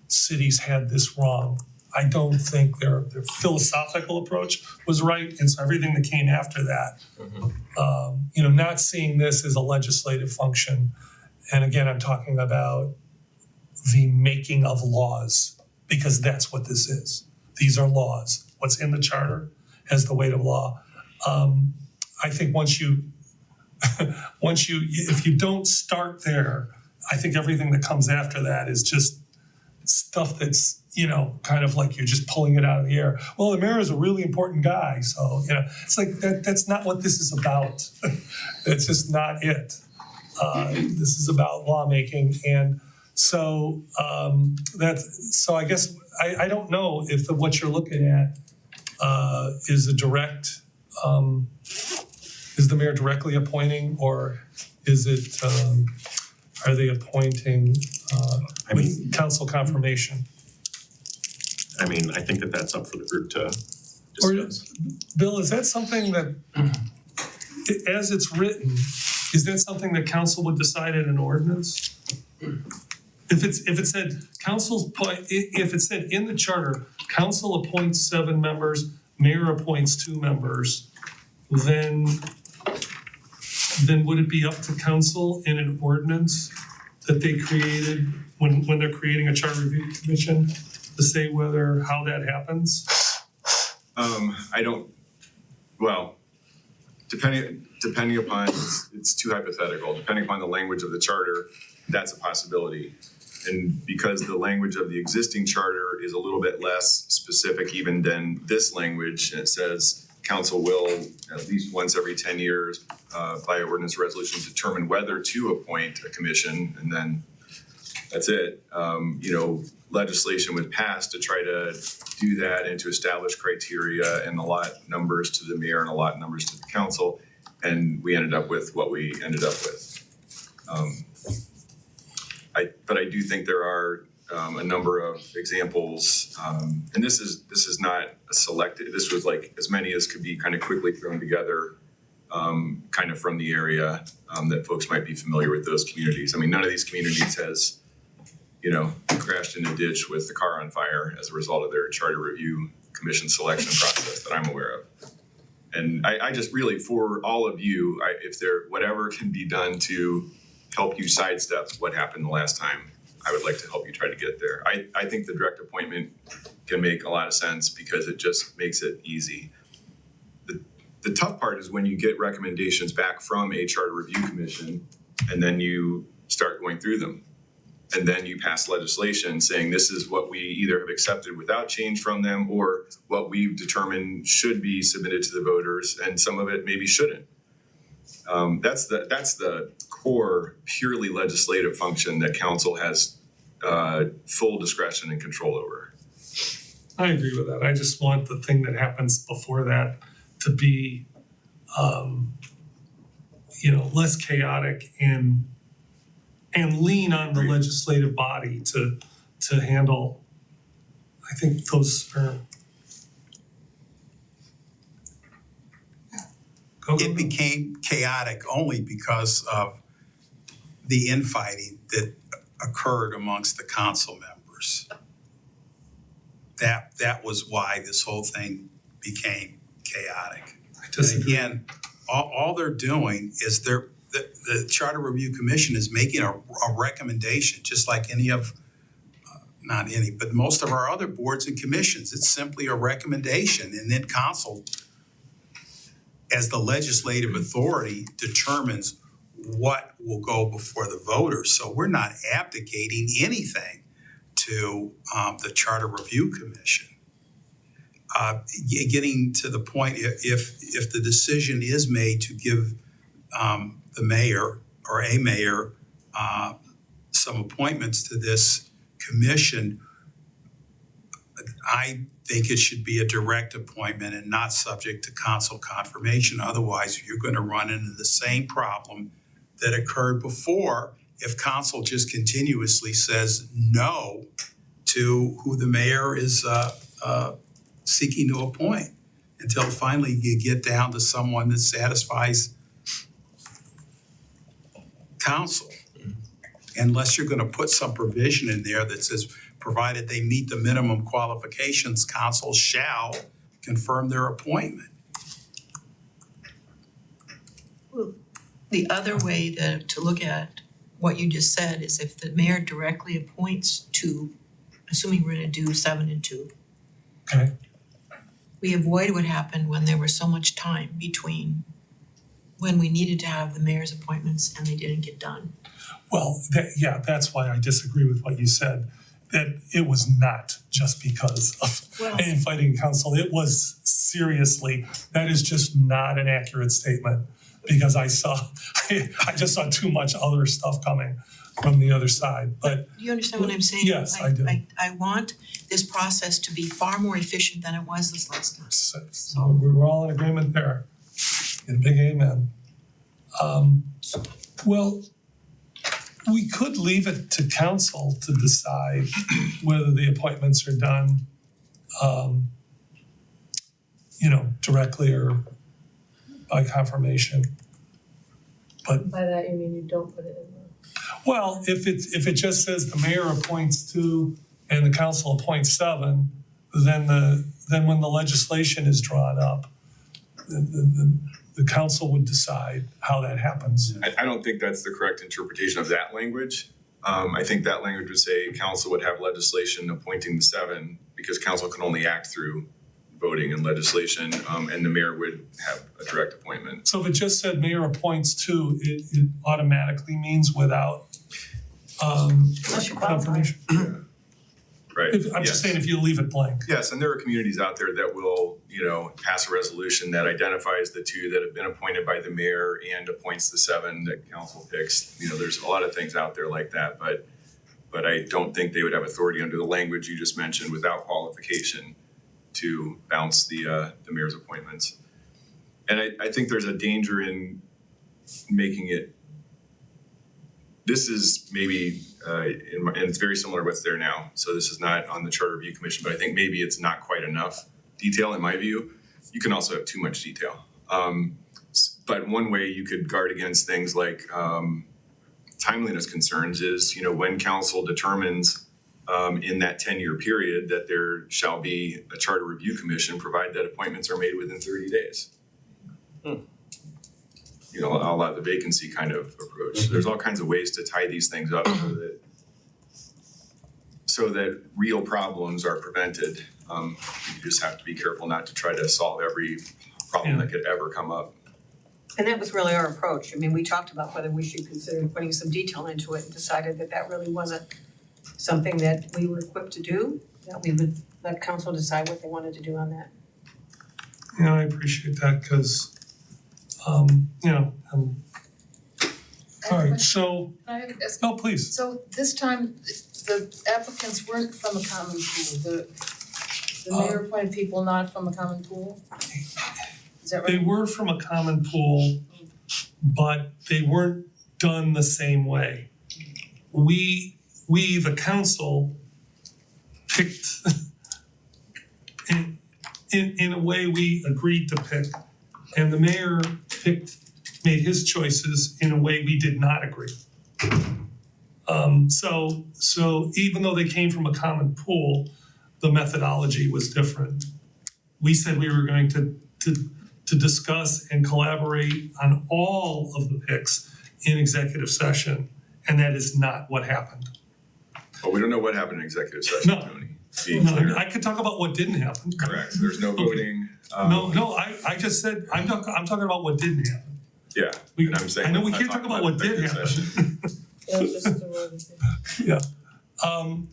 cities had this wrong. I don't think their philosophical approach was right, and so everything that came after that, not seeing this as a legislative function. And again, I'm talking about the making of laws, because that's what this is. These are laws. What's in the charter has the weight of law. I think if you don't start there, I think everything that comes after that is just stuff that's, kind of like you're just pulling it out of the air. Well, the mayor is a really important guy, so, it's like that's not what this is about. That's just not it. This is about lawmaking, and so so I guess I don't know if what you're looking at is a direct is the mayor directly appointing, or is it are they appointing with council confirmation? I mean, I think that's up for the group to Or, discuss. Bill, is that something that, as it's written, is that something that council would decide in an ordinance? If it said if it said in the charter, council appoints 7 members, mayor appoints 2 members, then would it be up to council in an ordinance that they created when they're creating a charter review commission to say how that happens? Depending upon, it's too hypothetical, depending upon the language of the charter, that's a possibility. And because the language of the existing charter is a little bit less specific even than this language, and it says council will at least once every 10 years by ordinance resolution determine whether to appoint a commission, and then that's it. Legislation would pass to try to do that and to establish criteria and allot numbers to the mayor and allot numbers to the council, and we ended up with what we ended up with. But I do think there are a number of examples, and this is not a selected. This was like as many as could be kind of quickly thrown together, kind of from the area that folks might be familiar with those communities. I mean, none of these communities has, crashed in a ditch with the car on fire as a result of their charter review commission selection process that I'm aware of. And I just really, for all of you, if there whatever can be done to help you sidestep what happened the last time, I would like to help you try to get there. I think the direct appointment can make a lot of sense because it just makes it easy. The tough part is when you get recommendations back from a charter review commission and then you start going through them. And then you pass legislation saying this is what we either have accepted without change from them or what we've determined should be submitted to the voters, and some of it maybe shouldn't. That's the core purely legislative function that council has full discretion and control over. I agree with that. I just want the thing that happens before that to be, less chaotic and lean on the legislative body to handle. I think those are. It became chaotic only because of the infighting that occurred amongst the council members. That was why this whole thing became chaotic. I And disagree. again, all they're doing is the Charter Review Commission is making a recommendation, just like any of, not any, but most of our other boards and commissions. It's simply a recommendation, and then council, as the legislative authority, determines what will go before the voters. So we're not abdicating anything to the Charter Review Commission. Getting to the point, if the decision is made to give the mayor or a mayor some appointments to this commission, I think it should be a direct appointment and not subject to council confirmation. Otherwise, you're going to run into the same problem that occurred before if council just continuously says no to who the mayor is seeking to appoint, until finally you get down to someone that satisfies council. Unless you're going to put some provision in there that says, provided they meet the minimum qualifications, council shall confirm their appointment. The other way to look at what you just said is if the mayor directly appoints two, assuming we're gonna do 7 and 2. Okay. We avoid what happened when there was so much time between when we needed to have the mayor's appointments and they didn't get done. Well, that's why I disagree with what you said, that it was not just because of Well, infighting council. It was seriously, that is just not an accurate statement, because I just saw too much other stuff coming from the other side, but do you understand what I'm saying? Yes, I do. I want this process to be far more efficient than it was this last time. so we were all in agreement there. And a big amen. Well, we could leave it to council to decide whether the appointments are done, directly or by confirmation. But, By that, you mean you don't put it in the. well, if it just says the mayor appoints 2 and the council appoints 7, then when the legislation is drawn up, the council would decide how that happens. I don't think that's the correct interpretation of that language. I think that language would say council would have legislation appointing the 7 because council can only act through voting and legislation, and the mayor would have a direct appointment. So if it just said mayor appoints 2, it automatically means without Unless you qualify. confirmation. Right? I'm just Yes. saying if you leave it blank. Yes, and there are communities out there that will, pass a resolution that identifies the 2 that have been appointed by the mayor and appoints the 7 that council picks. There's a lot of things out there like that, but I don't think they would have authority under the language you just mentioned without qualification to bounce the mayor's appointments. And I think there's a danger in making it, this is maybe, and it's very similar to what's there now. So this is not on the Charter Review Commission, but I think maybe it's not quite enough detail in my view. You can also have too much detail. But one way you could guard against things like timeliness concerns is, when council determines in that 10-year period that there shall be a Charter Review Commission, provided that appointments are made within 30 days. A la the vacancy kind of approach. There's all kinds of ways to tie these things up so that real problems are prevented. You just have to be careful not to try to solve every problem that could ever come up. And that was really our approach. I mean, we talked about whether we should consider putting some detail into it and decided that that really wasn't something that we were equipped to do, that we would let council decide what they wanted to do on that. I appreciate that because All right, so, Can I ask, no, please. so this time, the applicants weren't from a common pool, the mayor appointed people not from a common pool? Is that They right? were from a common pool, but they weren't done the same way. We, the council, picked, in a way we agreed to pick, and the mayor made his choices in a way we did not agree. So even though they came from a common pool, the methodology was different. We said we were going to discuss and collaborate on all of the picks in executive session, and that is not what happened. Well, we don't know what happened in executive session, No. Tony. Being No, clear. I could talk about what didn't happen. Correct, there's no voting. No, I just said, I'm talking about what didn't happen. Yeah, We, and I'm saying. I know we let's can't not talk about what did executive happen. session. Yeah, it's just the word.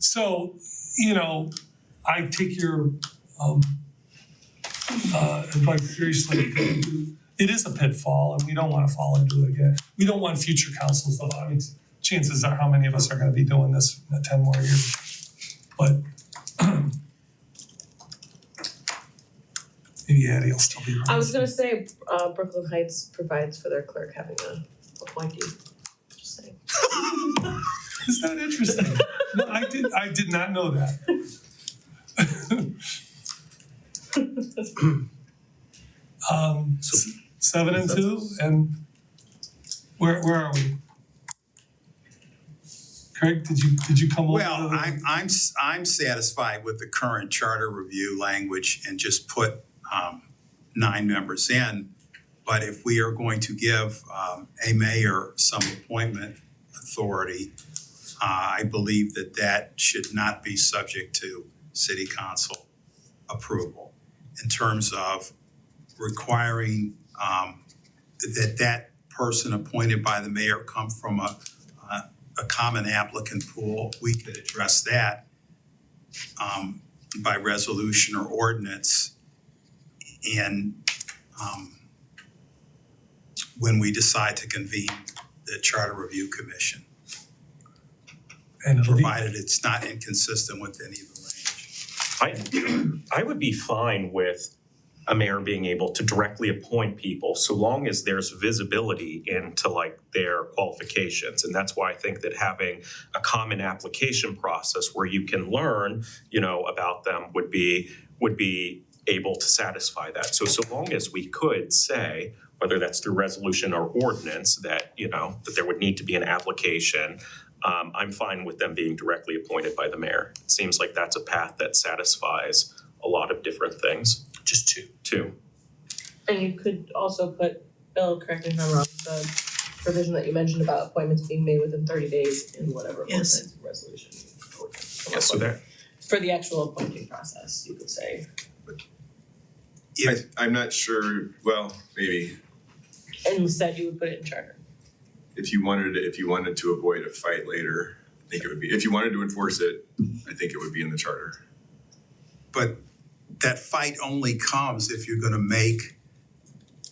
So, I take your advice seriously. It is a pitfall and we don't wanna fall into it again. We don't want future councils to, I mean, chances are how many of us are gonna be doing this in 10 more years. But maybe Addie will still be around. I was gonna say, Brooklyn Heights provides for their clerk having a appointee, just saying. Is that interesting? No, I did not know that. 7 and 2, and where are we? Craig, did you come over? Well, I'm satisfied with the current charter review language and just put 9 members in. But if we are going to give a mayor some appointment authority, I believe that should not be subject to city council approval in terms of requiring that person appointed by the mayor come from a common applicant pool. We could address that by resolution or ordinance. And when we decide to convene the Charter Review Commission, And it'll be- provided it's not inconsistent with any of the language. I would be fine with a mayor being able to directly appoint people so long as there's visibility into like their qualifications. And that's why I think that having a common application process where you can learn, about them would be able to satisfy that. So long as we could say, whether that's through resolution or ordinance, that, that there would need to be an application, I'm fine with them being directly appointed by the mayor. It seems like that's a path that satisfies a lot of different things. Just two. And you could also put, Bill, correct me if I'm wrong, the provision that you mentioned about appointments being made within 30 days in whatever Yes. ordinance, resolution. Yeah, so that, For the actual appointing process, you could say. I'm not sure, well, maybe, And instead you would put it in charter. if you wanted to avoid a fight later, I think it would be, if you wanted to enforce it, I think it would be in the charter. But that fight only comes if you're gonna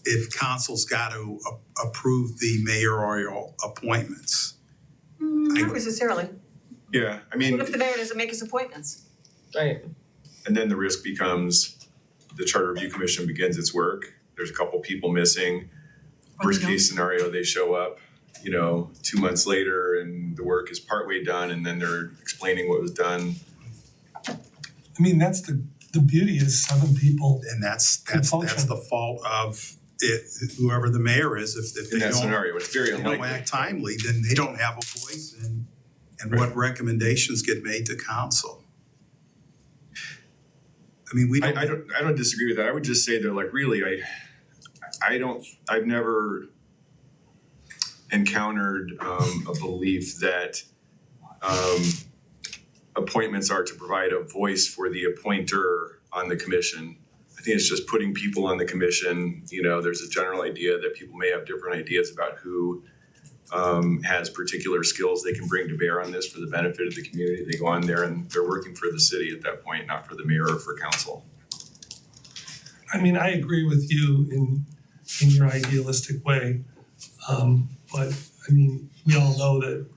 if council's got to approve the mayoral appointments. Not necessarily. Yeah, I mean, What if the mayor doesn't make his appointments? Right. and then the risk becomes the Charter Review Commission begins its work. There's a couple people missing. Or Worst they case scenario, they show up, 2 months later and the work is partway done and then they're explaining what was done. I mean, that's the beauty is 7 people. And that's function. the fault of whoever the mayor is. If In they that don't, scenario, it's very they don't unlikely. act timely, then they don't have a voice in what recommendations get made to council. I mean, we don't. I don't disagree with that. I would just say that like really I've never encountered a belief that appointments are to provide a voice for the appointer on the commission. I think it's just putting people on the commission. There's a general idea that people may have different ideas about who has particular skills they can bring to bear on this for the benefit of the community. They go on there and they're working for the city at that point, not for the mayor or for council. I mean, I agree with you in your idealistic way. But I mean, we all know that,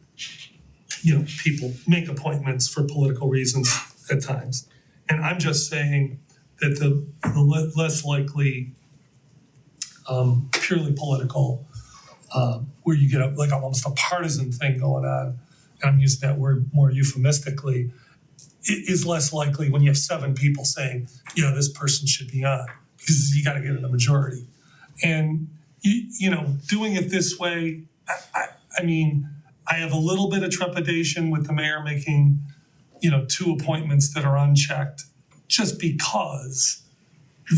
you know, people make appointments for political reasons at times. And I'm just saying that the less likely, purely political, where you get like almost a partisan thing going on, and I'm using that word more euphemistically, it is less likely when you have 7 people saying, yeah, this person should be on, because you gotta get in a majority. And you know, doing it this way, I mean, I have a little bit of trepidation with the mayor making, you know, 2 appointments that are unchecked, just because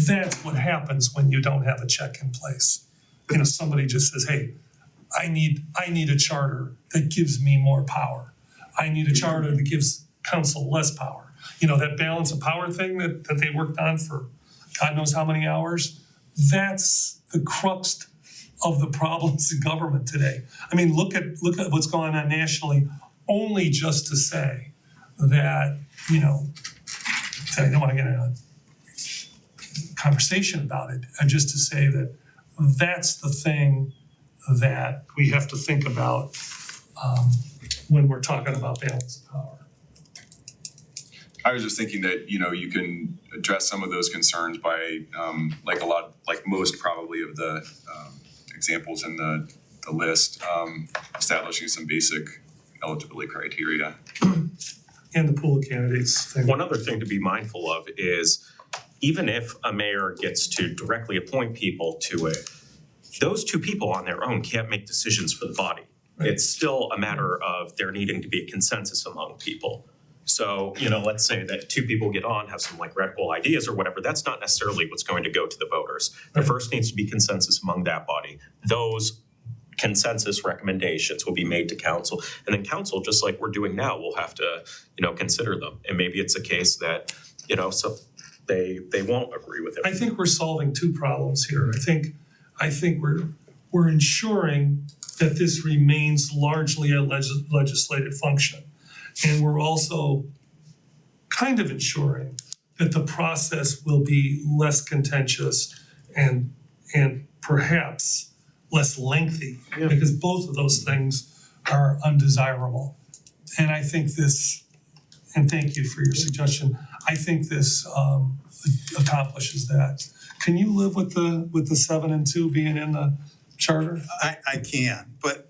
that's what happens when you don't have a check in place. You know, somebody just says, hey, I need a charter that gives me more power. I need a charter that gives council less power. You know, that balance of power thing that they worked on for God knows how many hours, that's the crux of the problems in government today. I mean, look at what's going on nationally, only just to say that, you know, I don't want to get in a conversation about it, and just to say that that's the thing that we have to think about when we're talking about balance of power. I was just thinking that, you know, you can address some of those concerns by, like most probably of the examples in the list, establishing some basic eligibility criteria. And the pool of candidates thing. One other thing to be mindful of is even if a mayor gets to directly appoint people to it, those 2 people on their own can't make decisions for the body. It's still a matter of there needing to be a consensus among people. So, you know, let's say that 2 people get on, have some like radical ideas or whatever, that's not necessarily what's going to go to the voters. There first needs to be consensus among that body. Those consensus recommendations will be made to council, and then council, just like we're doing now, will have to, you know, consider them. And maybe it's a case that, you know, so they won't agree with it. I think we're solving 2 problems here. I think we're ensuring that this remains largely a legislative function. And we're also kind of ensuring that the process will be less contentious and perhaps less lengthy, because both of those things are undesirable. And I think this, and thank you for your suggestion, I think this accomplishes that. Can you live with the 7 and 2 being in the charter? I can, but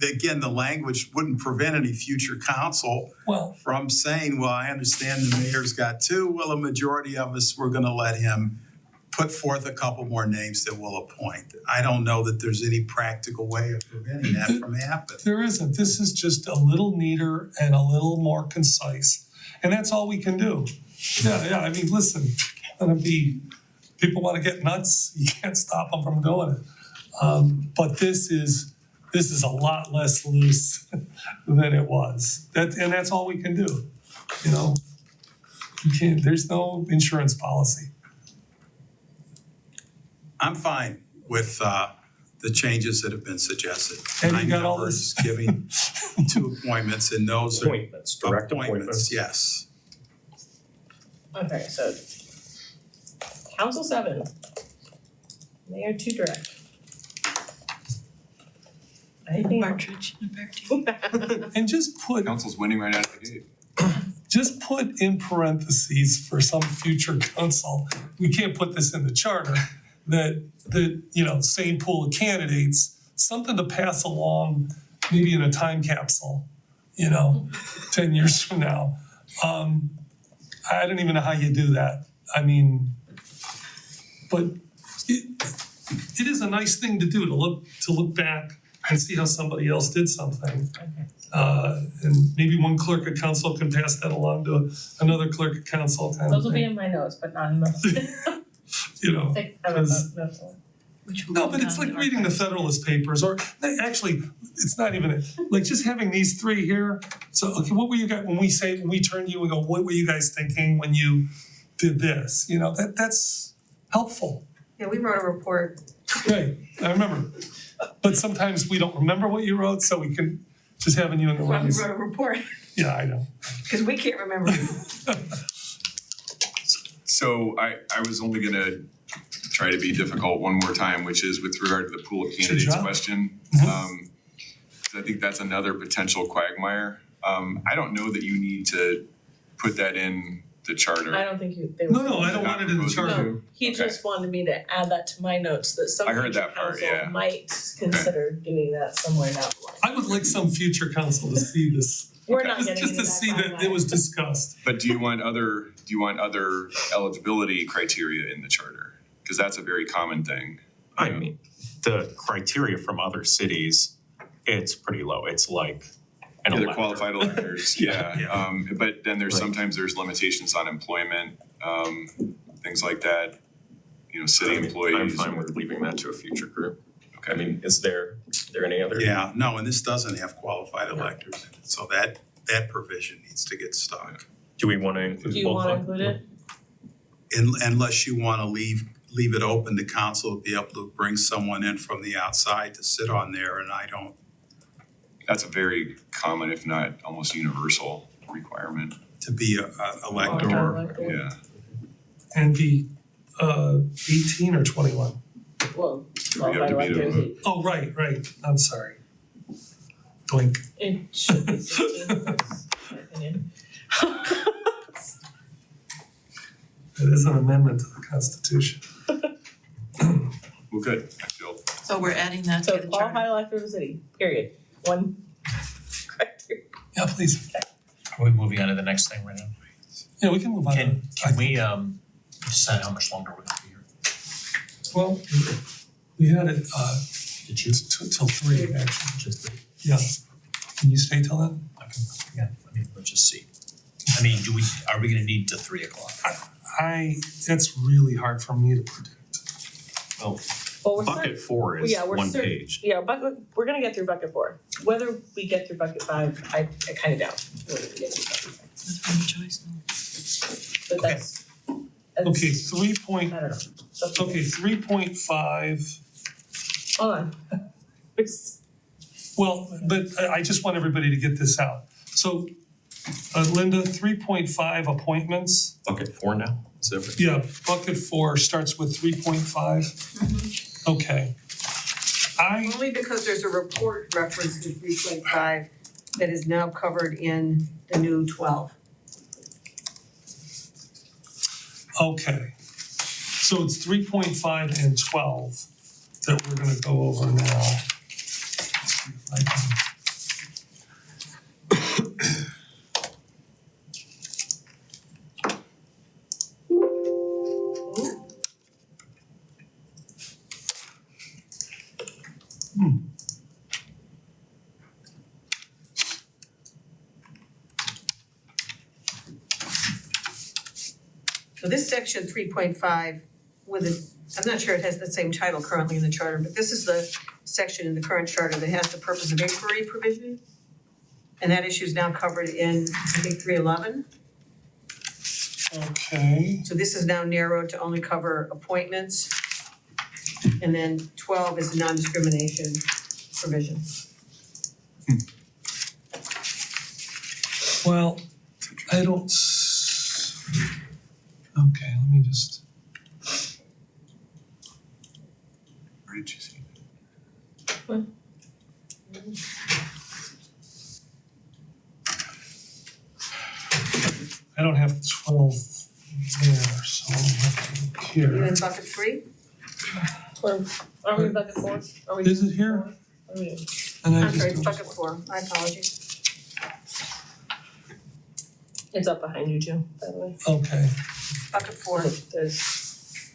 again, the language wouldn't prevent any future council Well, from saying, well, I understand the mayor's got 2, well, a majority of us, we're gonna let him put forth a couple more names that we'll appoint. I don't know that there's any practical way of preventing that from happening. there isn't. This is just a little neater and a little more concise. And that's all we can do. Yeah, I mean, listen, people wanna get nuts, you can't stop them from doing it. But this is a lot less loose than it was. That's all we can do, you know? There's no insurance policy. I'm fine with the changes that have been suggested. And you got all this? 9 members giving 2 appointments, and those are Appointments, direct appointments. yes. Okay, so council 7, mayor 2 direct. Anything else? Partridge in a pear tree. And just put Council's winning right out of the gate. in parentheses for some future council, we can't put this in the charter, that you know, same pool of candidates, something to pass along, maybe in a time capsule, you know, 10 years from now. I don't even know how you do that. I mean, but it is a nice thing to do, to look back and see how somebody else did something. And maybe one clerk of council can pass that along to another clerk of council kind of Those will be thing, in my notes, but not in the. you know. That's all. Which will No, be but it's on like the reading the archives. Federalist Papers, or actually, it's not even, like just having these 3 here. So, okay, what were you guys, when we turn to you and go, what were you guys thinking when you did this? You know, that's helpful. Yeah, we wrote a report. Right, I remember. But sometimes we don't remember what you wrote, so we can just having you in the Well, we ones. wrote a report, Yeah, I know. because we can't remember. So I was only gonna try to be difficult one more time, which is with regard to the pool of your candidates job. question. Mhm. I think that's another potential quagmire. I don't know that you need to put that in the charter. I don't think they were. No, I don't want it in the charter. No, he Okay. just wanted me to add that to my notes, that some I heard future that part, council yeah. might consider doing that somewhere down the line. I would like some future council to see this, We're not just getting just into to that see that it timeline. was discussed. But do you want other eligibility criteria in the charter? Because that's a very common thing. I mean, the criteria from other cities, it's pretty low. It's like an Yeah, they're elector. qualified electors, Yeah. yeah. But then there's Like- sometimes there's limitations on employment, things like that. You know, city employees. I'm fine with leaving that to a future group. Okay. I mean, is there any other? Yeah, no, and this doesn't have qualified electors in it, so that provision needs to get stuck. Do we wanna include both? Do you wanna of them? include it? Unless you wanna leave it open to council to be able to bring someone in from the outside to sit on there, and I don't, That's a very common, if not almost universal requirement, to be a elector or, yeah. And be 18 or 21? Well, You have to qualified be to- electors, Oh, right, I'm sorry. Doink. it should be 16, that's my opinion. It is an amendment to the Constitution. Well, good, I feel, So we're adding that to So the qualified charter. elector of the city, period. One criteria. Yeah, please. Are we moving on to the next thing right now? Yeah, we can move on. Can we decide how much longer we're gonna be here? Well, we had it Did you? till 3, actually. Just Yeah. Can you stay till then? yeah, let's just see. I mean, are we gonna need to 3 o'clock? That's really hard for me to predict. Well, we're Bucket 4 is yeah, we're one certain- page. Yeah, we're gonna get through bucket 4. Whether we get through bucket 5, I kinda doubt whether we get through bucket 5. That's my choice now. But that's. Okay, that's- 3 I point, don't know. That's okay, 3.5, Hold on. well, but I just want everybody to get this out. So, Linda, 3.5 appointments, Bucket 4 now? Is that- yeah, bucket 4 starts with 3.5. Okay. Only because there's a report reference to 3.5 that is now covered in the new 12. Okay, so it's 3.5 and 12 that we're gonna go over now. Let's see if I can- So this section 3.5 with a, I'm not sure it has the same title currently in the charter, but this is the section in the current charter that has the purpose of inquiry provision. And that issue is now covered in, I think, 311. Okay, So this is now narrowed to only cover appointments. And then 12 is the non-discrimination provision. well, I don't, okay, let me just, where did you see? I don't have 12 there, so I'll have to look You here. in bucket 3? Are we in bucket 4? Are we? Is it here? Are we- And I I'm sorry, just it's don't- bucket 4, my apologies. It's up behind you too, by the way. Okay, Bucket 4. There's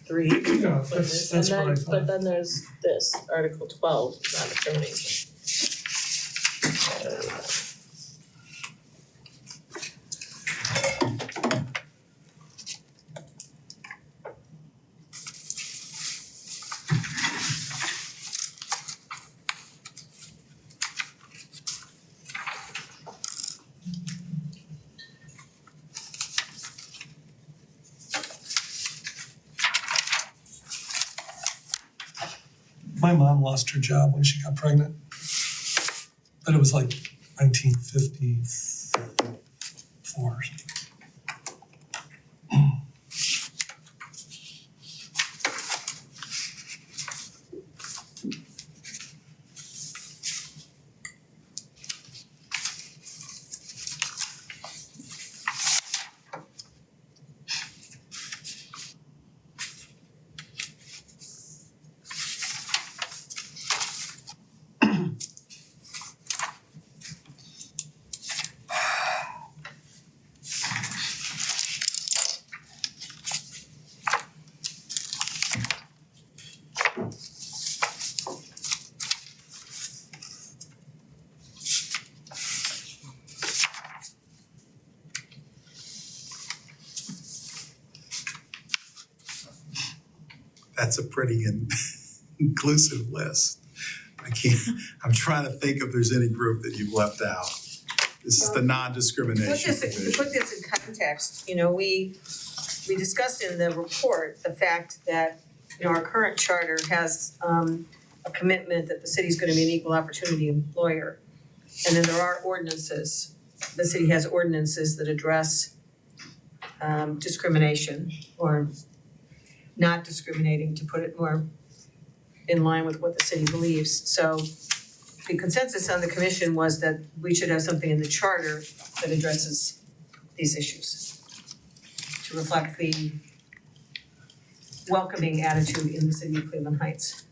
3. yeah, with that's this, what I But thought. then there's this, Article 12, non-discrimination. My mom lost her job when she got pregnant. But it was like 1954 or something. that's a pretty inclusive list. I'm trying to think if there's any group that you've left out. This is the non-discrimination To provision. put this in context, we discussed in the report the fact that, our current charter has a commitment that the city's gonna be an equal opportunity employer. And then there are ordinances, the city has ordinances that address discrimination or not discriminating, to put it more in line with what the city believes. So the consensus on the commission was that we should have something in the charter that addresses these issues to reflect the welcoming attitude in the city of Cleveland Heights.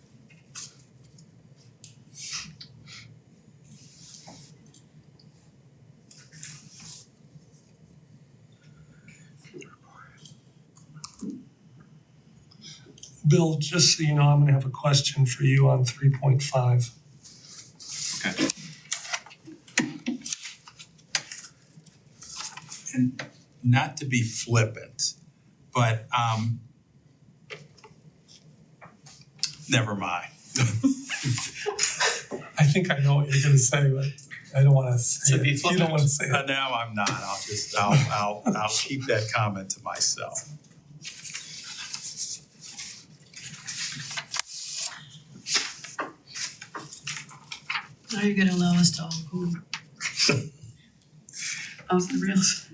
Bill, just so you know, I'm gonna have a question for you on 3.5. Okay. And not to be flippant, but never mind. I think I know what you're gonna say, but I don't wanna say To it. be You don't flippant. wanna say it. No, I'm not. I'll keep that comment to myself. Now you're gonna allow us to all go off the rails.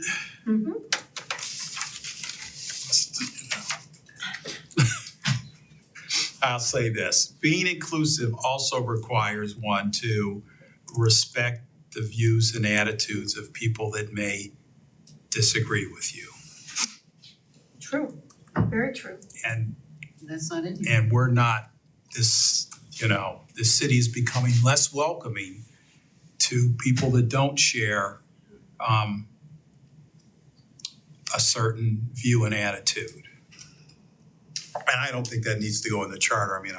I'll say this, being inclusive also requires one to respect the views and attitudes of people that may disagree with you. True, very true. And That's not in and we're not, this city is becoming less welcoming to people that don't share a certain view and attitude. And I don't think that needs to go in the charter. I mean,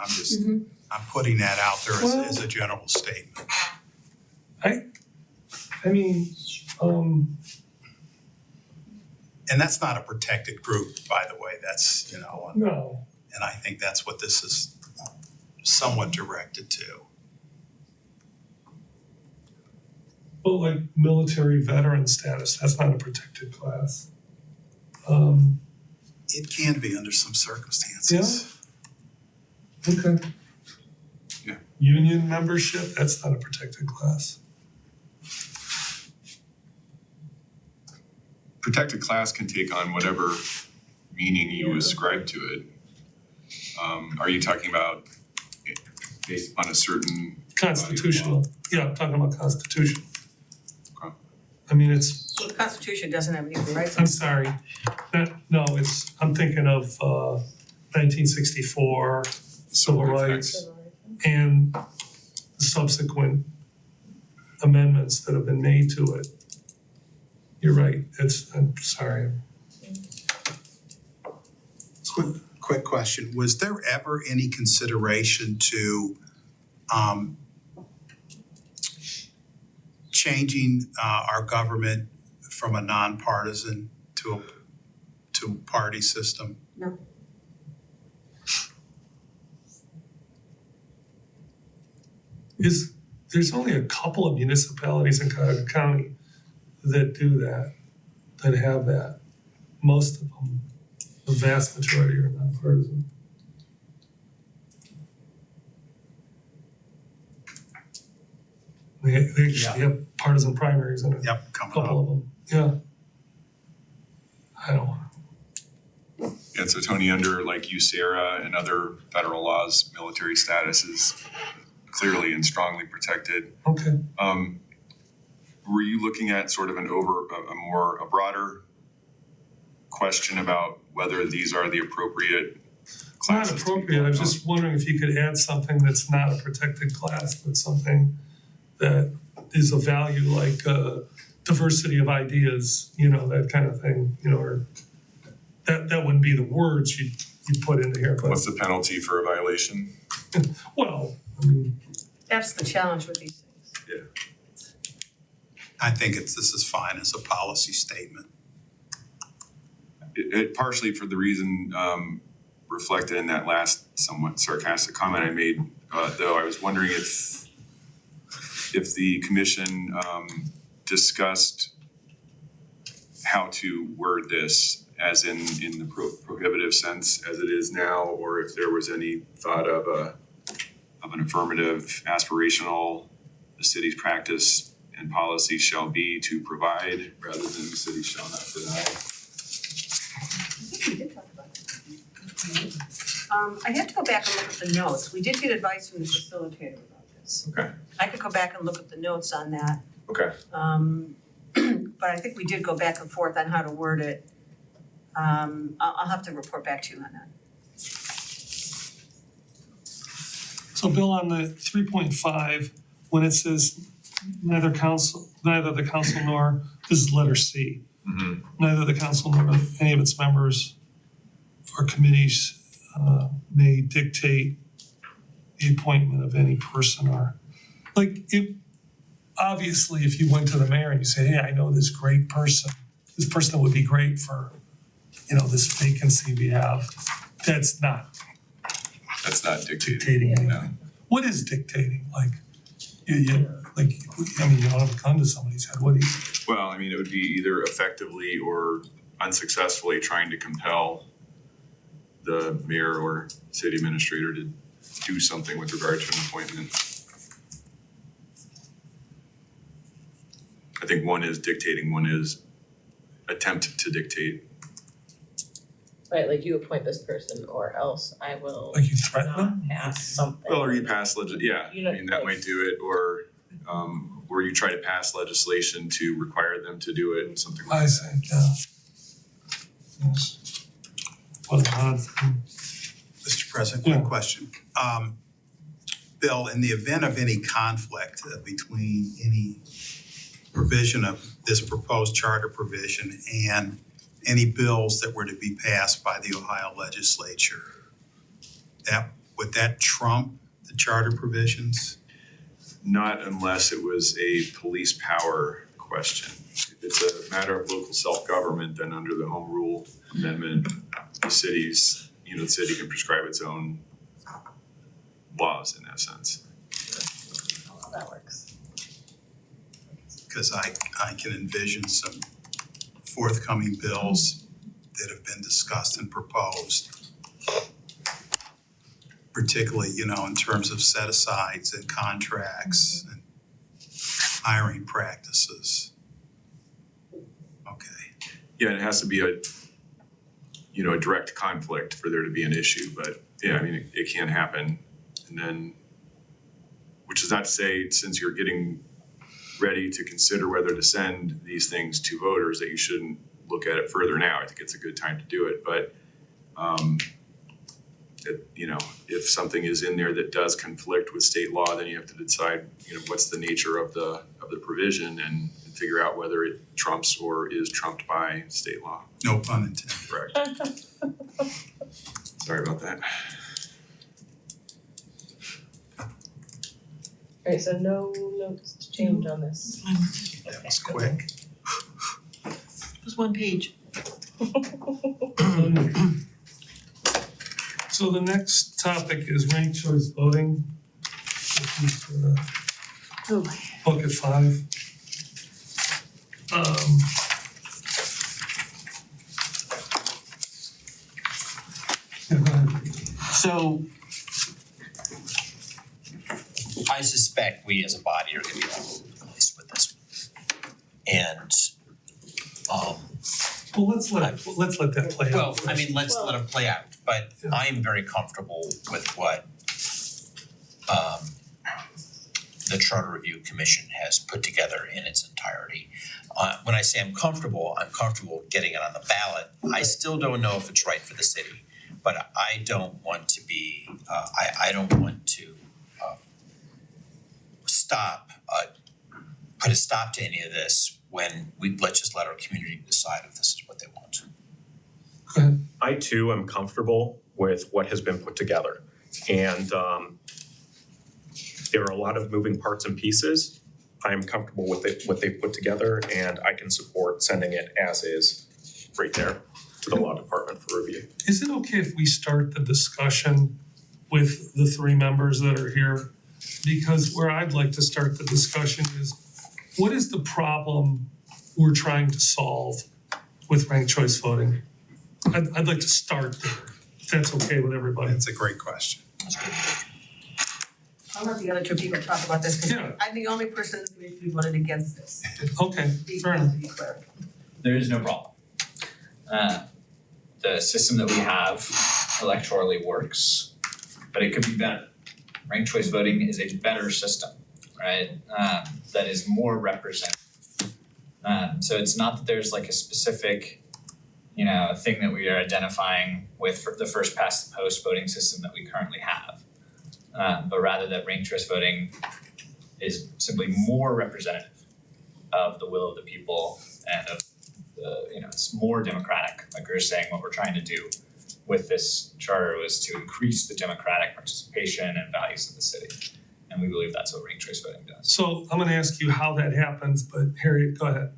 I'm putting that out there as a general statement. I mean, And that's not a protected group, by the way, that's, no, and I think that's what this is somewhat directed to. but like military veteran status, that's not a protected class. It can be under some circumstances. Okay. Yeah. Union membership, that's not a protected class. Protected class can take on whatever meaning you ascribe to it. Are you talking about based on a certain? Constitutional, yeah, I'm talking about constitutional. Okay. I mean, it's, Well, the Constitution doesn't have equal rights. I'm sorry, I'm thinking of 1964, civil rights, and the subsequent amendments that have been made to it. You're right, I'm sorry. Quick question, was there ever any consideration to changing our government from a nonpartisan to a party system? No. There's only a couple of municipalities in Cuyahoga County that do that, that have that. Most of them, the vast majority are nonpartisan. They actually have partisan primaries in it, Yep, a coming couple up. of them, yeah. I don't wanna. Yeah, so Tony, under like USERA and other federal laws, military status is clearly and strongly protected. Okay, Were you looking at sort of a broader question about whether these are the appropriate not classes? to be appropriate, I was built on? just wondering if you could add something that's not a protected class, but something that is of value, like diversity of ideas, that kind of thing, or that wouldn't be the words you'd put into here, but What's the penalty for a violation? well, I mean, That's the challenge with these things. I think this is fine as a policy statement. It partially for the reason reflected in that last somewhat sarcastic comment I made, though. I was wondering if the commission discussed how to word this, as in the prohibitive sense as it is now, or if there was any thought of an affirmative, aspirational, the city's practice and policy shall be to provide rather than the city shall not deny. I think we did talk about that. I have to go back and look at the notes. We did get advice from the facilitator about this. Okay. I could go back and look at the notes on that. Okay. But I think we did go back and forth on how to word it. I'll have to report back to you on that. So Bill, on the 3.5, when it says neither the council nor, this is letter C. Mhm. Neither the council nor any of its members or committees may dictate the appointment of any person or, like, obviously, if you went to the mayor and you say, hey, I know this great person, this person that would be great for, this vacancy we have, that's not That's not dictated. dictating anything. No. What is dictating? Like, you don't have a gun to somebody's head, what do you? Well, I mean, it would be either effectively or unsuccessfully trying to compel the mayor or city administrator to do something with regard to an appointment. I think one is dictating, one is attempt to dictate. Right, like you appoint this person or else I will Like you threaten them? not pass something. Well, or you pass yeah, You know, I mean, that might do it, or you try to pass legislation to require them to do it, something like that. I see, yeah. Yes. What an odd thing. Mr. President, Yeah. quick question. Bill, in the event of any conflict between any provision of this proposed charter provision and any bills that were to be passed by the Ohio legislature, would that trump the charter provisions? Not unless it was a police power question. If it's a matter of local self-government, then under the Home Rule Amendment, the city can prescribe its own laws in that sense. How that works. Because I can envision some forthcoming bills that have been discussed and proposed, particularly, in terms of set-asides and contracts and hiring practices. Okay. Yeah, and it has to be a direct conflict for there to be an issue, but yeah, I mean, it can happen. And then, which is not to say, since you're getting ready to consider whether to send these things to voters, that you shouldn't look at it further now. I think it's a good time to do it, but if something is in there that does conflict with state law, then you have to decide, what's the nature of the provision and figure out whether it trumps or is trumped by state law. No pun intended. Correct. Sorry about that. Alright, so no notes to change on this. That was quick. Just one page. So the next topic is ranked choice voting. This is Oh, bucket 5. Yeah, go ahead. So I suspect we as a body are gonna be all over the place with this. And Well, let's let that play out. well, I mean, let's let it play out, but Yeah. I'm very comfortable with what the Charter Review Commission has put together in its entirety. When I say I'm comfortable getting it on the ballot. I still don't know if it's right for the city, but I don't want to be, I don't want to put a stop to any of this when let's just let our community decide if this is what they want. Go ahead. I too am comfortable with what has been put together. And there are a lot of moving parts and pieces. I am comfortable with what they've put together, and I can support sending it as is right there to to the law department for review. Is it okay if we start the discussion with the three members that are here? Because where I'd like to start the discussion is, what is the problem we're trying to solve with ranked choice voting? I'd like to start there, if that's okay with everybody. It's a great question. I'll let the other two people talk about this, because Yeah. I'm the only person who voted against this. Okay, fair enough. To be clear. There is no problem. The system that we have electorally works, but it could be better. Ranked choice voting is a better system, right? That is more representative. So it's not that there's like a specific, thing that we are identifying with the first past the post voting system that we currently have. But rather that ranked choice voting is simply more representative of the will of the people and of it's more democratic. Like we were saying, what we're trying to do with this charter was to increase the democratic participation and values of the city. And we believe that's what ranked choice voting does. So I'm gonna ask you how that happens, but Harriet, go ahead.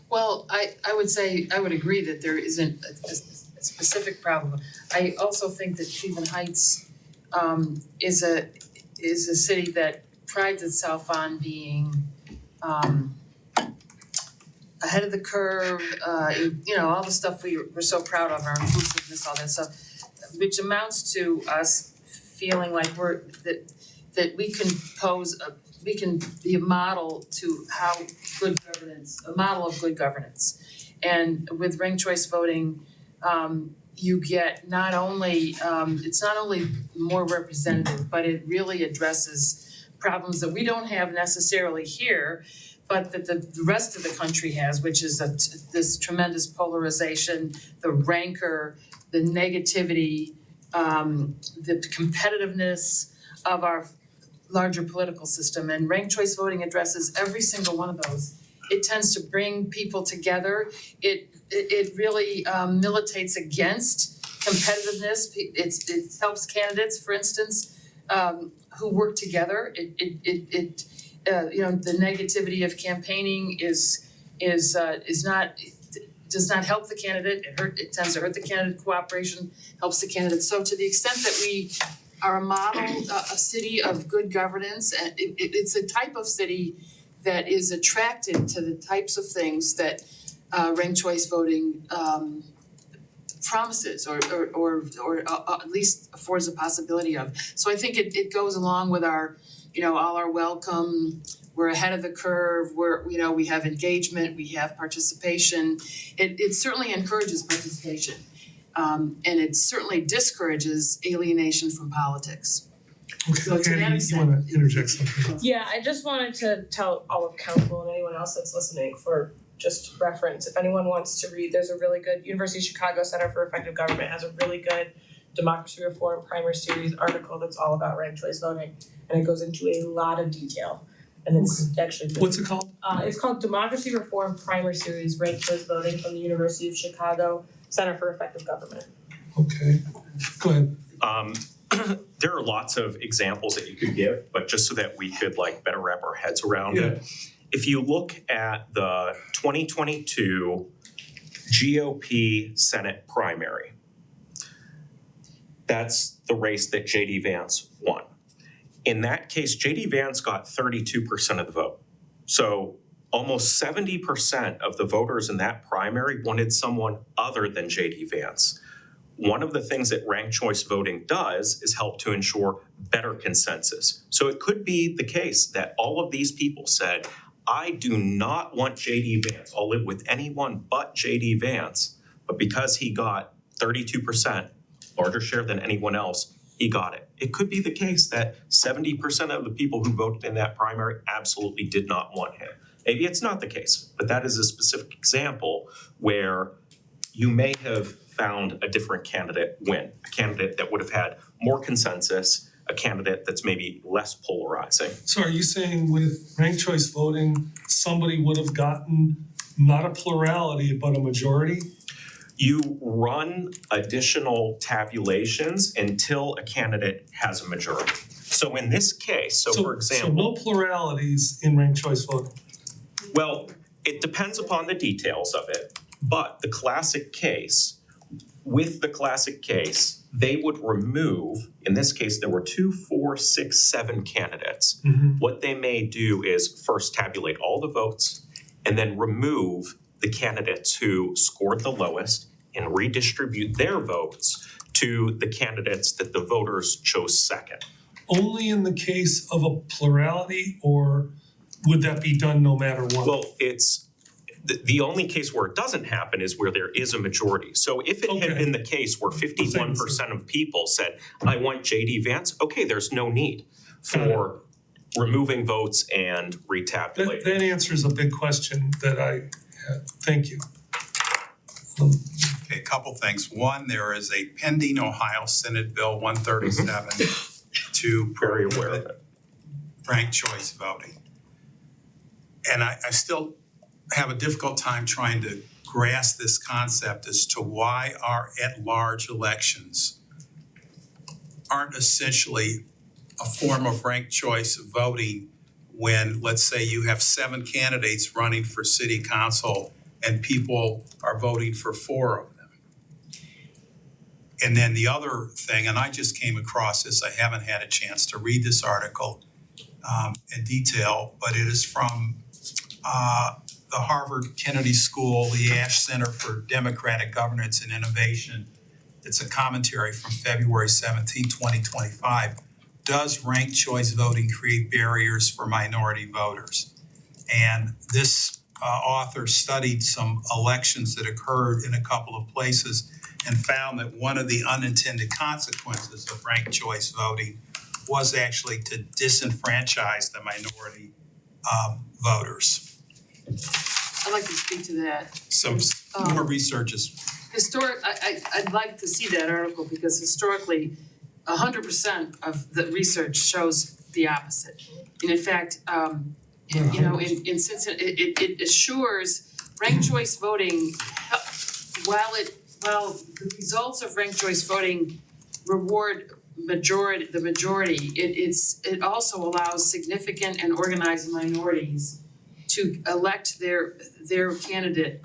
Well, I would say, I would agree that there isn't a specific problem. I also think that Cleveland Heights is a city that prides itself on being ahead of the curve, all the stuff we're so proud of, our inclusiveness, all that stuff, which amounts to us feeling like that we can we can be a model to how a model of good governance. And with ranked choice voting, you get not only, it's not only more representative, but it really addresses problems that we don't have necessarily here, but that the rest of the country has, which is this tremendous polarization, the rancor, the negativity, the competitiveness of our larger political system. And ranked choice voting addresses every single one of those. It tends to bring people together. It really militates against competitiveness. It helps candidates, for instance, who work together. The negativity of campaigning does not help the candidate. It tends to hurt the candidate. Cooperation helps the candidate. So to the extent that we are a model, a city of good governance, and it's a type of city that is attracted to the types of things that ranked choice voting promises or at least affords a possibility of. So I think it goes along with our, all our welcome. We're ahead of the curve. We have engagement. We have participation. It certainly encourages participation, and it certainly discourages alienation from politics. Okay, So to that Andy, you extent- wanna interject something? Yeah, I just wanted to tell all of council and anyone else that's listening for just reference, if anyone wants to read, there's a really good, University of Chicago Center for Effective Government has a really good democracy reform primer series article that's all about ranked choice voting, and it goes into a lot of detail. And it's actually What's it called? it's called Democracy Reform Primer Series, Ranked Choice Voting from the University of Chicago Center for Effective Government. Okay, go ahead. There are lots of examples that you could give, but just so that we could better wrap our heads around it. If you look at the 2022 GOP Senate primary, that's the race that JD Vance won. In that case, JD Vance got 32% of the vote. So almost 70% of the voters in that primary wanted someone other than JD Vance. One of the things that ranked choice voting does is help to ensure better consensus. So it could be the case that all of these people said, I do not want JD Vance. I'll live with anyone but JD Vance. But because he got 32%, larger share than anyone else, he got it. It could be the case that 70% of the people who voted in that primary absolutely did not want him. Maybe it's not the case, but that is a specific example where you may have found a different candidate win, a candidate that would have had more consensus, a candidate that's maybe less polarizing. So are you saying with ranked choice voting, somebody would have gotten not a plurality, but a majority? You run additional tabulations until a candidate has a majority. So in this case, so for example. So no pluralities in ranked choice voting? Well, it depends upon the details of it, but the classic case with the classic case, they would remove, in this case, there were 2, 4, 6, 7 candidates. What they may do is first tabulate all the votes and then remove the candidates who scored the lowest and redistribute their votes to the candidates that the voters chose second. Only in the case of a plurality, or would that be done no matter what? Well, it's, the only case where it doesn't happen is where there is a majority. So if it had Okay. been the case where 51% of people said, I want JD Vance, okay, there's no need for removing votes and retabulating. That answers a big question that I had. Thank you. Okay, a couple things. One, there is a pending Ohio Senate Bill 137 to Very aware of prohibit it. ranked choice voting. And I still have a difficult time trying to grasp this concept as to why our at-large elections aren't essentially a form of ranked choice voting when, let's say, you have 7 candidates running for city council and people are voting for 4 of them. And then the other thing, and I just came across this, I haven't had a chance to read this article in detail, but it is from the Harvard Kennedy School, the Ash Center for Democratic Governance and Innovation. It's a commentary from February 17, 2025. Does ranked choice voting create barriers for minority voters? And this author studied some elections that occurred in a couple of places and found that one of the unintended consequences of ranked choice voting was actually to disenfranchise the minority voters. I'd like to speak to that. Some more research is I'd like to see that article because historically, 100% of the research shows the opposite. And in fact, in Cincinnati, it assures ranked choice voting, while the results of ranked choice voting reward the majority, it also allows significant and organized minorities to elect their candidate,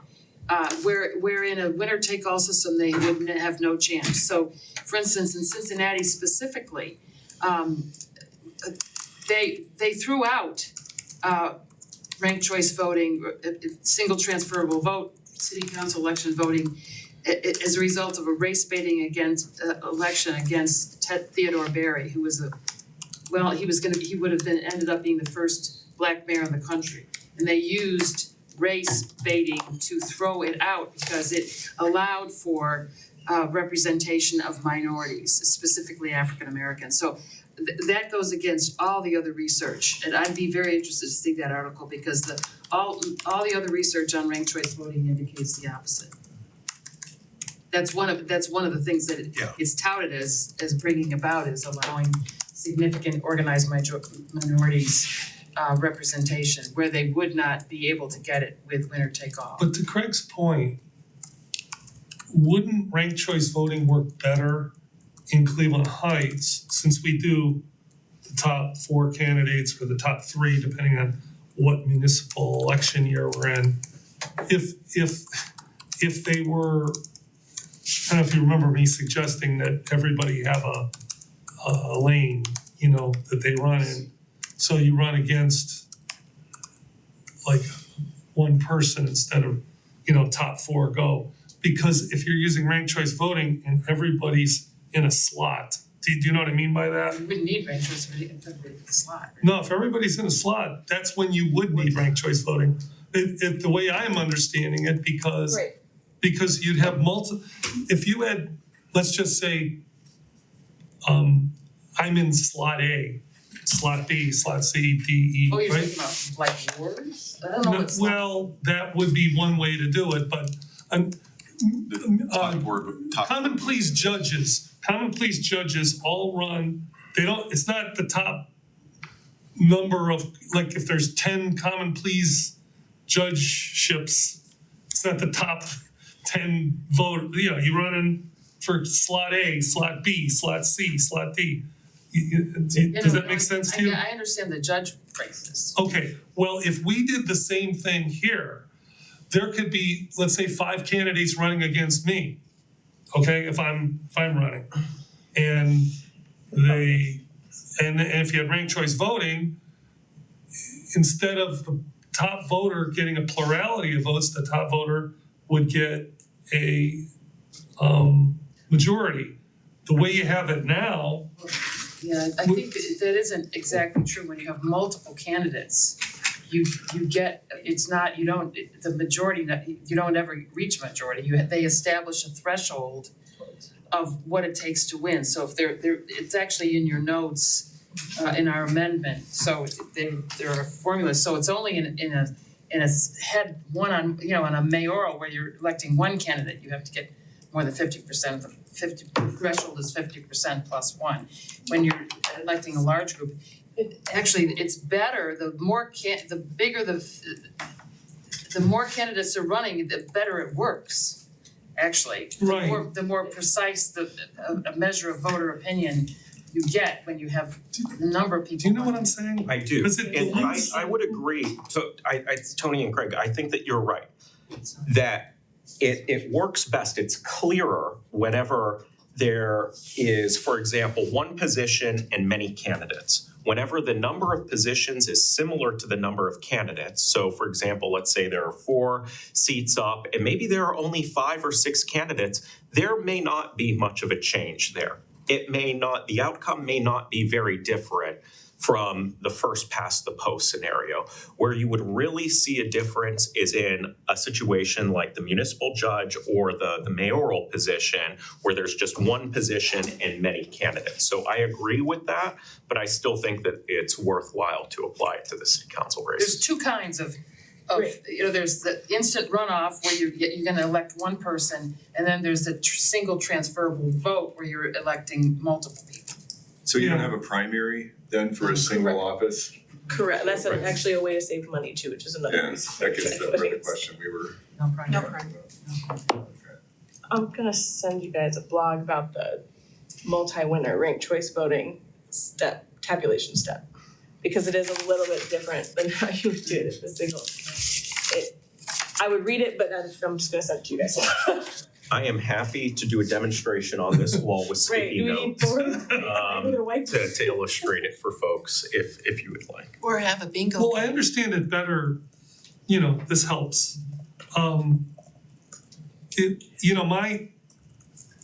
where in a winner-take-all system, they would have no chance. So, for instance, in Cincinnati specifically, they threw out ranked choice voting, single transferable vote, city council election voting, as a result of a race baiting election against Ted Theodore Barry, who was he would have ended up being the first black mayor in the country. And they used race baiting to throw it out because it allowed for representation of minorities, specifically African Americans. So that goes against all the other research, and I'd be very interested to see that article because all the other research on ranked choice voting indicates the opposite. That's one of the things that it's touted as bringing about, is allowing significant organized minorities representation where they would not be able to get it with winner take all. But to Craig's point, wouldn't ranked choice voting work better in Cleveland Heights, since we do the top 4 candidates or the top 3, depending on what municipal election year we're in? If they were, I don't know if you remember me suggesting that everybody have a lane, that they run in. So you run against like one person instead of, top 4 go. Because if you're using ranked choice voting and everybody's in a slot, do you know what I mean by that? You wouldn't need ranked choice voting if everybody's in the slot. Right? No, if everybody's in a slot, that's when you would need ranked choice voting. If the way I'm understanding it, because you'd have if you had, let's just say, I'm in slot A, slot B, slot C, D, E, Oh, right? you're talking about like wards? I don't know what's Well, that would be one way to do it, but common pleas judges all run, it's not the top number of, like if there's 10 common pleas judgeships, it's not the top 10 vote, you run in for slot A, slot B, slot C, slot D. Does that make sense to you? I understand the judge phrases. Okay, well, if we did the same thing here, there could be, let's say, 5 candidates running against me. okay, if I'm running. And and if you had ranked choice voting, instead of the top voter getting a plurality of votes, the top voter would get a majority. The way you have it now, Yeah, I think that isn't exactly true. When you have multiple candidates, you get, it's not, you don't, the majority, you don't ever reach majority. They establish a threshold of what it takes to win. So if it's actually in your notes, in our amendment, so there are formulas, so it's only in a head one on, on a mayoral where you're electing one candidate, you have to get more than 50% of the threshold is 50% plus one. When you're electing a large group, it's better, the more candidates are running, the better it works, actually. Right. The more precise a measure of voter opinion you get when you have the number of people. do you know what I'm saying? I do, Because it and believes- I would agree, so Tony and Craig, I think that you're right. That it works best, it's clearer whenever there is, for example, one position and many candidates. Whenever the number of positions is similar to the number of candidates, so for example, let's say there are 4 seats up and maybe there are only 5 or 6 candidates, there may not be much of a change there. The outcome may not be very different from the first past the post scenario. Where you would really see a difference is in a situation like the municipal judge or the mayoral position where there's just one position and many candidates. So I agree with that, but I still think that it's worthwhile to apply it to the city council There's races. two kinds of, Right. there's the instant runoff where you're gonna elect one person, and then there's the single transferable vote where you're electing multiple people. So you don't Yeah. have a primary then for a single office? Correct, that's Right. actually a way to save money too, which is another Yeah, reason. that gets to the question we were. No primary. I'm gonna send you guys a blog about the multi-winner ranked choice voting tabulation step. Because it is a little bit different than how you would do it at the single. I would read it, but I'm just gonna send it to you guys. I am happy to do a demonstration on this wall with Great, sticky do we need notes board? I'm gonna wipe it. to illustrate it for folks if you would like. Or have a bingo. Well, I understand it better, this helps.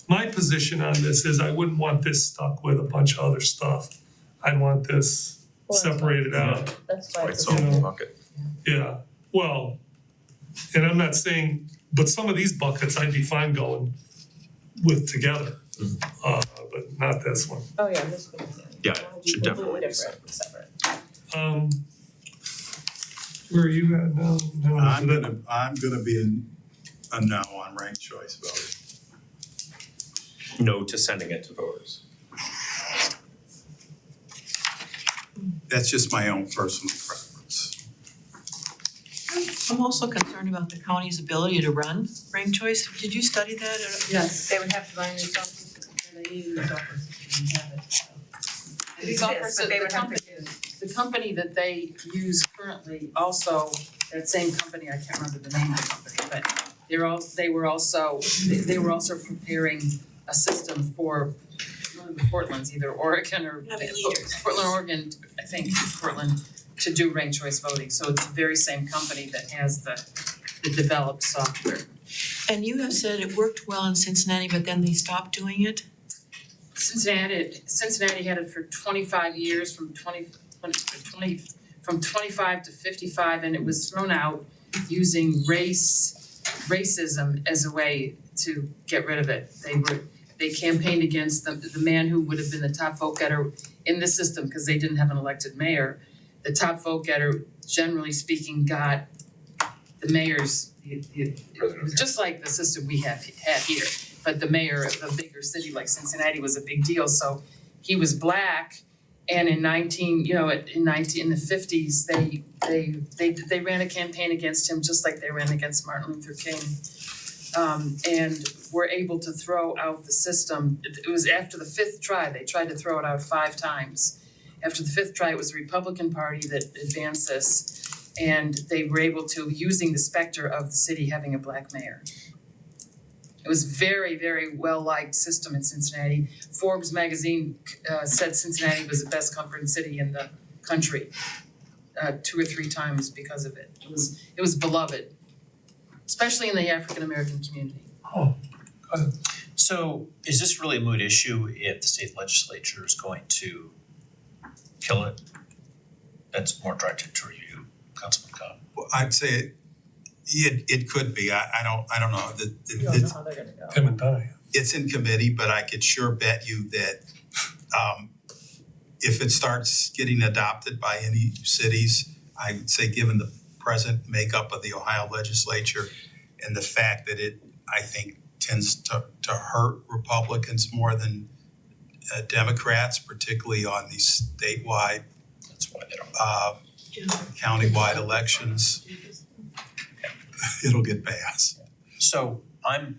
My position on this is I wouldn't want this stuck with a bunch of other stuff. I'd want this separated out. That's why It's it's all a in the bucket. Yeah, well, and I'm not saying, but some of these buckets I'd be fine going with together. But not this one. Oh, yeah, this one. Yeah, it should definitely be different, separate. Where are you at now? No, I'm gonna be a no on ranked choice voting. No to sending it to voters. That's just my own personal preference. I'm also concerned about the county's ability to run ranked choice. Did you study that? Yes. They would have to run these offices. These offers, But they would have to the company that they use currently also, that same company, I can't remember the name of the company, but they were also preparing a system for one of the Portlands, either Oregon or Portland, Oregon, I think, Portland, to do ranked choice voting. So it's the very same company that has the developed software. And you have said it worked well in Cincinnati, but then they stopped doing it? Cincinnati had it for 25 years, from 25 to 55, and it was thrown out using racism as a way to get rid of it. They campaigned against the man who would have been the top vote getter in the system, because they didn't have an elected mayor. The top vote getter, generally speaking, got the mayor's, it was just like the system we had here. But the mayor of a bigger city like Cincinnati was a big deal, so he was black. And in the 50s, they ran a campaign against him just like they ran against Martin Luther King. And were able to throw out the system. It was after the 5th try, they tried to throw it out 5 times. After the 5th try, it was the Republican Party that advanced this. And they were able to, using the specter of the city having a black mayor. It was very, very well-liked system in Cincinnati. Forbes magazine said Cincinnati was the best comfort city in the country, 2 or 3 times because of it. It was beloved, especially in the African American community. Oh, good. So is this really a moot issue if the state legislature is going to kill it? That's more directed toward you, Councilman Cobb. Well, I'd say it could be. I don't know. You don't know how they're gonna go. Tim and Donnie. It's in committee, but I could sure bet you that if it starts getting adopted by any cities, I would say given the present makeup of the Ohio legislature and the fact that it, I think, tends to hurt Republicans more than Democrats, particularly on these statewide, That's why they don't. countywide elections, it'll get passed. So I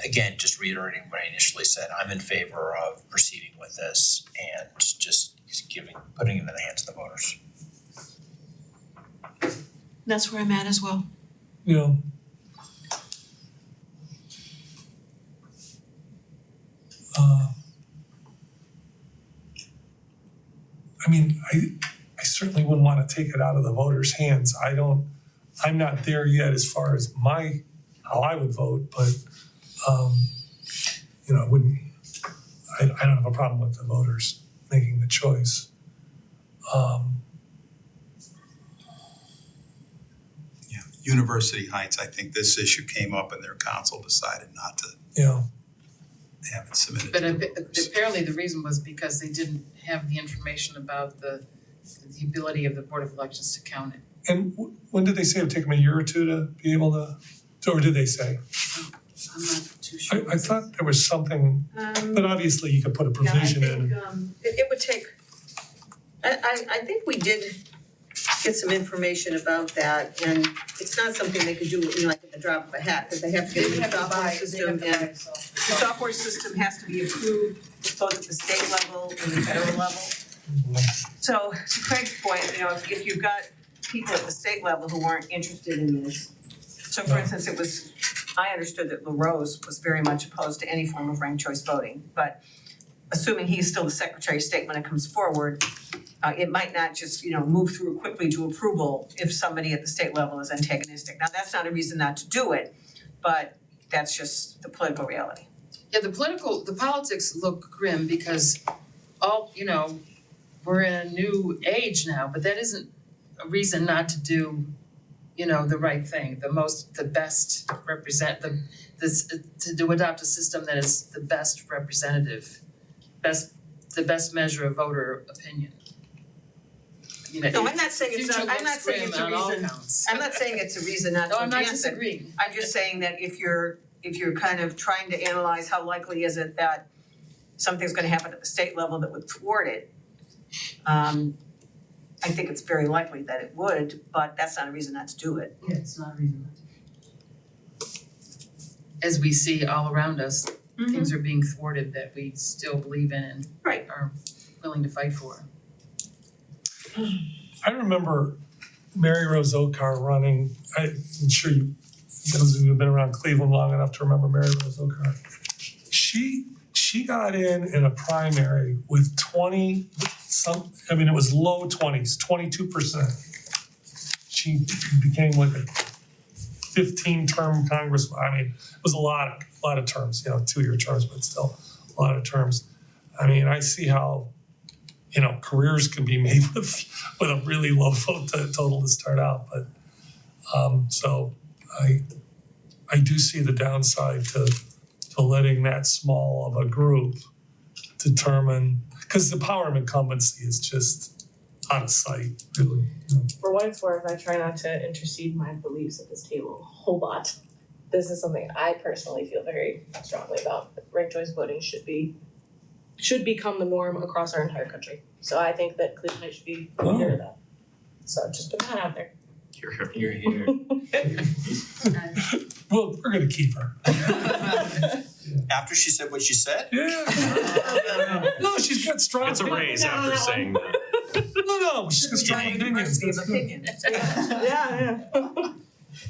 again, just reiterating what I initially said, I'm in favor of proceeding with this and just putting it in the hands of the voters. That's where I'm at as well. Yeah. I mean, I certainly wouldn't wanna take it out of the voters' hands. I'm not there yet as far as how I would vote, but, you know, I don't have a problem with the voters making the choice. Yeah, University Heights, I think this issue came up and their council decided not to You know, have it submitted But to the voters. apparently the reason was because they didn't have the information about the ability of the Board of Elections to count it. and when did they say it would take them a year or two to be able to, or did they say? I'm not too sure. I thought there was something, but obviously you could put a provision in. It would take, I think we did get some information about that, and it's not something they could do, you know, like at the drop of a hat, because they have to get a new software system, and the software system has to be approved both at the state level and the federal level. So to Craig's point, you know, if you've got people at the state level who aren't interested in this, so for instance, I understood that LaRose was very much opposed to any form of ranked choice voting, but assuming he's still the Secretary of State when it comes forward, it might not just, you know, move through quickly to approval if somebody at the state level is antagonistic. Now, that's not a reason not to do it, but that's just the political reality. Yeah, the politics look grim because we're in a new age now, but that isn't a reason not to do, the right thing, to adopt a system that is the best representative, the best measure of voter opinion. No, I'm not saying it's a reason, I'm not saying it's a reason not No, to I'm not advance it. disagreeing. I'm just saying that if you're kind of trying to analyze how likely is it that something's gonna happen at the state level that would thwart it, I think it's very likely that it would, but that's not a reason not to do it. Yeah, it's not a reason not to. As we see all around us, things are being thwarted that we still believe in and Right. are willing to fight for. I remember Mary Rose Okar running, I'm sure those of you who've been around Cleveland long enough to remember Mary Rose Okar. She got in a primary with it was low 20s, 22%. She became like a 15-term congressman. I mean, it was a lot of terms, 2-year terms, but still a lot of terms. I mean, I see how, careers can be made with a really low vote total to start out, but so I do see the downside to letting that small of a group determine, because the power of incumbency is just out of sight, really. For what it's worth, I try not to intercede my beliefs at this table a whole lot. This is something I personally feel very strongly about. Ranked choice voting should become the norm across our entire country. So I think that Cleveland Heights should be aware of that. So just put that out there. You're here. Well, we're gonna keep her. After she said what she said? Yeah. No, she's got strong. It's a raise after saying that. No, she's got strong opinions. Diversity of opinions. Yeah.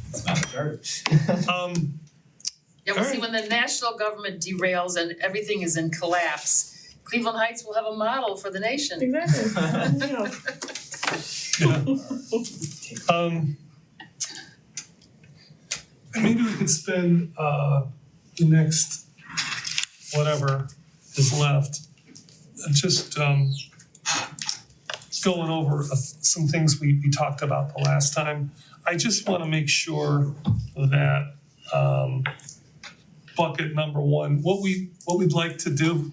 It's not a charter. Yeah, well, see, when the national government derails and everything is in collapse, Cleveland Heights will have a model for the nation. Exactly. Yeah. Maybe we could spend the next whatever is left just going over some things we talked about the last time. I just want to make sure that bucket number one, what we'd like to do,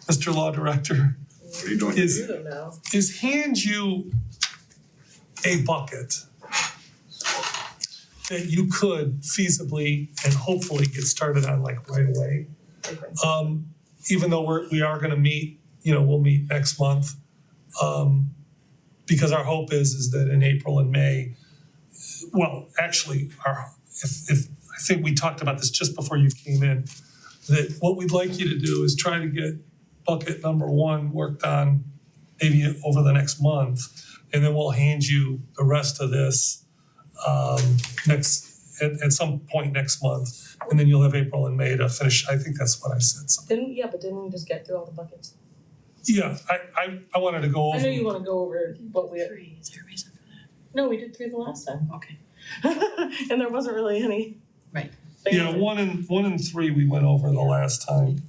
Mr. Law Director, What are you doing? is Do them now. is hand you a bucket that you could feasibly and hopefully get started on like right away. Okay. Even though we are gonna meet, we'll meet next month. Because our hope is that in April and May, well, actually, if I think we talked about this just before you came in, that what we'd like you to do is try to get bucket number one worked on maybe over the next month, and then we'll hand you the rest of this at some point next month, and then you'll have April and May to finish. I think that's what I said. So, Didn't we just get through all the buckets? yeah, I wanted to go over. I know you wanna go over what we, Three, is there a reason for that? no, we did 3 the last time. Okay. And there wasn't really any. Right. Yeah, one and three we went over the last time.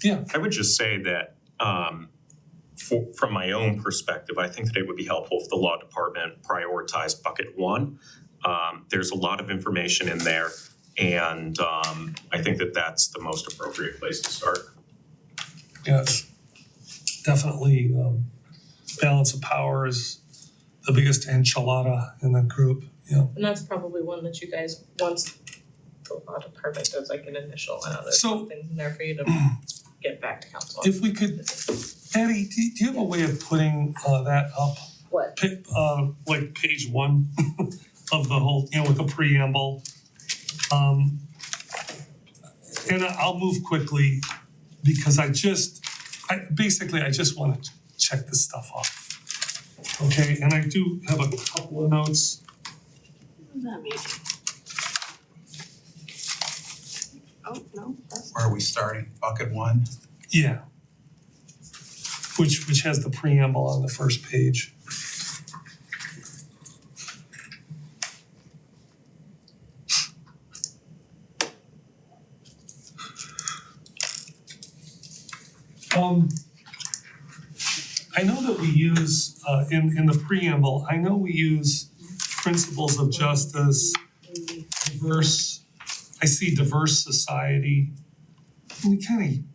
Yeah, I would just say that from my own perspective, I think that it would be helpful if the law department prioritized bucket one. There's a lot of information in there, and I think that that's the most appropriate place to start. yes, definitely. Balance of power is the biggest enchilada in the group. Yeah. And that's probably one that you guys, once the law department does like an initial, I don't know, there's So- something in there for you to get back to council. If we could, Addie, do you have a way of putting that up? What? Like page one of the whole, with the preamble. And I'll move quickly because I just want to check this stuff off. Okay, and I do have a couple of notes. What does that mean? Oh, no, that's. Where are we starting? Bucket one? Yeah. Which has the preamble on the first page. I know that we use, in the preamble, I know we use principles of justice, I see diverse society. We kind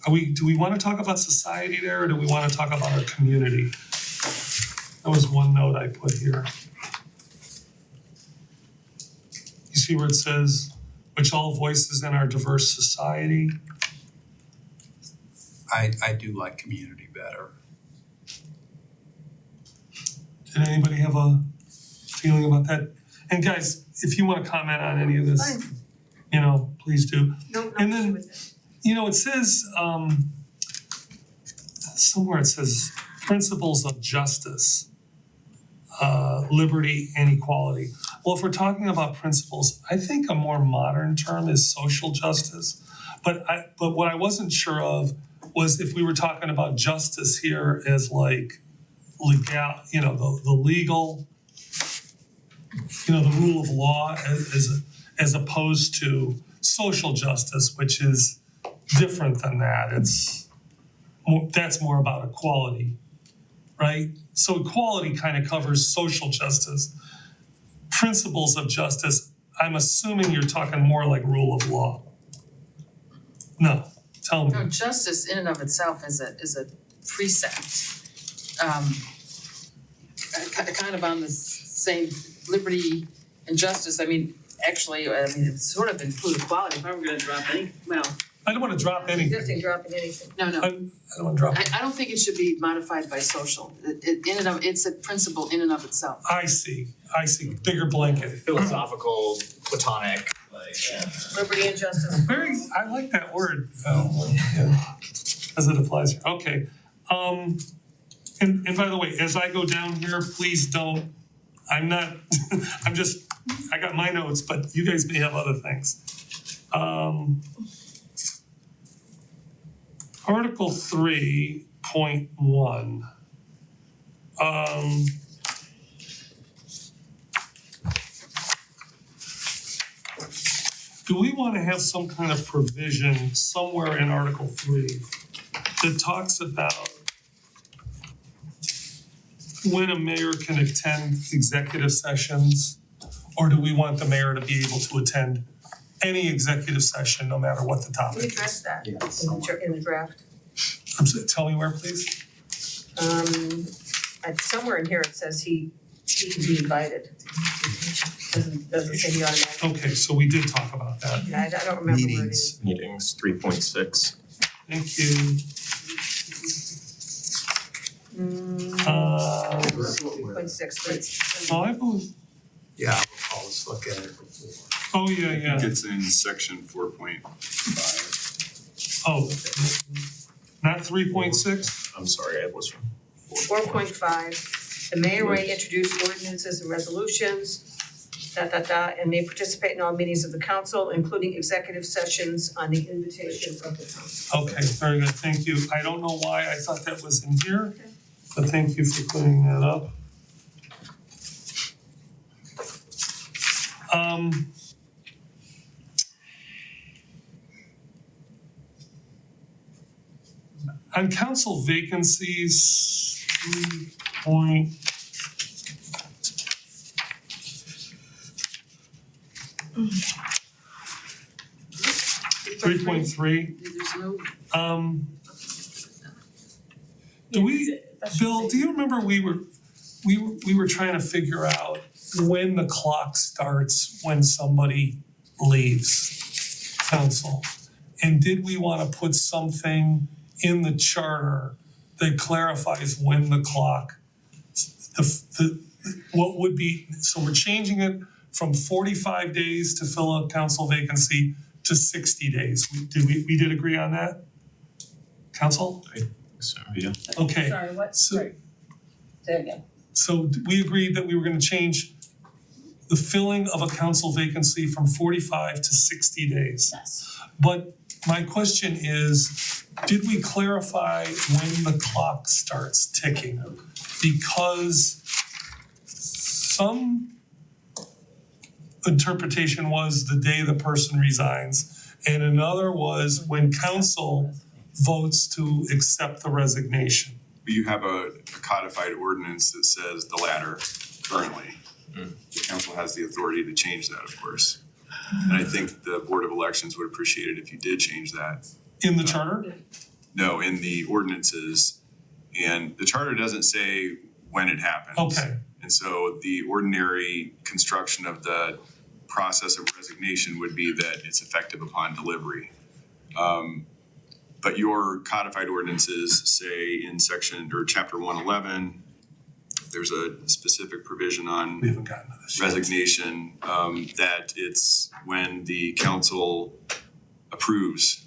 of, do we want to talk about society there, or do we want to talk about our community? That was one note I put here. You see where it says, which all voices in our diverse society? I do like community better. Did anybody have a feeling about that? And guys, if you want to comment on any of this, please do. No And then- issue with that. It says, somewhere it says principles of justice, liberty and equality. Well, if we're talking about principles, I think a more modern term is social justice. But what I wasn't sure of was if we were talking about justice here as like legal, the legal, the rule of law as opposed to social justice, which is different than that. That's more about equality, right? So equality kind of covers social justice. Principles of justice, I'm assuming you're talking more like rule of law. No, tell me. No, justice in and of itself is a precept. Kind of on the same liberty and justice, it's sort of include equality, if I were gonna drop any, I don't want to drop anything. Suggesting dropping anything. no. I don't want to drop. I don't think it should be modified by social. It's a principle in and of itself. I see. Bigger blanket. Philosophical, platonic, Liberty and justice. I like that word. As it applies here. Okay. And by the way, as I go down here, please don't, I'm just I got my notes, but you guys may have other things. Article 3.1. Do we want to have some kind of provision somewhere in Article 3 that talks about when a mayor can attend executive sessions? Or do we want the mayor to be able to attend any executive session, no matter what the We topic is? addressed that in the draft. I'm sorry, tell me where, please. Somewhere in here it says he can be invited. Doesn't say he automatically. Okay, so we did talk about that. Yeah, I don't remember where it is. Meetings, 3.6. Thank you. 3.6, but So I believe, Yeah, I'll always look at it before. oh, yeah, I yeah. think it's in section 4.5. Oh, not 3.6? I'm sorry, I was wrong. 4.5, the mayor may introduce ordinances and resolutions, and may participate in all meetings of the council, including executive sessions on the invitation of the council. Okay, very good, thank you. I don't know why I thought that was in here, but thank you for clearing that up. On council vacancies, 3.3. There's no, Do we, Bill, do you remember we were trying to figure out when the clock starts when somebody leaves council? And did we wanna put something in the charter that clarifies when the clock, what would be, so we're changing it from 45 days to fill a council vacancy to 60 days. We did agree on that? Council? So, yeah. Okay. Sorry, what? So- Sorry. Say it again. So we agreed that we were gonna change the filling of a council vacancy from 45 to 60 days. Yes. But my question is, did we clarify when the clock starts ticking? Because some interpretation was the day the person resigns, and another was when council votes to accept the resignation. You have a codified ordinance that says the latter currently. The council has the authority to change that, of course. And I think the Board of Elections would appreciate it if you did change that. In the charter? No, in the ordinances. And the charter doesn't say when it happens. Okay, And so the ordinary construction of the process of resignation would be that it's effective upon delivery. But your codified ordinances say in section or chapter 111, there's a specific provision on we haven't gotten to this yet. resignation, that it's when the council approves,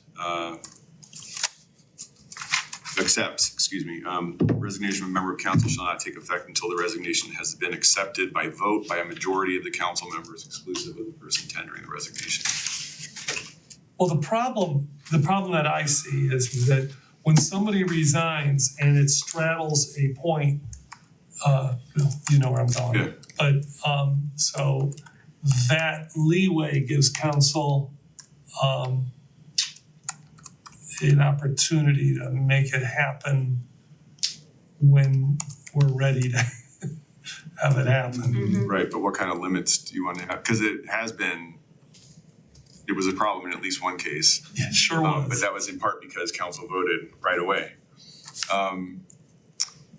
accepts, resignation of a member of council shall not take effect until the resignation has been accepted by vote by a majority of the council members exclusive of the person tendering the resignation. Well, the problem that I see is that when somebody resigns and it straddles a point, you know where I'm going. Yeah. But, so that leeway gives council, an opportunity to make it happen when we're ready to have it happen. Right, but what kind of limits do you want to have? Because it was a problem in at least one case. Yeah, it sure But was, that was in part because council voted right away.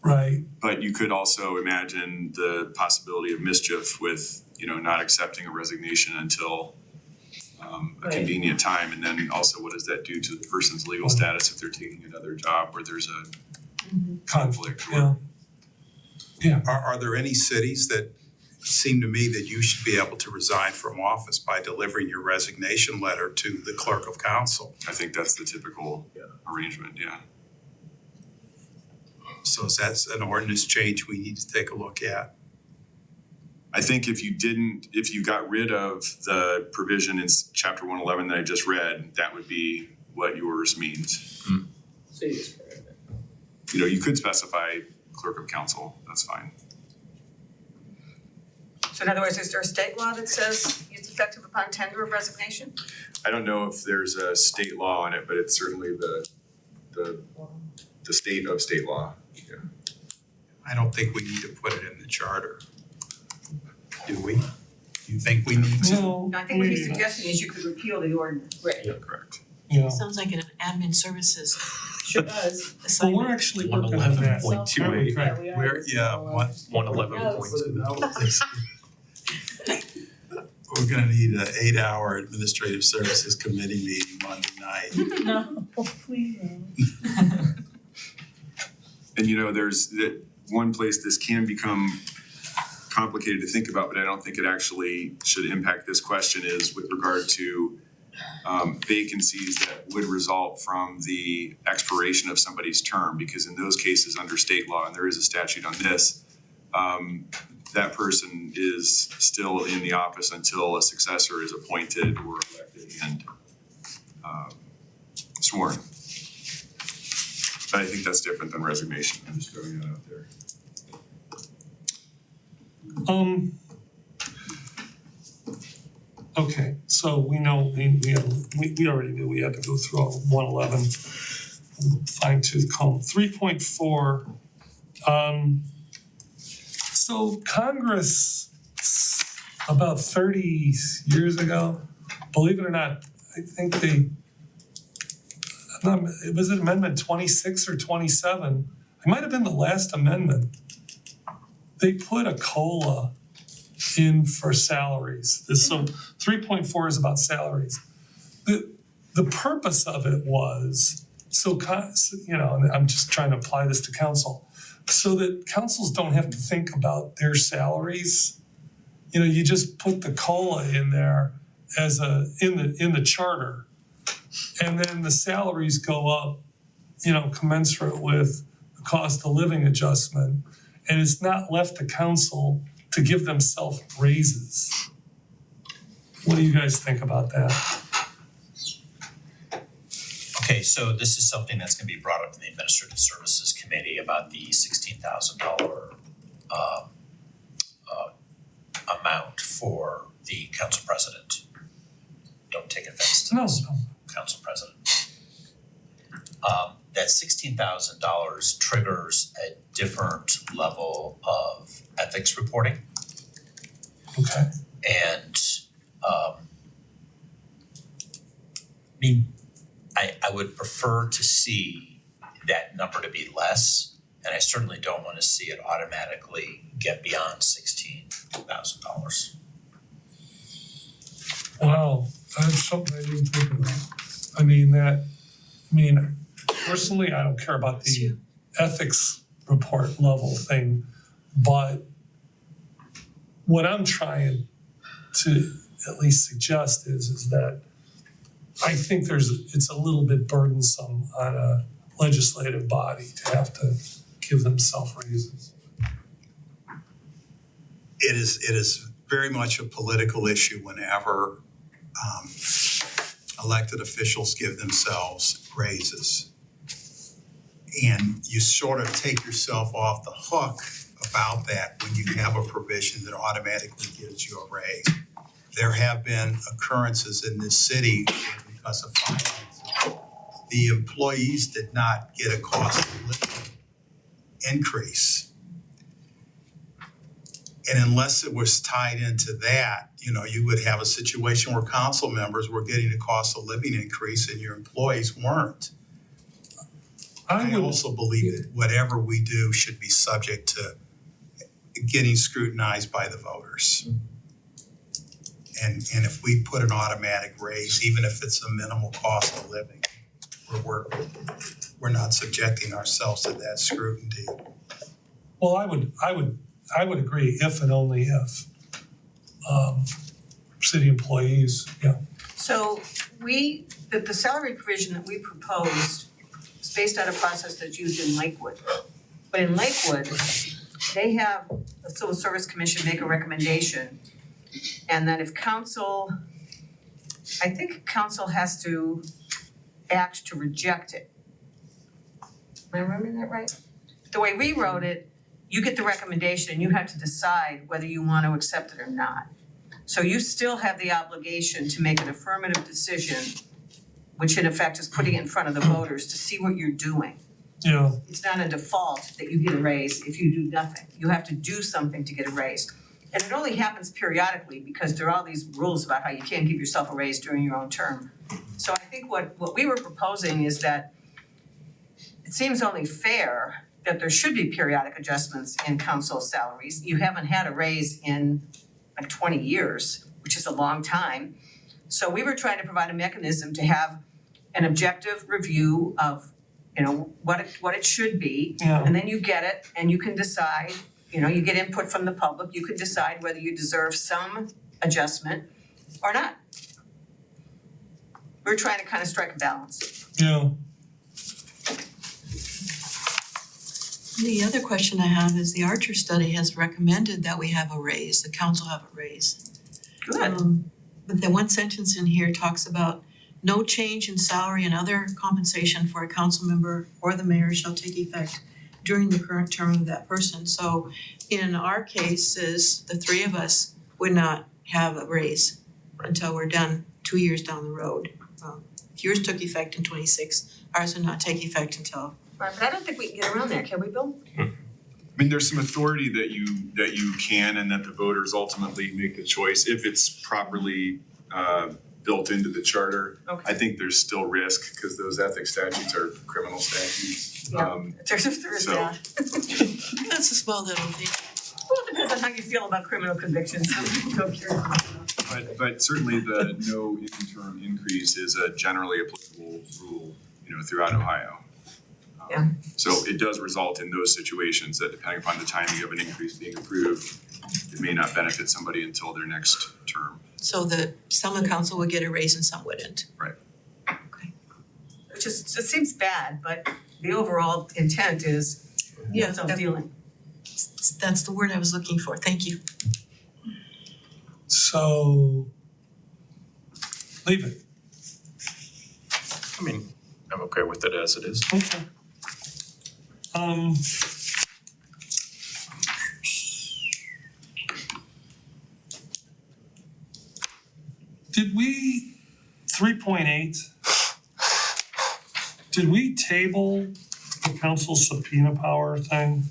right, But you could also imagine the possibility of mischief with, not accepting a resignation until a Right. convenient time. And then also what does that do to the person's legal status if they're taking another job where there's a conflict, Sure. yeah. Are there any cities that seem to me that you should be able to resign from office by delivering your resignation letter to the clerk of council? I think that's the typical arrangement, yeah. So that's an ordinance change we need to take a look at. I think if you got rid of the provision in chapter 111 that I just read, that would be what yours means. So you just. You know, you could specify clerk of council, that's fine. So in other words, is there a state law that says it's effective upon tender of resignation? I don't know if there's a state law on it, but it's certainly the state of state law. Yeah. I don't think we need to put it in the charter. Do we? Do you think we need to? No, I think what he's maybe not. suggesting is you could repeal the ordinance. Right. Correct. Yeah. Sounds like an admin services Sure does. Well, assignment. we're actually working on that. 111.28. Right. we are. Where, yeah, what, 111.2. we're gonna need an 8-hour administrative services committee meeting Monday night. No, please. And you know, there's that one place this can become complicated to think about, but I don't think it actually should impact this question is with regard to vacancies that would result from the expiration of somebody's term, because in those cases under state law, and there is a statute on this, that person is still in the office until a successor is appointed or elected and sworn. But I think that's different than resignation. I'm just throwing that out there. Okay, so we know, we already knew we had to go through all 111, fine tooth comb. 3.4, so Congress, about 30 years ago, believe it or not, I think was it Amendment 26 or 27? It might have been the last amendment. They put a COLA in for salaries. So 3.4 is about salaries. The purpose of it was, and I'm just trying to apply this to council, so that councils don't have to think about their salaries. You know, you just put the COLA in there as in the charter. And then the salaries go up, commensurate with the cost of living adjustment. And it's not left to council to give themselves raises. What do you guys think about that? Okay, so this is something that's gonna be brought up in the Administrative Services Committee about the $16,000 amount for the council president. Don't take offense to this, council president. That $16,000 triggers a different level of ethics reporting. Okay. And I would prefer to see that number to be less, and I certainly don't want to see it automatically get beyond $16,000. Wow, that's something I didn't think about. Personally, I don't care about the ethics report level thing, but what I'm trying to at least suggest is that I think it's a little bit burdensome on a legislative body to have to give themselves raises. It is very much a political issue whenever elected officials give themselves raises. And you sort of take yourself off the hook about that when you have a provision that automatically gives you a raise. There have been occurrences in this city where, because of finances, the employees did not get a cost of living increase. And unless it was tied into that, you would have a situation where council members were getting a cost of living increase and your employees weren't. I also believe that whatever we do should be subject to getting scrutinized by the voters. And if we put an automatic raise, even if it's a minimal cost of living, we're not subjecting ourselves to that scrutiny. Well, I would agree if and only if city employees, yeah. So the salary provision that we proposed is based on a process that's used in Lakewood. But in Lakewood, they have the the Civil Service Commission make a recommendation. And then if council, I think council has to act to reject it. Am I remembering that right? The way we wrote it, you get the recommendation and you have to decide whether you want to accept it or not. So you still have the obligation to make an affirmative decision, which in effect is putting it in front of the voters to see what you're doing. Yeah, It's not a default that you get a raise if you do nothing. You have to do something to get a raise. And it only happens periodically because there are all these rules about how you can't give yourself a raise during your own term. So I think what we were proposing is that it seems only fair that there should be periodic adjustments in council salaries. You haven't had a raise in like 20 years, which is a long time. So we were trying to provide a mechanism to have an objective review of, you know, what it should be. yeah. And then you get it and you can decide, you know, you get input from the public, you can decide whether you deserve some adjustment or not. We're trying to kind of strike a balance. Yeah, The other question I have is the Archer study has recommended that we have a raise, the council have a raise. Good. But the one sentence in here talks about no change in salary and other compensation for a council member or the mayor shall take effect during the current term of that person. So in our cases, the three of us would not have a raise until we're done 2 years down the road. If yours took effect in '26, ours would not take effect until. Right, but I don't think we can get around that, can we, Bill? I mean, there's some authority that you can and that the voters ultimately make the choice if it's properly built into the charter. Okay. I think there's still risk because those ethics statutes are criminal statutes. Yeah. There is so- that. That's a small little thing. Well, it depends on how you feel about criminal convictions. Some people go curious. But certainly the no interim increase is a generally applicable rule, you know, throughout Ohio. Yeah. So it does result in those situations that depending upon the timing of an increase being approved, it may not benefit somebody until their next term. So some of the council would get a raise and some wouldn't. It seems bad, but the overall intent is self-dealing. That's the word I was looking for. Thank you. so leave it. I mean, I'm okay with it as it is. Okay. Did we, 3.8, did we table the council subpoena power thing,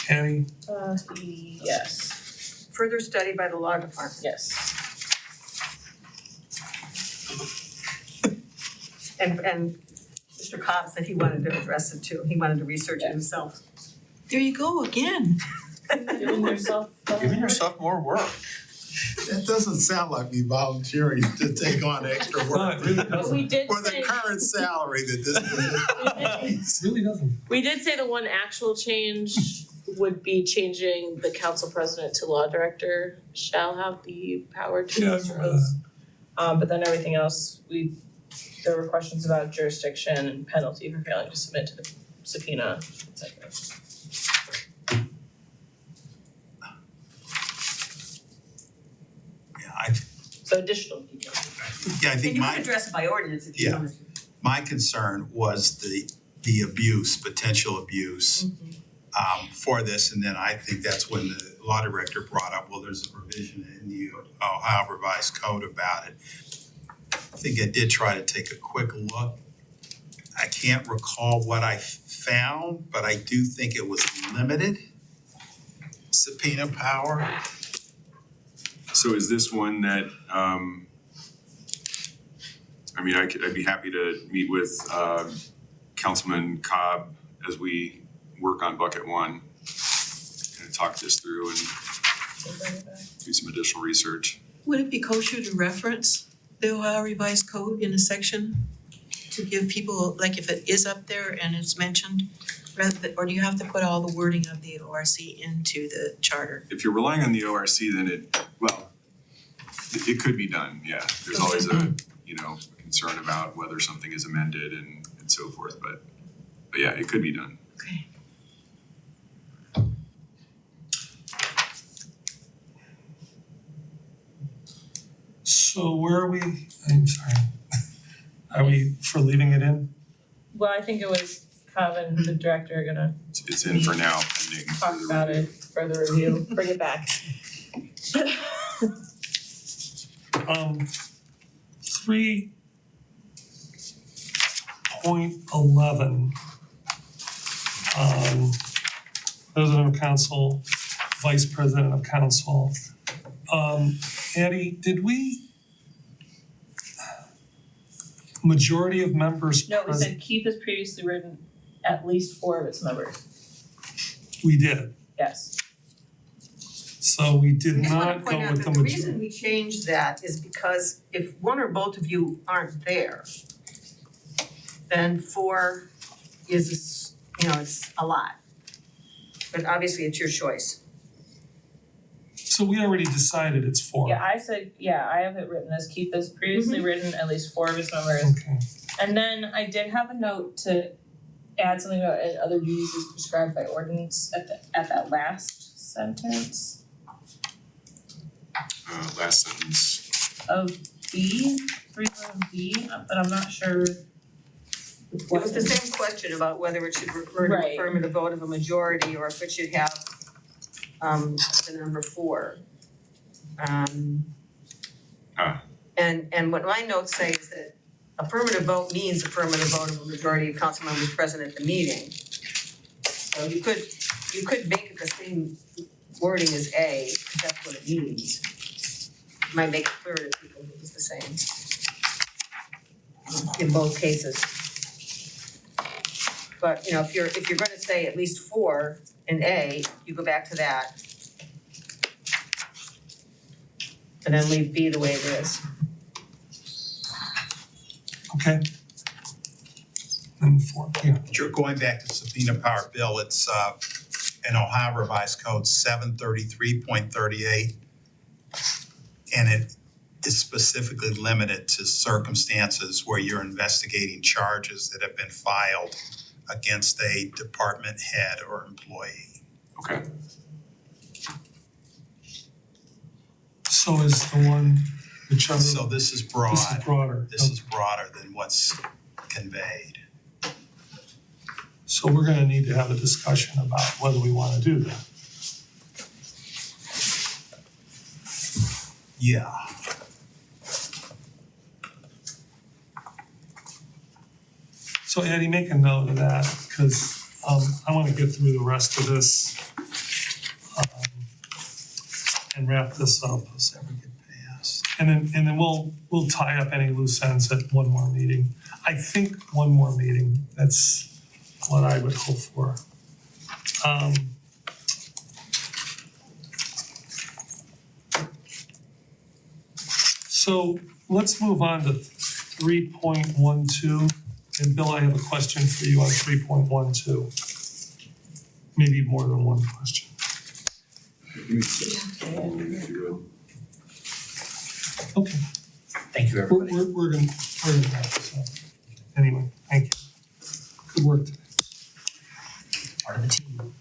Annie? Yes, Further study by the law department. yes. And Mr. Cobb said he wanted to address it too. He wanted to research it himself. There you go again. Giving yourself. Giving yourself more work. That doesn't sound like me volunteering to take on extra No, work it really But doesn't. we did for the say, current salary that this position. It really doesn't. we did say the one actual change would be changing the council president to law director shall have the power to Yeah, I issue remember those. But then everything else, there were questions about jurisdiction and penalty for failing to submit to the subpoena, et cetera. Yeah, So additional details. I And think you my. can address it by ordinance if you Yeah. wanted to. My concern was the abuse, potential abuse for this, and then I think that's when the law director brought up, well, there's a provision in the Ohio Revised Code about it. I think I did try to take a quick look. I can't recall what I found, but I do think it was limited subpoena power. So is this one that, I mean, I'd be happy to meet with Councilman Cobb as we work on bucket one and talk this through and do some additional research. Would it be kosher to reference the Ohio Revised Code in a section to give people, like if it is up there and it's mentioned, or do you have to put all the wording of the ORC into the charter? If you're relying on the ORC, then it could be done, yeah. There's always a, concern about whether something is amended and so forth, but yeah, it could be done. Okay. So where are we? I'm sorry. Are we for leaving it in? Well, I think it was Cobb the director, gonna It's in for now, pending. talk about it, further review, bring it back. 3.11. President of council, vice president of council. Addie, did we? Majority of members No, we present? said keep as previously written, at least 4 of its members, We did. yes. So we did I just wanna not point go out with that the the majority. reason we changed that is because if one or both of you aren't there, then 4 is, it's a lot. But obviously it's your choice. So we already decided it's 4. Yeah, I said, I have it written as keep as previously written, at least 4 of its members. Okay. And then I did have a note to add something about and other duties as prescribed by ordinance at that last sentence Last sentence. of B, 3.1B, but I'm not sure. It was the same question about whether it should refer to Right. affirmative vote of a majority or if it should have the number 4. And what my notes say is that affirmative vote means affirmative vote of a majority of council members present at the meeting. So you could make it the same wording as A, because that's what it means. Might make it clearer to people if it's the same in both cases. But if you're gonna say at least 4 in A, you go back to that. And then leave B the way it is. Okay. And 4, yeah. You're going back to subpoena power bill, it's in Ohio Revised Code 733.38. And it is specifically limited to circumstances where you're investigating charges that have been filed against a department head or employee. Okay. So is the one, which other, So this is broad. this is broader. This is broader than what's conveyed. So we're gonna need to have a discussion about whether we wanna do that. Yeah. So Eddie, make a note of that, because I wanna get through the rest of this and wrap this up. And then we'll tie up any loose ends at one more meeting. I think one more meeting, that's what I would hope for. So let's move on to 3.12. And Bill, I have a question for you on 3.12. Maybe more than one question. Okay. Thank you, everybody. We're gonna wrap this up. Anyway, thank you. Good work today. Part of the team.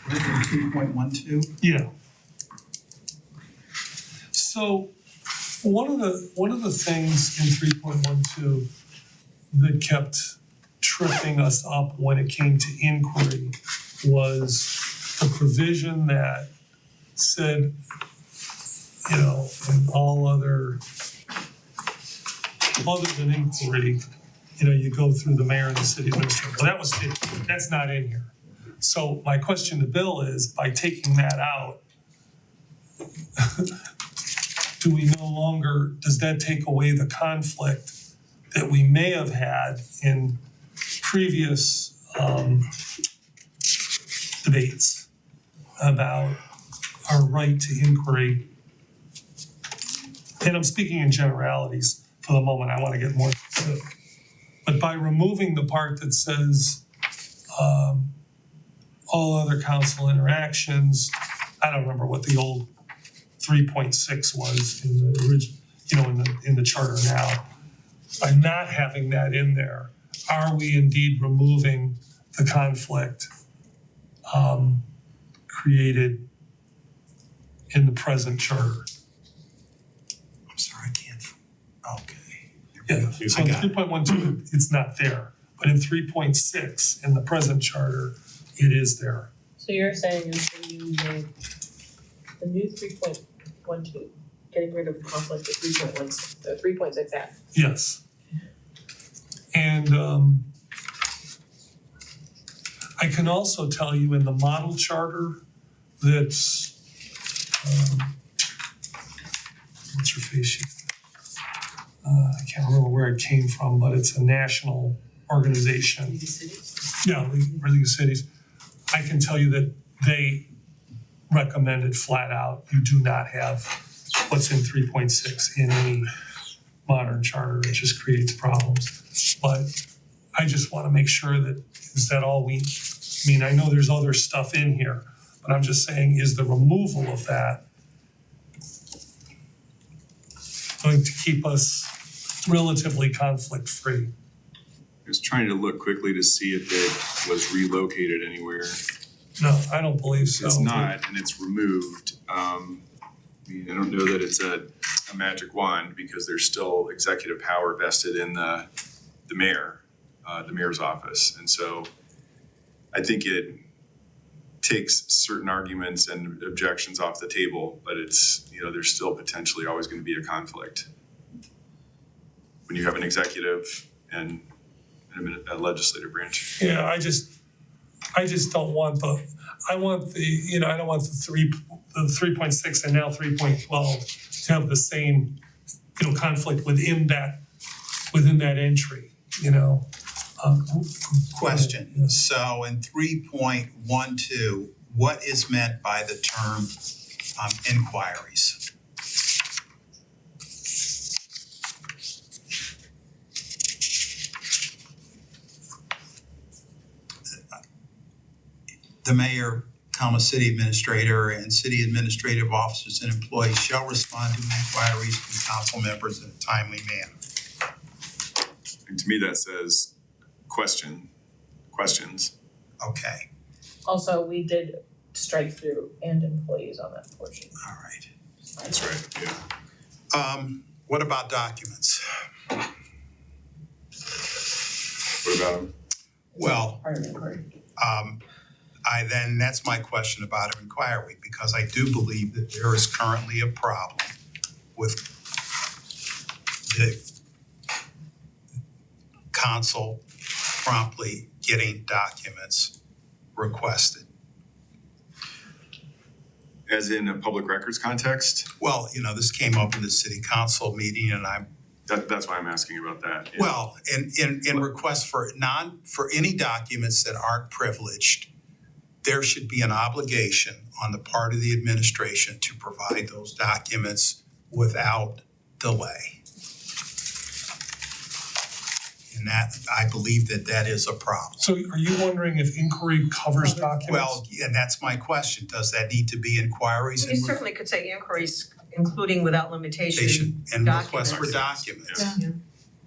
3.12? Yeah. So one of the things in 3.12 that kept tripping us up when it came to inquiry was the provision that said, in all other than inquiry, you go through the mayor and the city administrator. Well, that's not in here. So my question to Bill is, by taking that out, does that take away the conflict that we may have had in previous debates about our right to inquiry? And I'm speaking in generalities for the moment, I want to get more specific. But by removing the part that says all other council interactions, I don't remember what the old 3.6 was in the original, in the charter now. By not having that in there, are we indeed removing the conflict created in the present charter? Okay. Yeah, so I in got it. 3.12, it's not there, but in 3.6, in the present charter, it is there. So you're saying is the new 3.12, getting rid of conflict with 3.6 F. Yes. And I can also tell you in the model charter that's, what's her face? I can't remember where it came from, but it's a national organization. Yeah, League of Cities. I can tell you that they recommended flat out, you do not have what's in 3.6 in any modern charter. It just creates problems. But I just want to make sure that, is that all we, I mean, I know there's other stuff in here, but I'm just saying, is the removal of that going to keep us relatively conflict-free? I was trying to look quickly to see if it was relocated anywhere. No, I don't believe so. It's not, and it's removed. I mean, I don't know that it's a magic wand because there's still executive power vested in the mayor, the mayor's office. And so I think it takes certain arguments and objections off the table, but it's, you know, there's still potentially always going to be a conflict when you have an executive and a legislative branch. Yeah, I just don't want I want the, I don't want the 3.6 and now 3.12 to have the same, conflict within that entry, Question, so in 3.12, what is meant by the term inquiries? The mayor, city administrator, and city administrative officers and employees shall respond to inquiries from council members in a timely manner. And to me, that says questions. Okay, Also, we did strike through and employees on that portion. all right. That's right, yeah. What about documents? What about them? Well, Part of the inquiry. that's my question about an inquiry, because I do believe that there is currently a problem with the council promptly getting documents requested. As in a public records context? Well, this came up in the city council meeting, and That's why I'm asking about that. Yeah. well, in requests for any documents that aren't privileged, there should be an obligation on the part of the administration to provide those documents without delay. And that, I believe that is a problem. So are you wondering if inquiry covers documents? Well, and that's my question. Does that need to be inquiries You certainly could say inquiries, including without limitation. and requests for documents? Yeah.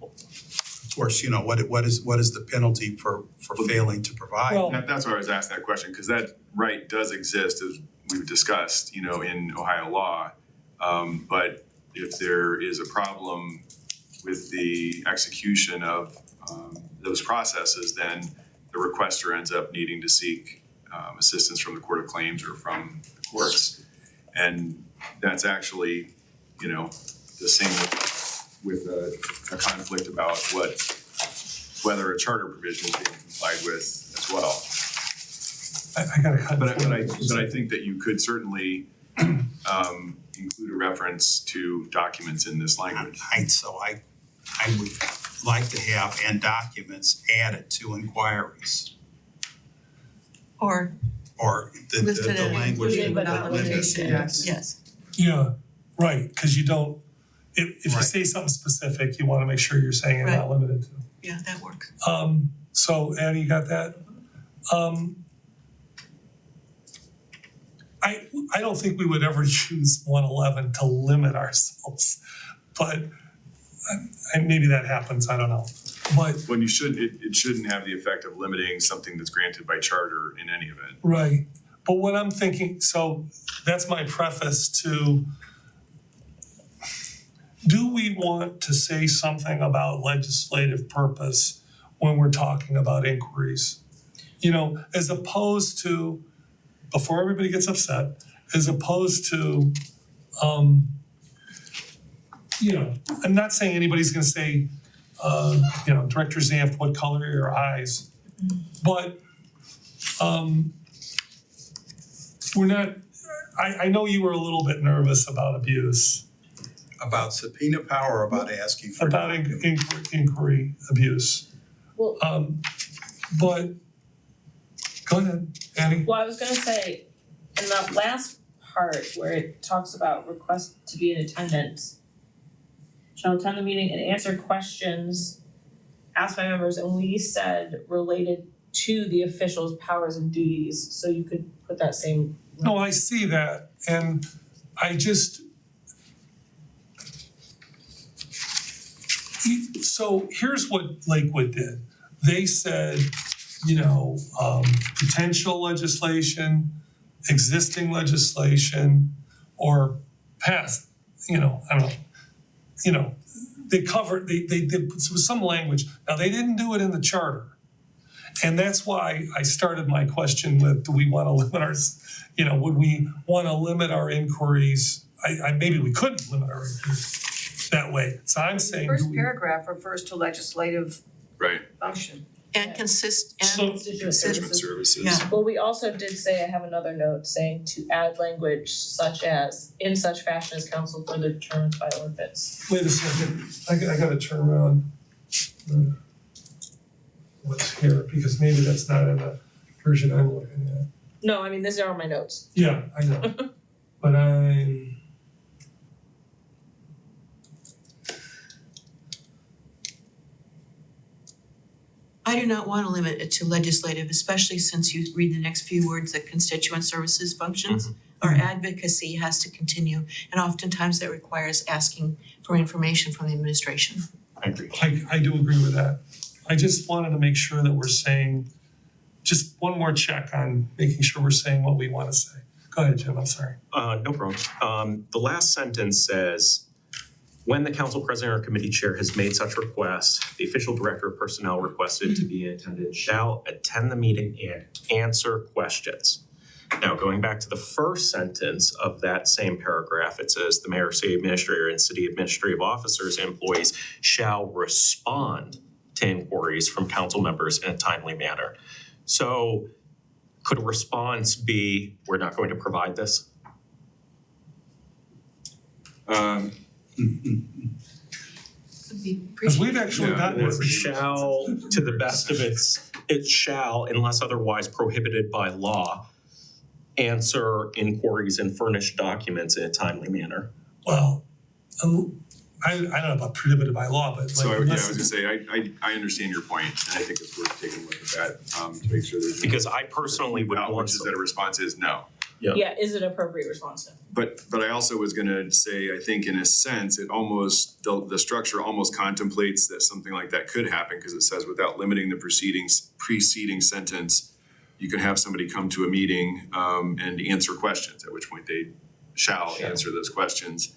Of course, what is the penalty for failing to provide? Well- That's why I was asking that question, because that right does exist, as we've discussed, in Ohio law. But if there is a problem with the execution of those processes, then the requester ends up needing to seek assistance from the Court of Claims or from the courts. And that's actually, the same with a conflict about whether a charter provision is being complied with as well. I gotta cut. But I think that you could certainly include a reference to documents in this language. I would like to have and documents added to inquiries, Or or the listed in language. including without limitation. yes. Yeah, right, because you don't, if you Right. say something specific, you want to make sure you're saying it not limited to. Yeah, that works. So Annie, you got that? I don't think we would ever use 111 to limit ourselves, but maybe that happens, I don't know. But, When you should, it shouldn't have the effect of limiting something that's granted by charter in any event. right, but what I'm thinking, so that's my preface to do we want to say something about legislative purpose when we're talking about inquiries? You know, as opposed to, before everybody gets upset, as opposed to, you know, I'm not saying anybody's gonna say, you know, Director Zanft, what color are your eyes? But, we're not, I know you were a little bit nervous about abuse, About subpoena power or about asking for. about inquiry abuse. Well- But, go ahead, Annie. Well, I was gonna say, in that last part where it talks about request to be in attendance, shall attend the meeting and answer questions asked by members, and we said related to the official's powers and duties, so you could put that same. No, I see that, and I just. So here's what Lakewood did. They said, you know, potential legislation, existing legislation, or past, you know, I don't know. You know, they covered, they did some language. Now, they didn't do it in the charter. And that's why I started my question with, do we want to limit our, you know, would we want to limit our inquiries? Maybe we couldn't limit our inquiries that way. So I'm saying, do First we? paragraph refers to legislative Right, function. And consist, So- and Constituent management services. services. Yeah. Well, we also did say, I have another note saying to add language such as, in such fashion as council further determines by ordinance. Wait a second, I gotta turn around. What's here, because maybe that's not in the version I'm looking at. No, I mean, these are all my notes. Yeah, I know, but I do not want to limit it to legislative, especially since you read the next few words that constituent services functions or advocacy has to continue. And oftentimes that requires asking for information from the administration. I agree. I do agree with that. I just wanted to make sure that we're saying, just one more check on making sure we're saying what we want to say. Go ahead, Jim, I'm sorry. No problem. The last sentence says, when the council president or committee chair has made such request, the official director of personnel requested to be in attendance shall attend the meeting and answer questions. Now, going back to the first sentence of that same paragraph, it says the mayor, city administrator, and city administrative officers and employees shall respond to inquiries from council members in a timely manner. So could a response be, we're not going to provide this? Because we've actually Yeah, gotten or it. Shall, to the best of it shall, unless otherwise prohibited by law, answer inquiries and furnish documents in a timely manner. Well, I don't know about prohibited by law, but So like, I was unless- gonna say, I understand your point, and I think it's worth taking a look at that, to make sure there's. Because I personally would want Which is that a response is no. Yeah. Yeah, is it appropriate response to? But I also was gonna say, I think in a sense, it almost, the structure almost contemplates that something like that could happen, because it says without limiting the preceding sentence, you can have somebody come to a meeting and answer questions, at which point they shall answer those questions.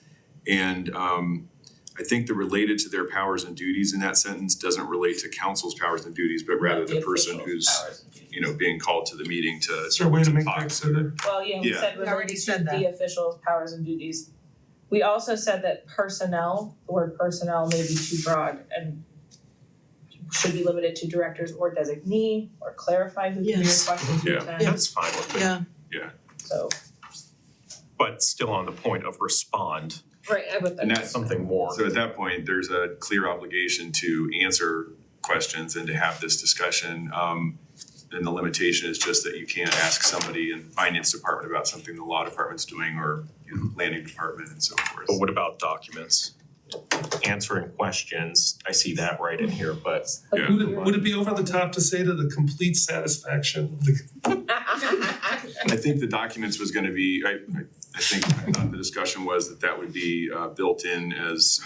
And I think the related to their powers and duties in that sentence doesn't relate to council's powers and duties, but rather the person official's who's, powers and duties. you know, being called to the meeting to Is there a way to make talk. that clear? Well, yeah, we Yeah. said We already related to said that. the official's powers and duties. We also said that personnel, the word personnel may be too broad and should be limited to directors or designee, or clarify who can be Yes. requested to Yeah. attend. That's fine with me. Yeah, So, But still on the point of respond, right, I would, And that's something more. So at that point, there's a clear obligation to answer questions and to have this discussion. And the limitation is just that you can't ask somebody in finance department about something the law department's doing, or, you know, planning department and so forth. But what about documents? Answering questions, I see that right in here, but Yeah. Would it be over the top to say to the complete satisfaction of the, I think the documents was gonna be, I thought the discussion was that would be built in as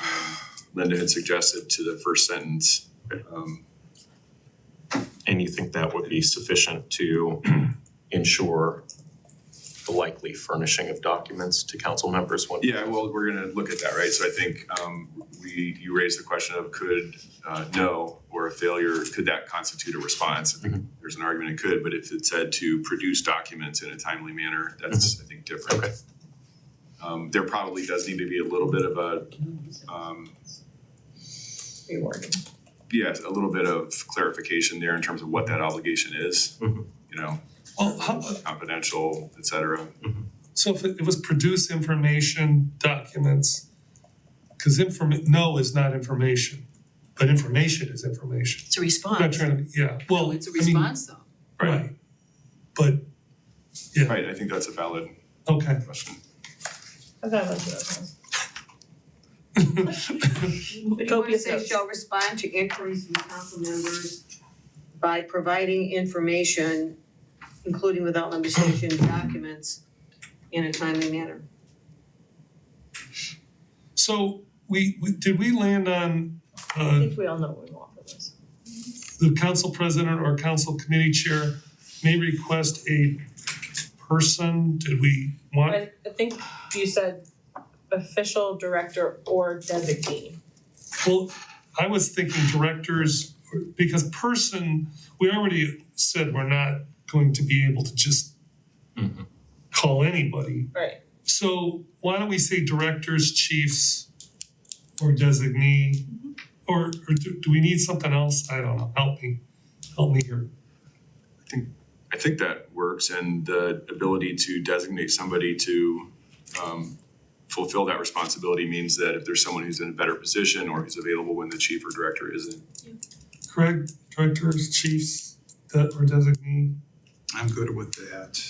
Linda had suggested to the first sentence. and you think that would be sufficient to ensure the likely furnishing of documents to council members when. Yeah, well, we're gonna look at that, right? So I think you raised the question of could no or a failure, could that constitute a response? I think there's an argument it could, but if it said to produce documents in a timely manner, that's I think different. Okay. There probably does need to be a little bit of a Rewording. yes, a little bit of clarification there in terms of what that obligation is. Mhm. You know, Well, how, confidential, et cetera. so if it was produce information, documents, because no is not information, but information is information. It's a I'm not response. trying to, yeah, well, No, it's a I mean, response though. right, but, yeah, Right, I think that's a valid okay. question. I've got a bunch of those. What do you wanna Copious say, notes. shall respond to inquiries from council members by providing information, including without limitation documents in a timely manner. So did we land on, I think we all know what we want for this. the council president or council committee chair may request a person, did we want? I think you said official, director, or designee. Well, I was thinking directors, because person, we already said we're not going to be able to just call anybody. Right. So why don't we say directors, chiefs, or designee? Or do we need something else? I don't know, help me here. I think that works, and the ability to designate somebody to fulfill that responsibility means that if there's someone who's in a better position or who's available when the chief or director isn't. Craig, directors, chiefs, or designee? I'm good with that.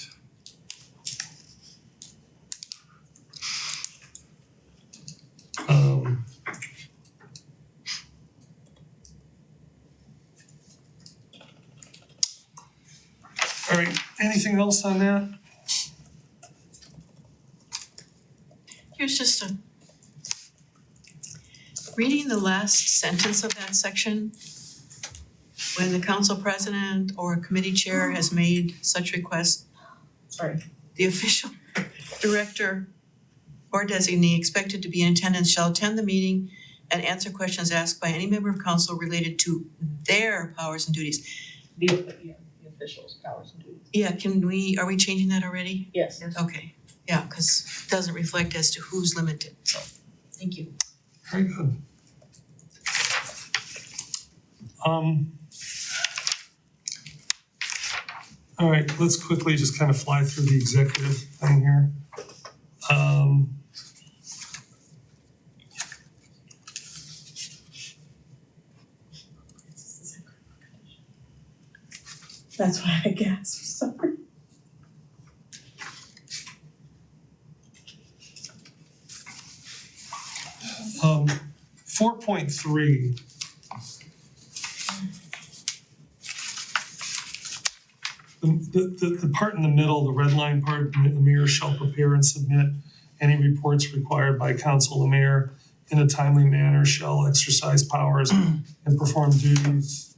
All right, anything else on that? Here's just a, reading the last sentence of that section, when the council president or committee chair has made such request, Sorry. the official director or designee expected to be in attendance shall attend the meeting and answer questions asked by any member of council related to their powers and duties. The officials' powers and duties. Yeah, are we changing that already? Yes. Okay, yeah, cause it doesn't reflect as to who's limited, so, thank you. Very good. All right, let's quickly just kind of fly through the executive thing here. That's why I gasped, sorry. Um, 4.3. The part in the middle, the red line part, the mayor shall prepare and submit any reports required by council. The mayor in a timely manner shall exercise powers and perform duties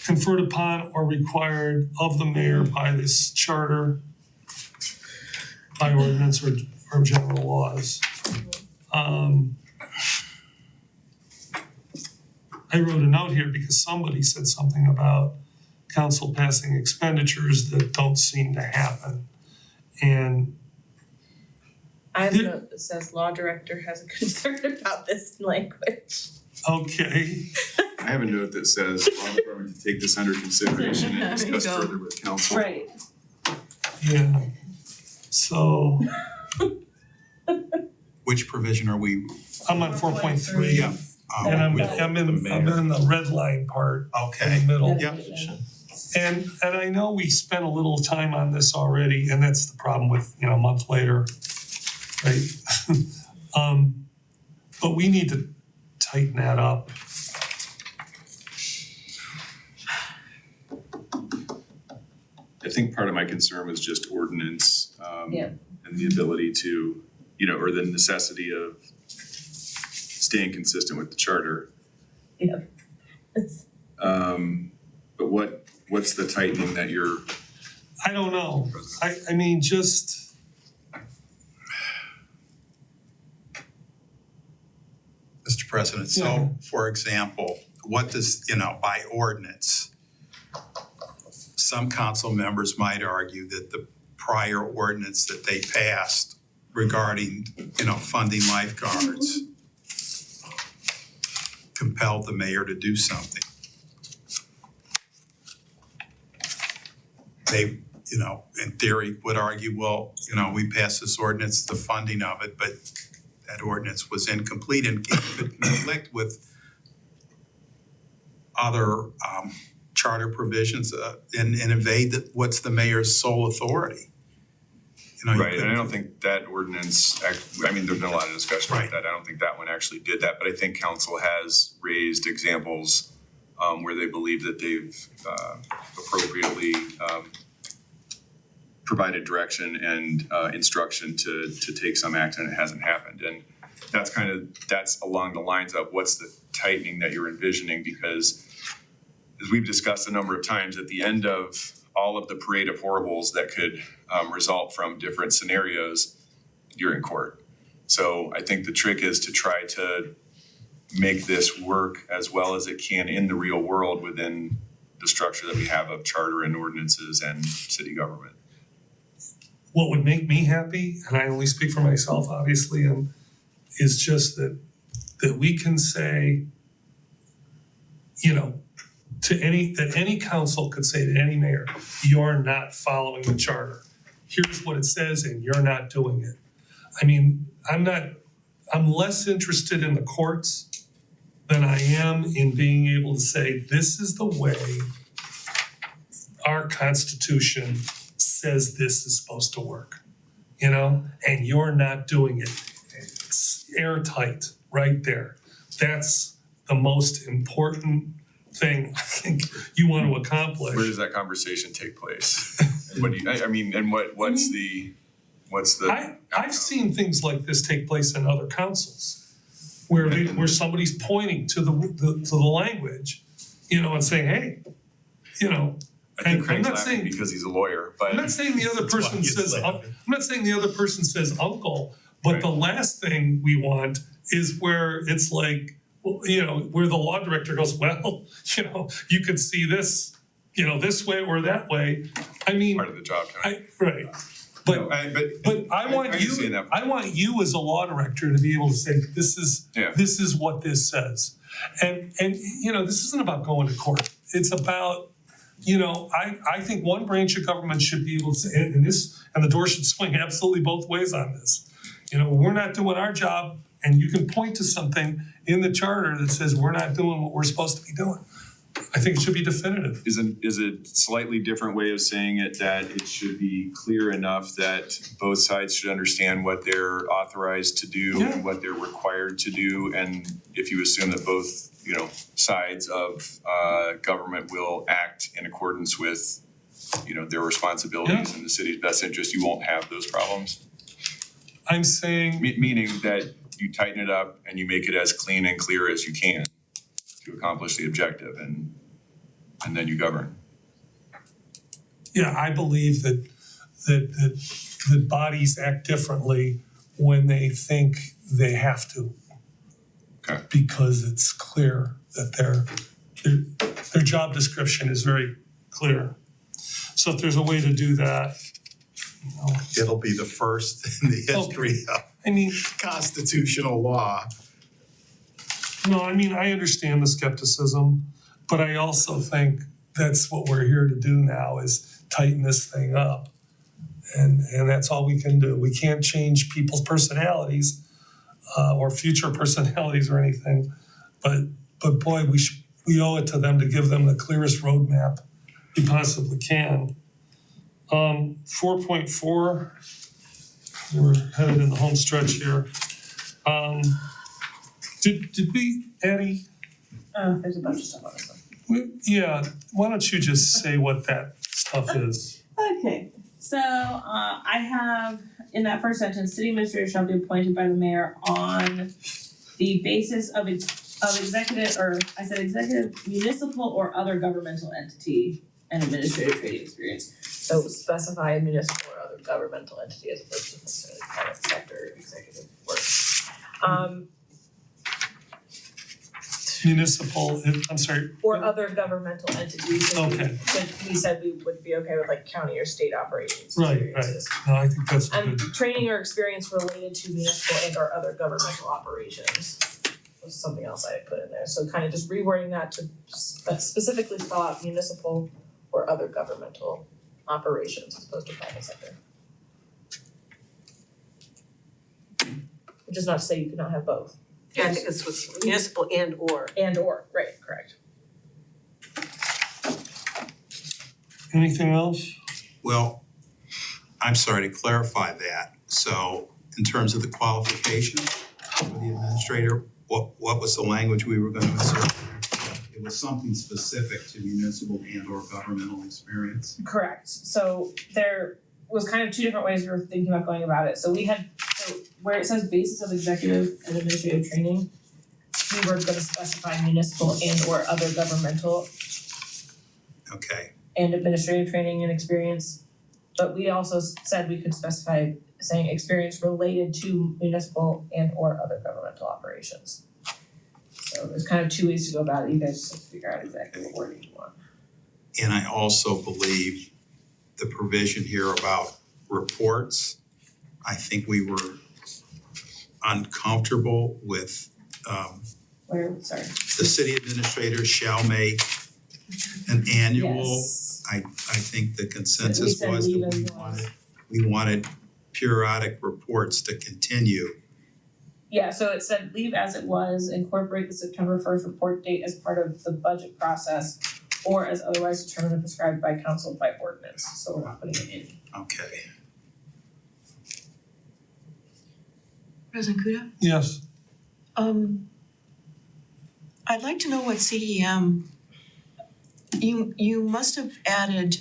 conferred upon or required of the mayor by this charter, by ordinance or general laws. I wrote a note here because somebody said something about council passing expenditures that don't seem to happen. And I have a note that says law director has a concern about this language. okay, I have a note that says law department to take this under consideration and There you discuss go. further with council. Right. yeah, so Which provision are we? I'm on 4.3. Yeah. And I'm in the red line part in Okay. the middle. Yep. And I know we spent a little time on this already, and that's the problem with, a month later, right? But we need to tighten that up. I think part of my concern was just ordinance, Yeah. and the ability to, or the necessity of staying consistent with the charter. Yeah. But what's the tightening that you're, I don't know. I mean, just President. So, for example, what does, by ordinance, some council members might argue that the prior ordinance that they passed regarding, funding lifeguards compelled the mayor to do something. They, in theory, would argue, well, we passed this ordinance, the funding of it, but that ordinance was incomplete and could conflict with other charter provisions and invade what's the mayor's sole authority. You Right, and I couldn't- don't think that ordinance, there's been a lot of discussion about that. I don't think that one actually did that, but I think council has raised examples where they believe that they've appropriately provided direction and instruction to take some action and it hasn't happened. And that's along the lines of what's the tightening that you're envisioning, because as we've discussed a number of times, at the end of all of the parade of horribles that could result from different scenarios, you're in court. So I think the trick is to try to make this work as well as it can in the real world within the structure that we have of charter and ordinances and city government. What would make me happy, and I only speak for myself, obviously, is just that we can say, that any council could say to any mayor, you're not following the charter. Here's what it says and you're not doing it. I mean, I'm less interested in the courts than I am in being able to say, this is the way our Constitution says this is supposed to work, and you're not doing it. It's airtight right there. That's the most important thing I think you want to accomplish. Where does that conversation take place? What do you, what's the I've outcome? seen things like this take place in other councils where somebody's pointing to the language, and saying, hey, I think and I'm Craig's not laughing saying, because he's a lawyer, but I'm not saying the other person he's says, laughing. I'm not saying the other person says uncle, but the last thing we want is where it's like, where the law director goes, well, you could see this, this way or that way. I mean, part of the job. right. But No, but I want understand you, that. I want you as a law director to be able to say, this is what this says. And this isn't about going to court. It's about, I think one branch of government should be able to say, and the door should swing absolutely both ways on this. We're not doing our job, and you can point to something in the charter that says we're not doing what we're supposed to be doing. I think it should be definitive. Is a slightly different way of saying it that it should be clear enough that both sides should understand what they're authorized to do and what they're required to do, and if you assume that both sides of government will act in accordance with their responsibilities in the city's best interest, you won't have those problems. I'm saying, Meaning that you tighten it up and you make it as clean and clear as you can to accomplish the objective, and then you govern. yeah, I believe that bodies act differently when they think they have to. Okay. Because it's clear that their job description is very clear. So if there's a way to do that, It'll be the first in the history of I mean, Constitutional law. no, I understand the skepticism, but I also think that's what we're here to do now is tighten this thing up. And that's all we can do. We can't change people's personalities or future personalities or anything. But boy, we owe it to them to give them the clearest roadmap we possibly can. 4.4, we're headed in the home stretch here. Did we, Addie? There's a bunch of stuff on this one. Yeah, why don't you just say what that stuff is? Okay, so I have in that first sentence, city administrator shall be appointed by the mayor on the basis of executive, or I said executive, municipal or other governmental entity and administrative training experience. So specify municipal or other governmental entity as opposed to necessarily private sector executive work. municipal, I'm sorry, or other governmental entities. And Okay. we said we would be okay with like county or state operations Right, right. experiences. no, I think that's And good. training or experience related to municipal and or other governmental operations was something else I had put in there. So kind of just rewording that to specifically spell out municipal or other governmental operations as opposed to private sector. Which is not to say you could not have both. Yeah, I think it's what's municipal and or. And or, right, correct. Anything else? Well, I'm sorry to clarify that. So in terms of the qualifications for the administrator, what was the language we were gonna insert? It was something specific to municipal and or governmental experience. Correct. So there was kind of two different ways we were thinking about going about it. So where it says basis of executive and administrative training, we were gonna specify municipal and or other governmental Okay, and administrative training and experience. But we also said we could specify saying experience related to municipal and or other governmental operations. So there's kind of two ways to go about it. You guys just have to figure out exactly what wording you want. and I also believe the provision here about reports, I think we were uncomfortable with Sorry. the city administrator shall make an annual. Yes. I think the consensus said was leave that as was. we wanted periodic reports to continue. Yeah, so it said leave as it was, incorporate the September 1st report date as part of the budget process or as otherwise determined and prescribed by council by ordinance, so we're not putting it in. Okay. President Kudo? Yes, I'd like to know what CEM, you must have added,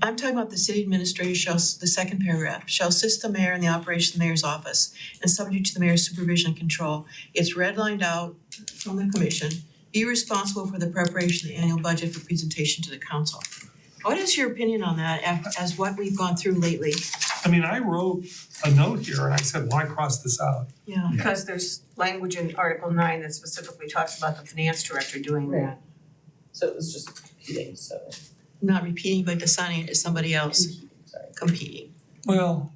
I'm talking about the city administrator shall, the second paragraph, shall assist the mayor in the operation of the mayor's office and subject to the mayor's supervision and control. It's redlined out from the commission, be responsible for the preparation of the annual budget for presentation to the council. What is your opinion on that as what we've gone through lately? I mean, I wrote a note here and I said, why cross this out? Yeah. Because there's language in Article 9 that specifically talks about the finance director doing Right. that. So it was just repeating, so Not repeating, but assigning it to somebody else, sorry. competing. Well,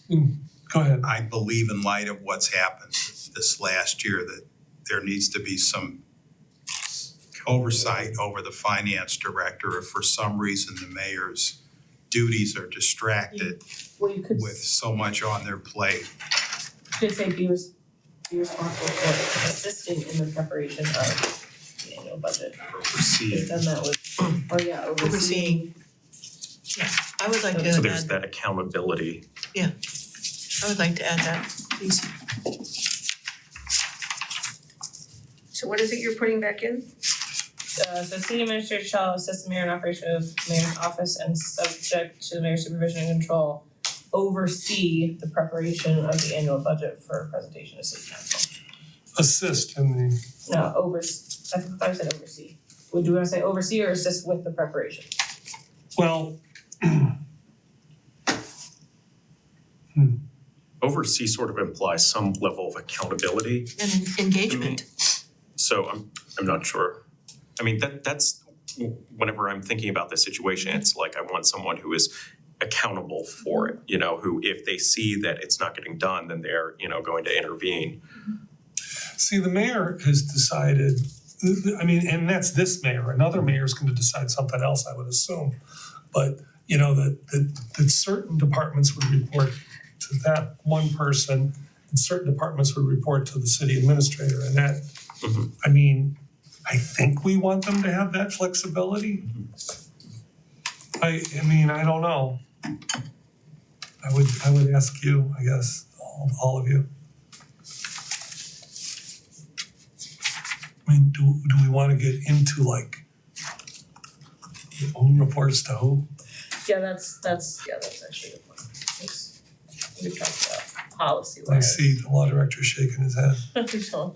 go ahead. I believe in light of what's happened this last year that there needs to be some oversight over the finance director if for some reason the mayor's duties are distracted Well, you could with so much on their plate. say be responsible for assisting in the preparation of the annual budget. Because then that would, or yeah, overseeing. I would like to So add there's that, that accountability. I would like to add that, please. So what is it you're putting back in? So city administrator shall assist the mayor in operation of mayor's office and subject to the mayor's supervision and control, oversee the preparation of the annual budget for presentation to city council. Assist in the, No, I thought I said oversee. Would you wanna say oversee or assist with the preparation? well, Oversee sort of implies some level of accountability, And engagement. so I'm not sure. I mean, that's, whenever I'm thinking about this situation, it's like I want someone who is accountable for it, you know, who if they see that it's not getting done, then they're, you know, going to intervene. see, the mayor has decided, I mean, and that's this mayor, another mayor's gonna decide something else, I would assume. But, you know, that certain departments would report to that one person and certain departments would report to the city administrator and that, Mhm. I mean, I think we want them to have that flexibility. I mean, I don't know. I would ask you, I guess, all of you. I mean, do we wanna get into like own reports to who? Yeah, that's actually a good point. We talked about policy I wise. see the law director shaking his head.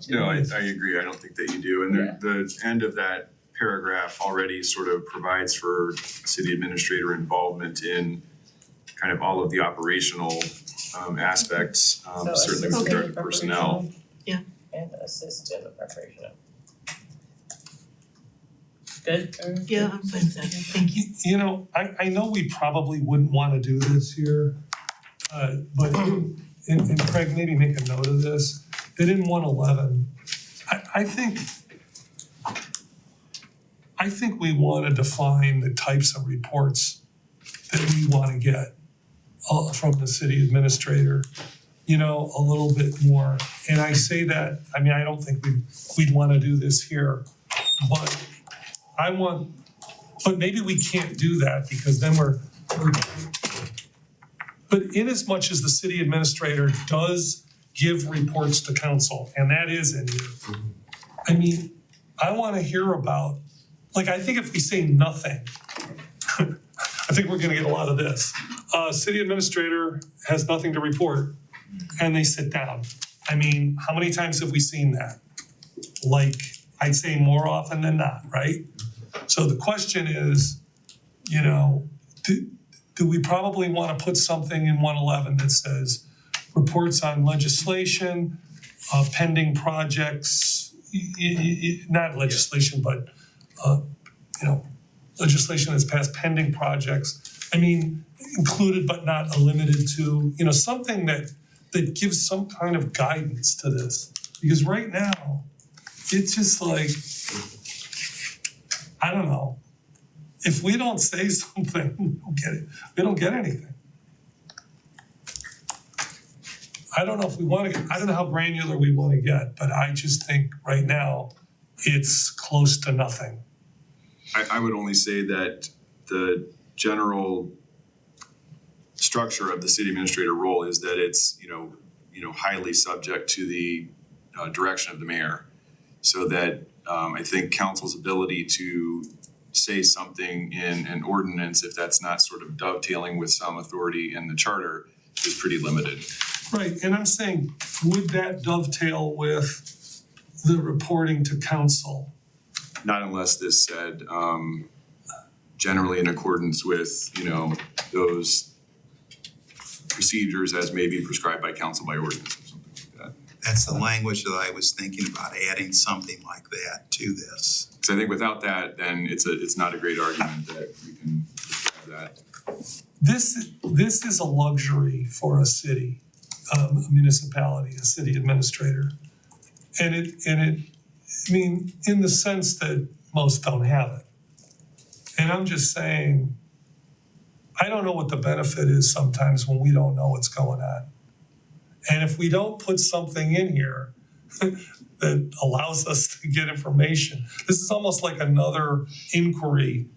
No, I agree, I don't think that you do, and the end of that paragraph already sort of provides for city administrator involvement in kind of all of the operational aspects, So certainly with assist in regard the to personnel. preparation. Yeah. And assist in the preparation of. Good, or? Yeah, I'm fine with that, thank you. You know, I know we probably wouldn't wanna do this here, but, and Craig, maybe make a note of this, that in 111, I think we wanna define the types of reports that we wanna get from the city administrator, you know, a little bit more. And I say that, I mean, I don't think we'd wanna do this here, but but maybe we can't do that because then but in as much as the city administrator does give reports to council, and that is in here, I mean, I wanna hear about, like, I think if we say nothing, I think we're gonna get a lot of this. City administrator has nothing to report, and they sit down. I mean, how many times have we seen that? Like, I'd say more often than not, right? So the question is, you know, do we probably wanna put something in 111 that says reports on legislation, pending projects, not legislation, but you know, legislation that's passed pending projects. I mean, included but not limited to, you know, something that gives some kind of guidance to this. Because right now, it's just like, I don't know. If we don't say something, we don't get anything. I don't know if we wanna get, I don't know how granular we wanna get, but I just think right now, it's close to nothing. I would only say that the general structure of the city administrator role is that it's, you know, highly subject to the direction of the mayor. So that I think council's ability to say something in an ordinance, if that's not sort of dovetailing with some authority in the charter, is pretty limited. Right, and I'm saying, would that dovetail with the reporting to council? Not unless this said, generally in accordance with, you know, those procedures as may be prescribed by council by ordinance or something like that. That's the language that I was thinking about, adding something like that to this. So I think without that, then it's not a great argument that we can describe that. This is a luxury for a city, a municipality, a city administrator. And it, I mean, in the sense that most don't have it. And I'm just saying, I don't know what the benefit is sometimes when we don't know what's going on. And if we don't put something in here that allows us to get information, this is almost like another inquiry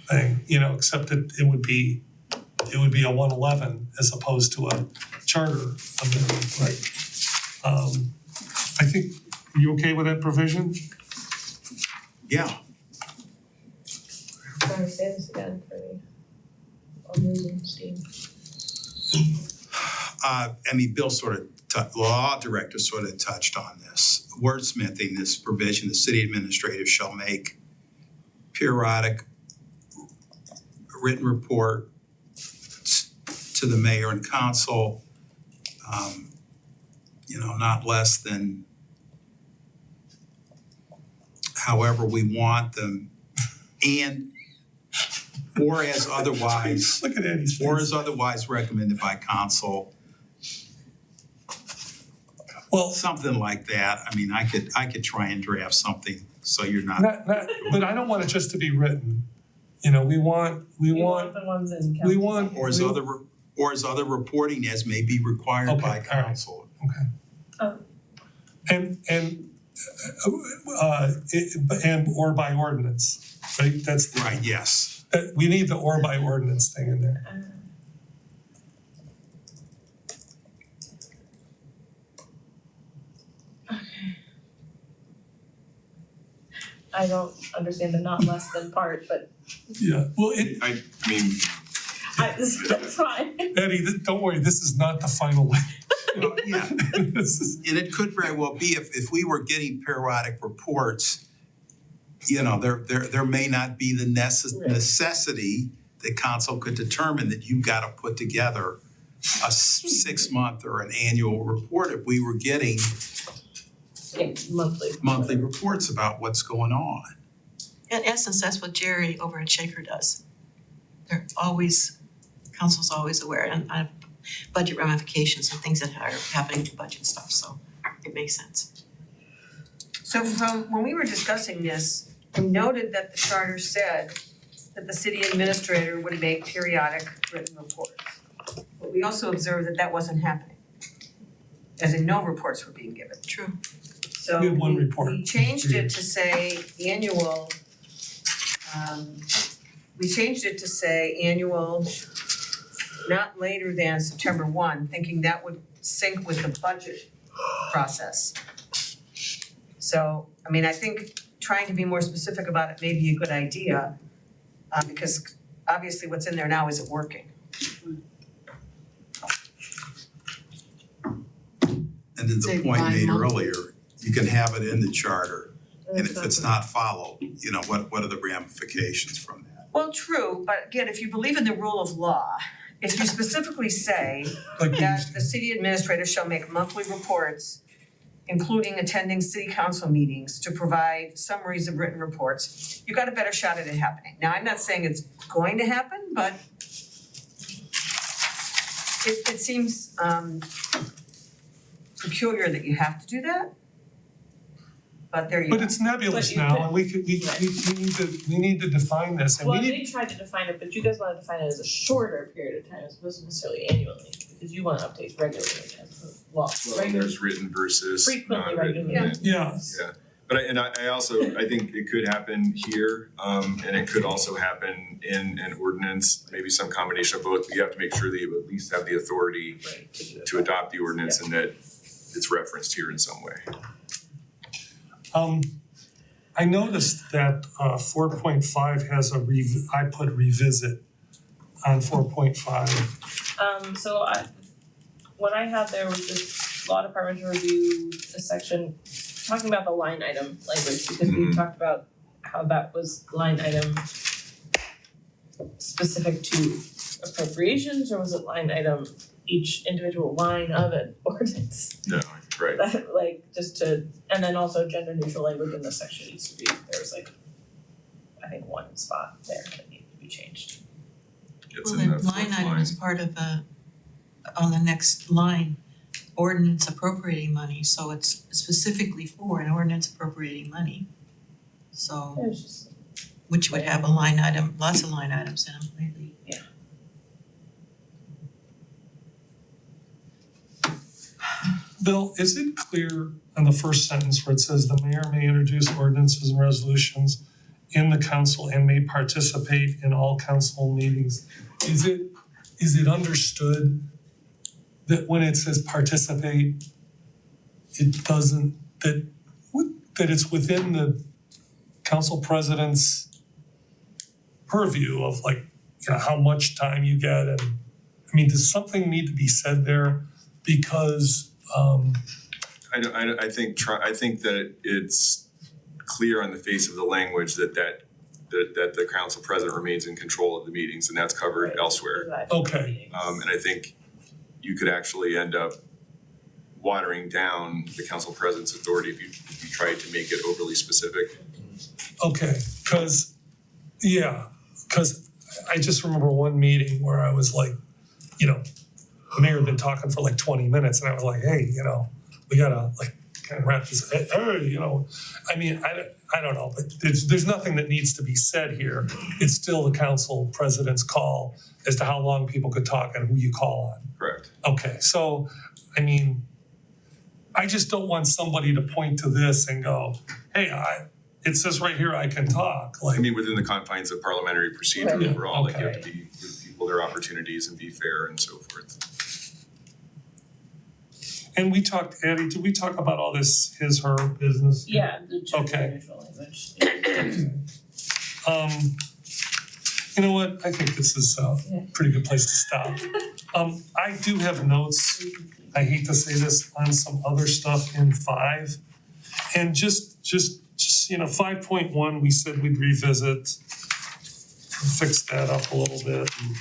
thing, you know, except that it would be a 111 as opposed to a charter amendment, right? I think, are you okay with that provision? Yeah, Sorry, say this again for me. I'm losing steam. I mean, Bill law director sort of touched on this. Wordsmithing this provision, the city administrator shall make periodic written report to the mayor and council, you know, not less than however we want them, and or as otherwise, Look at Eddie's face. or as otherwise recommended by council, Well, something like that. I mean, I could try and draft something so you're not. not, but I don't want it just to be written. You know, we want, The ones in we want. Or as other reporting as may be required Okay, by all right. council. And or by ordinance, right? That's Right, yes. we need the or by ordinance thing in there. I don't understand the not less than part, but Yeah, well, I mean, that's fine. Eddie, don't worry, this is not the final way. Well, yeah, This is, and it could very well be if we were getting periodic reports, you know, there may not be the necessity that council could determine that you've got to put together a 6-month or an annual report if we were getting Monthly. monthly reports about what's going on. In essence, that's what Jerry over at Shaker does. They're always, council's always aware and budget ramifications and things that are happening to budget stuff, so it makes sense. So from, when we were discussing this, we noted that the charter said that the city administrator would make periodic written reports. But we also observed that that wasn't happening. As in, no reports were being given. True. So We had one report. we changed it to say annual, we changed it to say annual, not later than September 1, thinking that would sync with the budget process. So, I mean, I think trying to be more specific about it may be a good idea, because obviously what's in there now isn't working. And to Say the point made bi-monthly. earlier, you can have it in the charter, and if it's not followed, you know, what are the ramifications from that? Well, true, but again, if you believe in the rule of law, if you specifically say Like we that used to. the city administrator shall make monthly reports, including attending city council meetings to provide summaries of written reports, you got a better shot at it happening. Now, I'm not saying it's going to happen, but it seems peculiar that you have to do that. But there you go. But it's nebulous But you now, could- and we need to define this, and we Well, need, they tried to define it, but you guys wanna define it as a shorter period of time as opposed to necessarily annually, because you want updates regularly as opposed to, well, Well, regularly, there's written versus frequently non-written. regularly. yeah. But I also, I think it could happen here, and it could also happen in an ordinance, maybe some combination of both. But you have to make sure that you at least have the authority Right, to do that. to adopt the ordinance and that it's referenced here in some way. I noticed that 4.5 has I put revisit on 4.5. So what I had there was just law department to review a section talking about the line item language, because we Mhm. talked about how that was line item specific to appropriations, or was it line item each individual line of an ordinance? No, right. That, like, just to, and then also gender neutral language in this section needs to be, there was like, I think one spot there that needed to be changed. It's Well, in the the line fourth item line. is part of on the next line, ordinance appropriating money, so it's specifically for an ordinance appropriating money. So, It was just, which would have a line item, lots of line items in them lately. Bill, is it clear in the first sentence where it says the mayor may introduce ordinances and resolutions in the council and may participate in all council meetings? Is it understood that when it says participate, it doesn't, that it's within the council president's purview of like, you know, how much time you get, and I mean, does something need to be said there? Because I think that it's clear on the face of the language that the council president remains in control of the meetings, and that's covered right, elsewhere. that Okay. meeting. And I think you could actually end up watering down the council president's authority if you tried to make it overly specific. Okay, cause I just remember one meeting where I was like, you know, the mayor had been talking for like 20 minutes and I was like, hey, you know, we gotta like kind of wrap this, you know, I mean, I don't know, but there's nothing that needs to be said here. It's still the council president's call as to how long people could talk and who you call on. Correct. Okay, so, I mean, I just don't want somebody to point to this and go, hey, it says right here I can talk, like. I mean, within the confines of parliamentary procedure Right. overall, like you have Okay. to give people their opportunities and be fair and so forth. And we talked, Addie, did we talk about all this, his, her business? Yeah, the gender Okay. neutral language. You know what, I think this is a pretty good place to stop. I do have notes, I hate to say this, on some other stuff in 5. And just, you know, 5.1, we said we'd revisit, fix that up a little bit. And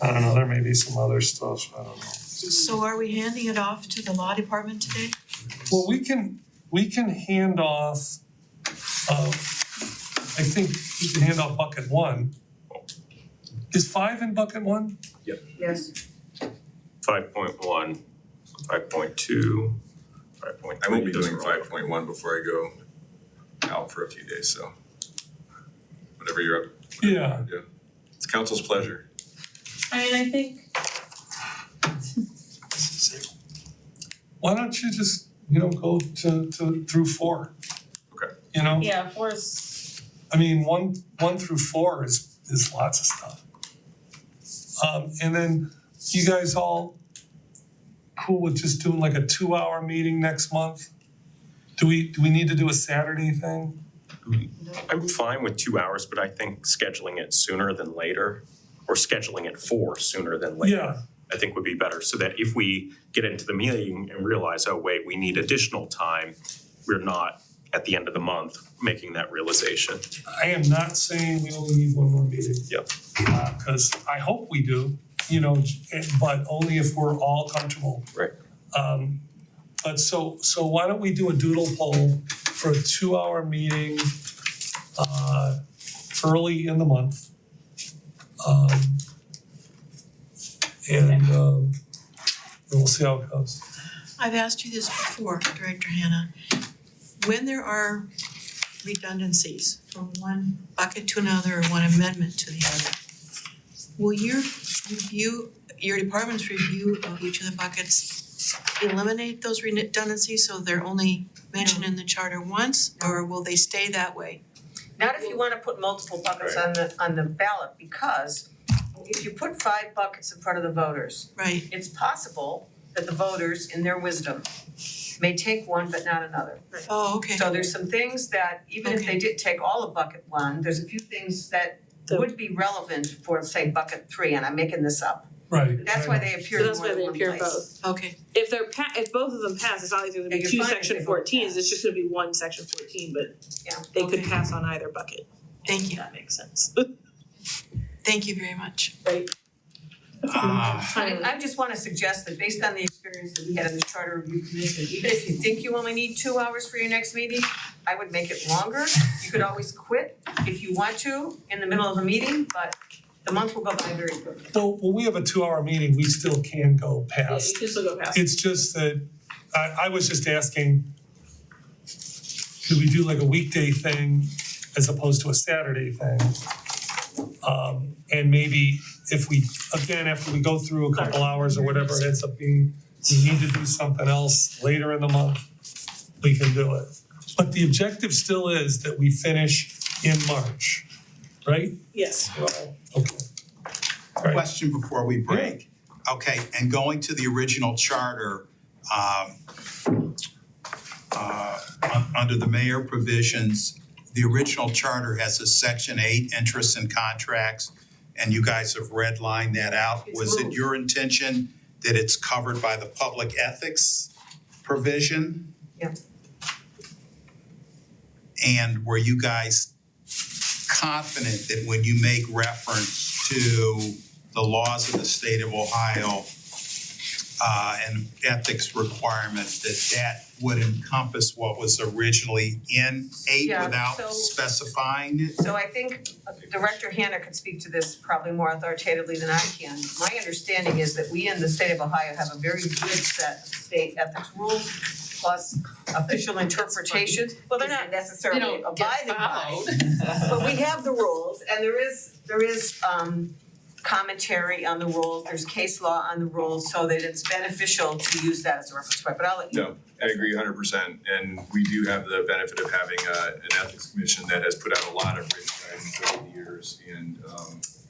I don't know, there may be some other stuff, I don't know. So are we handing it off to the law department today? Well, we can hand off, I think you can hand off bucket one. Is 5 in bucket one? Yes. 5.1, 5.2, 5.3. I will be those doing are all- 5.1 before I go out for a few days, so whatever you're up. Yeah. It's council's pleasure. I mean, I think, Why don't you just, go to through 4? Okay. You know, Yeah, 4 is, I mean, 1 through 4 is lots of stuff. And then you guys all cool with just doing like a 2-hour meeting next month? Do we need to do a Saturday thing? I'm fine with 2 hours, but I think scheduling it sooner than later, or scheduling it for sooner than later. Yeah, I think would be better, so that if we get into the meeting and realize, oh wait, we need additional time, we're not at the end of the month making that realization. I am not saying we only need 1 more meeting. Yep. Cause I hope we do, but only if we're all comfortable. Right. But so why don't we do a doodle poll for a 2-hour meeting, early in the month? And we'll see how it goes. I've asked you this before, Director Hannah. When there are redundancies from one bucket to another or one amendment to the other, will your department's review of each of the buckets eliminate those redundancies so they're only mentioned in the charter once, or will they stay that way? Not if you wanna put multiple buckets on the ballot, because if you put 5 buckets in front of the voters, Right, it's possible that the voters, in their wisdom, may take one but not another. oh, okay. So there's some things that, even if they did take all of bucket 1, there's a few things that would be relevant for, say, bucket 3, and I'm making this up. Right. That's why they appear so in that's more why than they one appear place. both. Okay, If if both of them pass, it's not like there's gonna Yeah, be you're 2 fine if section they both 14s, pass. it's just gonna be 1 section 14, but Yeah. they could Okay. pass on either bucket, thank if you, that makes sense. thank you very much. Right? I just wanna suggest that based on the experience that we had in the Charter Review Commission, even if you think you only need 2 hours for your next meeting, I would make it longer. You could always quit if you want to in the middle of a meeting, but the month will go by very quickly. Well, when we have a 2-hour meeting, we still can go Yeah, past. you can still go past. It's just that I was just asking, do we do like a weekday thing as opposed to a Saturday thing? And maybe if we, again, after we go through a couple hours or whatever it ends up being, we need to do something else later in the month, we can do it. But the objective still is that we finish in March, right? Yes. Well, okay. All right. Question before we break. Okay, and going to the original charter, under the mayor provisions, the original charter has a section 8, interests and contracts, and you guys have redlined that out. It's Was it moved. your intention that it's covered by the public ethics provision? Yeah. And were you guys confident that when you make reference to the laws of the state of Ohio and ethics requirements, that would encompass what was originally in 8 Yeah, without so- specifying it? So I think Director Hannah could speak to this probably more authoritatively than I can. My understanding is that we in the state of Ohio have a very good set of state ethics rules plus official interpretations. Well, they're not necessarily abided by, but we have the rules, and there is commentary on the rules, there's case law on the rules, so that it's beneficial to use that as a reference point, but I'll let you. No, I agree 100%, and we do have the benefit of having an ethics commission that has put out a lot of written guidance over the years, and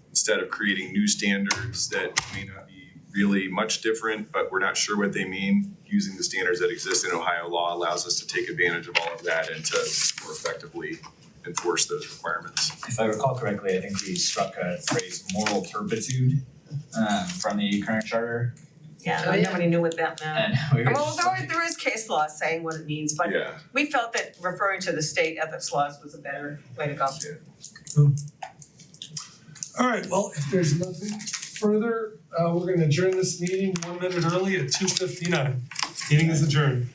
instead of creating new standards that may not be really much different, but we're not sure what they mean, using the standards that exist in Ohio law allows us to take advantage of all of that and to more effectively enforce those requirements. If I recall correctly, I think we struck a phrase moral turpitude from the current charter. Yeah, nobody knew what that meant. And we were Well, just there is case law saying what it means, but Yeah, we felt that referring to the state ethics laws was a better way to go. All right, well, if there's nothing further, we're gonna adjourn this meeting 1 minute early at 2:59. Meeting is adjourned.